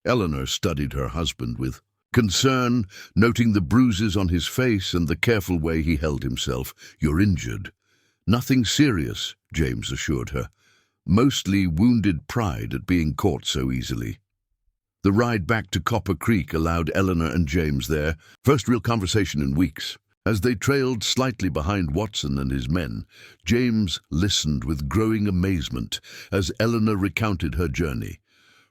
Eleanor studied her husband with concern, noting the bruises on his face and the careful way he held himself. You're injured. Nothing serious, James assured her. Mostly wounded pride at being caught so easily. The ride back to Copper Creek allowed Eleanor and James their first real conversation in weeks. As they trailed slightly behind Watson and his men, James listened with growing amazement as Eleanor recounted her journey.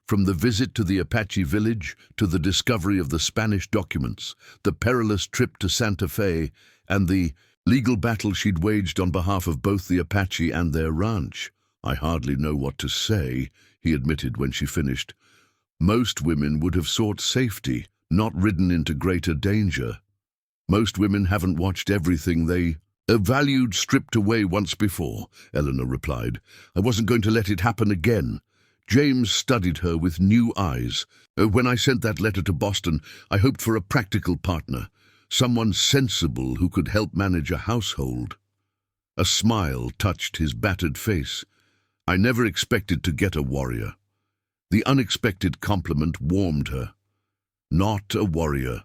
From the visit to the Apache village to the discovery of the Spanish documents, the perilous trip to Santa Fe, and the legal battle she'd waged on behalf of both the Apache and their ranch. I hardly know what to say, he admitted when she finished. Most women would have sought safety, not ridden into greater danger. Most women haven't watched everything they valued stripped away once before, Eleanor replied. I wasn't going to let it happen again. James studied her with new eyes. When I sent that letter to Boston, I hoped for a practical partner, someone sensible who could help manage a household. A smile touched his battered face. I never expected to get a warrior. The unexpected compliment warmed her. Not a warrior.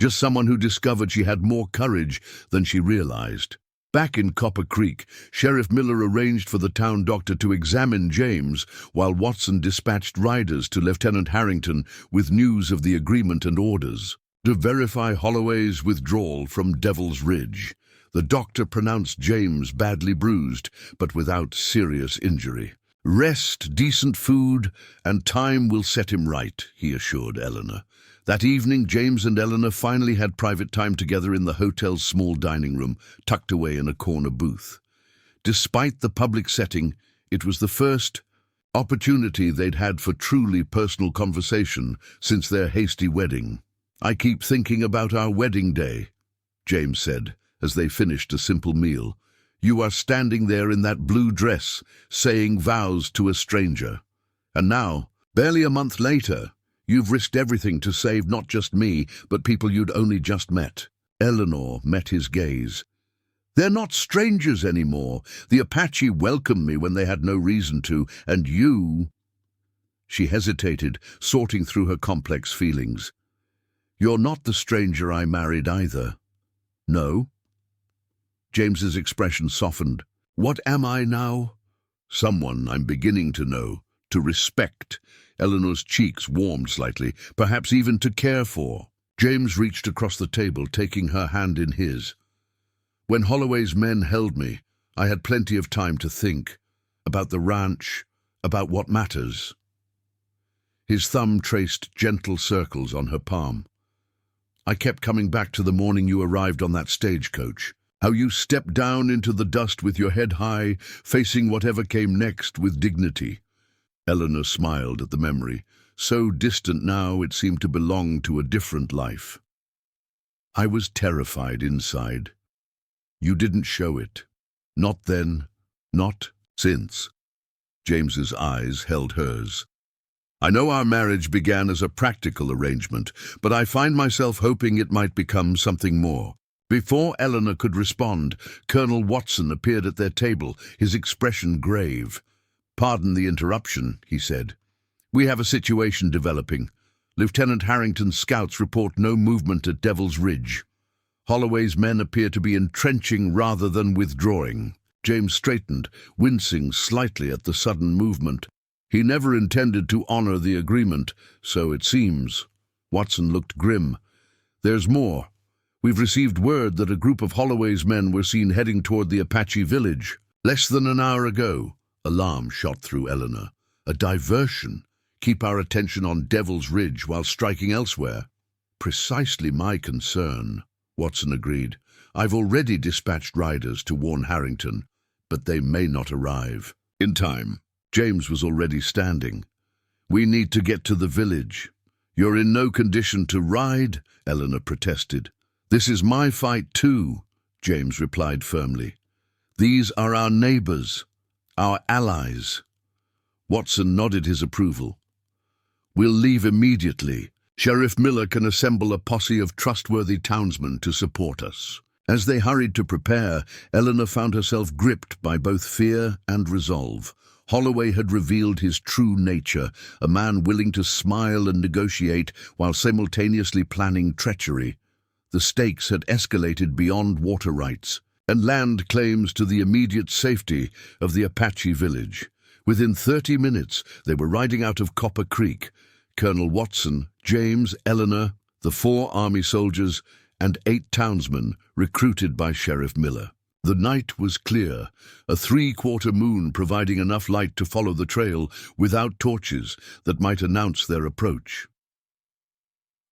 Just someone who discovered she had more courage than she realized. Back in Copper Creek, Sheriff Miller arranged for the town doctor to examine James, while Watson dispatched riders to Lieutenant Harrington with news of the agreement and orders. To verify Holloway's withdrawal from Devil's Ridge, the doctor pronounced James badly bruised, but without serious injury. Rest, decent food, and time will set him right, he assured Eleanor. That evening, James and Eleanor finally had private time together in the hotel's small dining room, tucked away in a corner booth. Despite the public setting, it was the first opportunity they'd had for truly personal conversation since their hasty wedding. "I keep thinking about our wedding day," James said, as they finished a simple meal. "You are standing there in that blue dress, saying vows to a stranger. And now, barely a month later, you've risked everything to save not just me, but people you'd only just met." Eleanor met his gaze. "They're not strangers anymore. The Apache welcomed me when they had no reason to, and you—" She hesitated, sorting through her complex feelings. "You're not the stranger I married either." "No?" James's expression softened. "What am I now?" "Someone I'm beginning to know, to respect." Eleanor's cheeks warmed slightly, "perhaps even to care for." James reached across the table, taking her hand in his. "When Holloway's men held me, I had plenty of time to think. About the ranch, about what matters." His thumb traced gentle circles on her palm. "I kept coming back to the morning you arrived on that stagecoach. How you stepped down into the dust with your head high, facing whatever came next with dignity." Eleanor smiled at the memory. So distant now it seemed to belong to a different life. "I was terrified inside. You didn't show it. Not then, not since." James's eyes held hers. "I know our marriage began as a practical arrangement, but I find myself hoping it might become something more." Before Eleanor could respond, Colonel Watson appeared at their table, his expression grave. "Pardon the interruption," he said. "We have a situation developing. Lieutenant Harrington's scouts report no movement at Devil's Ridge. Holloway's men appear to be entrenching rather than withdrawing." James straightened, wincing slightly at the sudden movement. He never intended to honor the agreement, so it seems. Watson looked grim. "There's more. We've received word that a group of Holloway's men were seen heading toward the Apache village. Less than an hour ago." Alarm shot through Eleanor. "A diversion. Keep our attention on Devil's Ridge while striking elsewhere." "Precisely my concern," Watson agreed. "I've already dispatched riders to warn Harrington, but they may not arrive in time." James was already standing. "We need to get to the village." "You're in no condition to ride," Eleanor protested. "This is my fight too," James replied firmly. "These are our neighbors, our allies." Watson nodded his approval. "We'll leave immediately. Sheriff Miller can assemble a posse of trustworthy townsmen to support us." As they hurried to prepare, Eleanor found herself gripped by both fear and resolve. Holloway had revealed his true nature, a man willing to smile and negotiate while simultaneously planning treachery. The stakes had escalated beyond water rights and land claims to the immediate safety of the Apache village. Within 30 minutes, they were riding out of Copper Creek. Colonel Watson, James, Eleanor, the 4 Army soldiers, and 8 townsmen recruited by Sheriff Miller. The night was clear, a 3/4 moon providing enough light to follow the trail without torches that might announce their approach.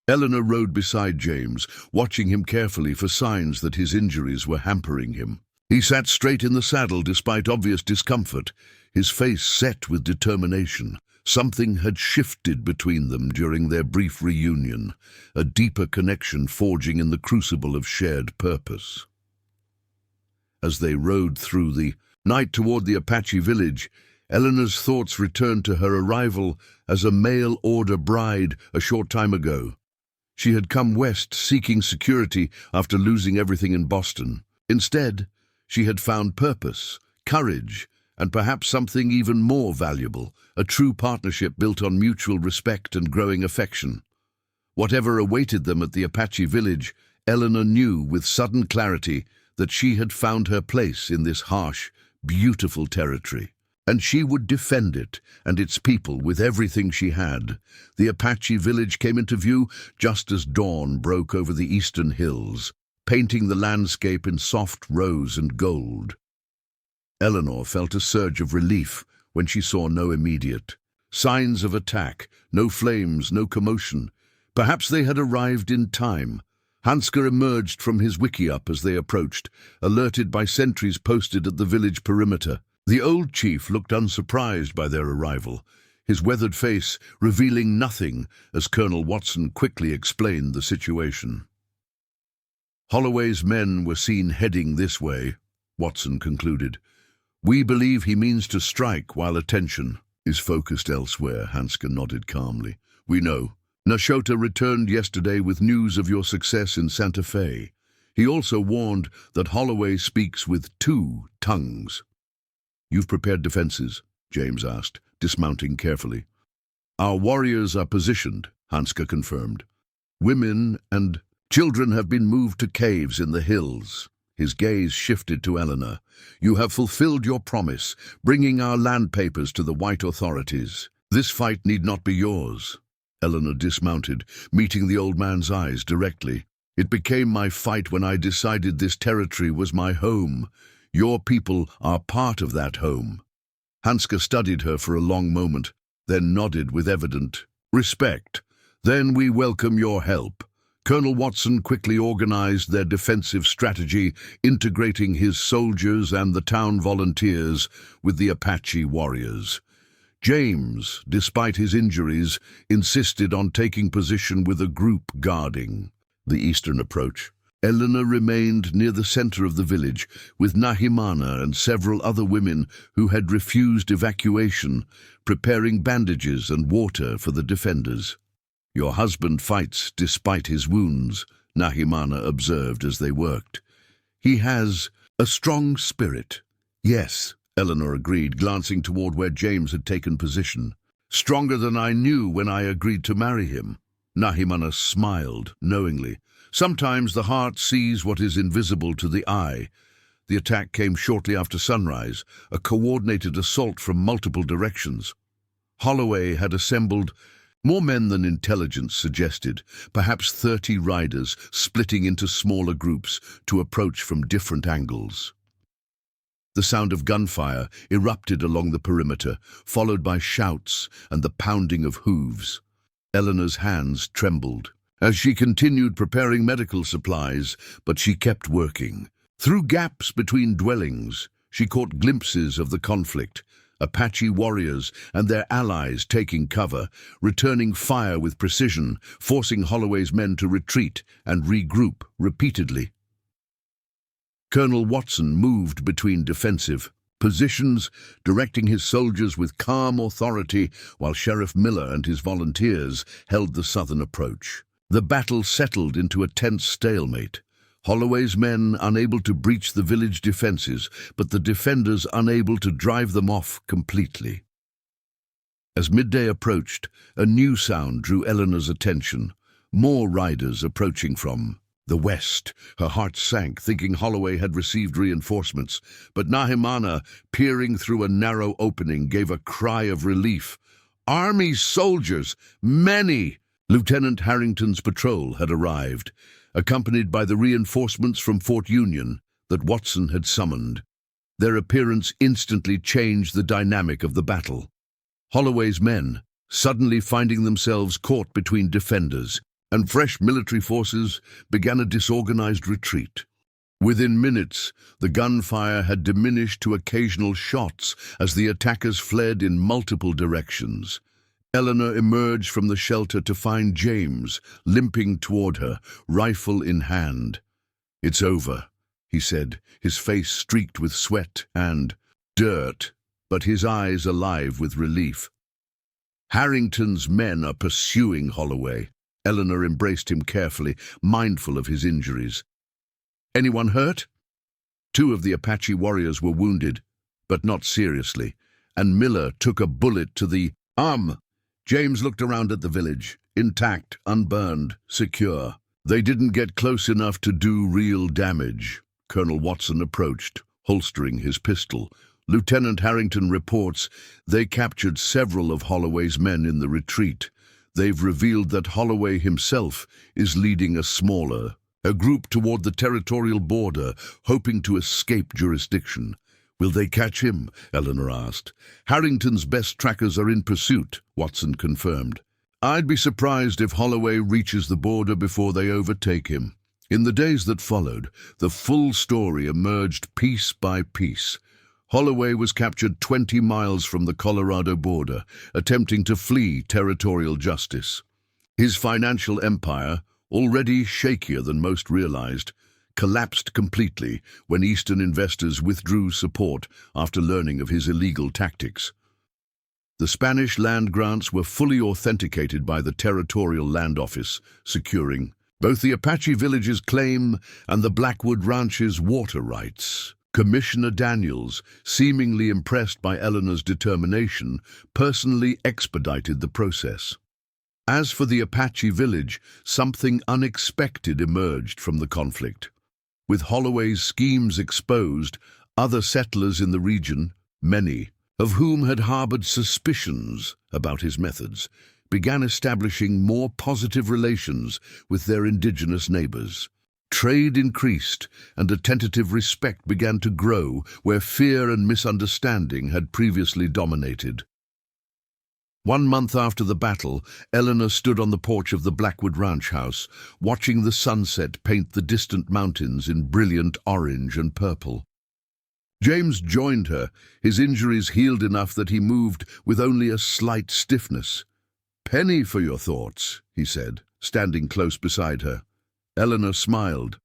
Eleanor rode beside James, watching him carefully for signs that his injuries were hampering him. He sat straight in the saddle despite obvious discomfort, his face set with determination. Something had shifted between them during their brief reunion, a deeper connection forging in the crucible of shared purpose. As they rode through the night toward the Apache village, Eleanor's thoughts returned to her arrival as a mail-order bride a short time ago. She had come west seeking security after losing everything in Boston. Instead, She had found purpose, courage, and perhaps something even more valuable, a true partnership built on mutual respect and growing affection. Whatever awaited them at the Apache village, Eleanor knew with sudden clarity that she had found her place in this harsh, beautiful territory. And she would defend it and its people with everything she had. The Apache village came into view just as dawn broke over the eastern hills, painting the landscape in soft rose and gold. Eleanor felt a surge of relief when she saw no immediate signs of attack, no flames, no commotion. Perhaps they had arrived in time. Hanska emerged from his wickiup as they approached, alerted by sentries posted at the village perimeter. The old chief looked unsurprised by their arrival, his weathered face revealing nothing as Colonel Watson quickly explained the situation. Holloway's men were seen heading this way, Watson concluded. We believe he means to strike while attention is focused elsewhere, Hanska nodded calmly. We know. Nashota returned yesterday with news of your success in Santa Fe. He also warned that Holloway speaks with 2 tongues. You've prepared defenses? James asked, dismounting carefully. Our warriors are positioned, Hanska confirmed. Women and children have been moved to caves in the hills. His gaze shifted to Eleanor. You have fulfilled your promise, bringing our land papers to the white authorities. This fight need not be yours. Eleanor dismounted, meeting the old man's eyes directly. It became my fight when I decided this territory was my home. Your people are part of that home. Hanska studied her for a long moment, then nodded with evident respect. Then we welcome your help. Colonel Watson quickly organized their defensive strategy, integrating his soldiers and the town volunteers with the Apache warriors. James, despite his injuries, insisted on taking position with a group guarding the eastern approach. Eleanor remained near the center of the village, with Nahimana and several other women who had refused evacuation, preparing bandages and water for the defenders. Your husband fights despite his wounds, Nahimana observed as they worked. He has a strong spirit. Yes, Eleanor agreed, glancing toward where James had taken position. Stronger than I knew when I agreed to marry him. Nahimana smiled knowingly. Sometimes the heart sees what is invisible to the eye. The attack came shortly after sunrise, a coordinated assault from multiple directions. Holloway had assembled more men than intelligence suggested, perhaps 30 riders splitting into smaller groups to approach from different angles. The sound of gunfire erupted along the perimeter, followed by shouts and the pounding of hooves. Eleanor's hands trembled as she continued preparing medical supplies, but she kept working. Through gaps between dwellings, she caught glimpses of the conflict, Apache warriors and their allies taking cover, returning fire with precision, forcing Holloway's men to retreat and regroup repeatedly. Colonel Watson moved between defensive positions, directing his soldiers with calm authority, while Sheriff Miller and his volunteers held the southern approach. The battle settled into a tense stalemate. Holloway's men unable to breach the village defenses, but the defenders unable to drive them off completely. As midday approached, a new sound drew Eleanor's attention. More riders approaching from the west. Her heart sank, thinking Holloway had received reinforcements, but Nahimana, peering through a narrow opening, gave a cry of relief. Army soldiers! Many! Lieutenant Harrington's patrol had arrived, accompanied by the reinforcements from Fort Union that Watson had summoned. Their appearance instantly changed the dynamic of the battle. Holloway's men, suddenly finding themselves caught between defenders, and fresh military forces began a disorganized retreat. Within minutes, the gunfire had diminished to occasional shots as the attackers fled in multiple directions. Eleanor emerged from the shelter to find James limping toward her, rifle in hand. It's over, he said, his face streaked with sweat and dirt, but his eyes alive with relief. Harrington's men are pursuing Holloway. Eleanor embraced him carefully, mindful of his injuries. Anyone hurt? Two of the Apache warriors were wounded, but not seriously, and Miller took a bullet to the arm. James looked around at the village, intact, unburned, secure. They didn't get close enough to do real damage. Colonel Watson approached, holstering his pistol. Lieutenant Harrington reports they captured several of Holloway's men in the retreat. They've revealed that Holloway himself is leading a group toward the territorial border, hoping to escape jurisdiction. Will they catch him? Eleanor asked. Harrington's best trackers are in pursuit, Watson confirmed. I'd be surprised if Holloway reaches the border before they overtake him. In the days that followed, the full story emerged piece by piece. Holloway was captured 20 miles from the Colorado border, attempting to flee territorial justice. His financial empire, already shakier than most realized, collapsed completely when Eastern investors withdrew support after learning of his illegal tactics. The Spanish land grants were fully authenticated by the Territorial Land Office, securing both the Apache village's claim and the Blackwood Ranch's water rights. Commissioner Daniels, seemingly impressed by Eleanor's determination, personally expedited the process. As for the Apache village, something unexpected emerged from the conflict. With Holloway's schemes exposed, other settlers in the region, many of whom had harbored suspicions about his methods, began establishing more positive relations with their indigenous neighbors. Trade increased, and a tentative respect began to grow where fear and misunderstanding had previously dominated. 1 month after the battle, Eleanor stood on the porch of the Blackwood Ranch house, watching the sunset paint the distant mountains in brilliant orange and purple. James joined her, his injuries healed enough that he moved with only a slight stiffness. "Penny for your thoughts," he said, standing close beside her. Eleanor smiled.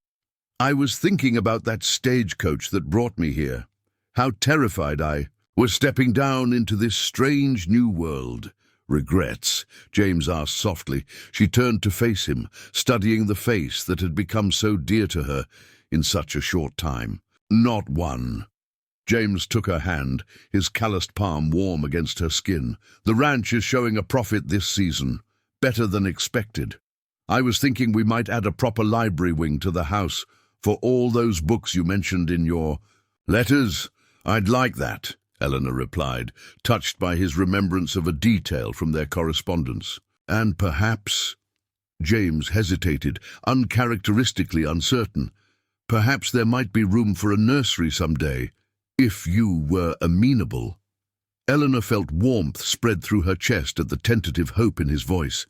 "I was thinking about that stagecoach that brought me here. How terrified I was stepping down into this strange new world." "Regrets?" James asked softly. She turned to face him, studying the face that had become so dear to her in such a short time. "Not one." James took her hand, his calloused palm warm against her skin. "The ranch is showing a profit this season, better than expected. I was thinking we might add a proper library wing to the house for all those books you mentioned in your letters." "I'd like that," Eleanor replied, touched by his remembrance of a detail from their correspondence. "And perhaps—" James hesitated, uncharacteristically uncertain. "Perhaps there might be room for a nursery someday, if you were amenable." Eleanor felt warmth spread through her chest at the tentative hope in his voice.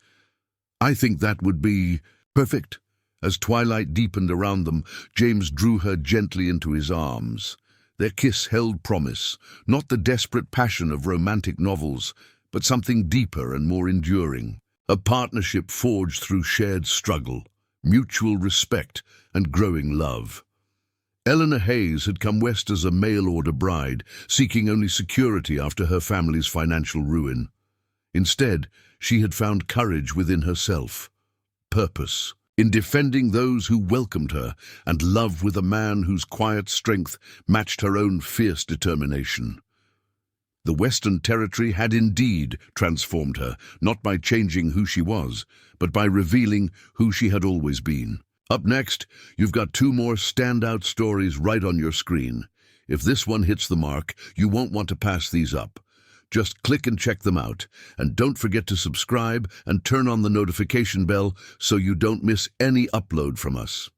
"I think that would be perfect." As twilight deepened around them, James drew her gently into his arms. Their kiss held promise, not the desperate passion of romantic novels, but something deeper and more enduring. A partnership forged through shared struggle, mutual respect, and growing love. Eleanor Hayes had come west as a mail-order bride, seeking only security after her family's financial ruin. Instead, she had found courage within herself, purpose in defending those who welcomed her, and love with a man whose quiet strength matched her own fierce determination. The Western Territory had indeed transformed her, not by changing who she was, but by revealing who she had always been. Up next, you've got 2 more standout stories right on your screen. If this one hits the mark, you won't want to pass these up. Just click and check them out, and don't forget to subscribe and turn on the notification bell so you don't miss any upload from us.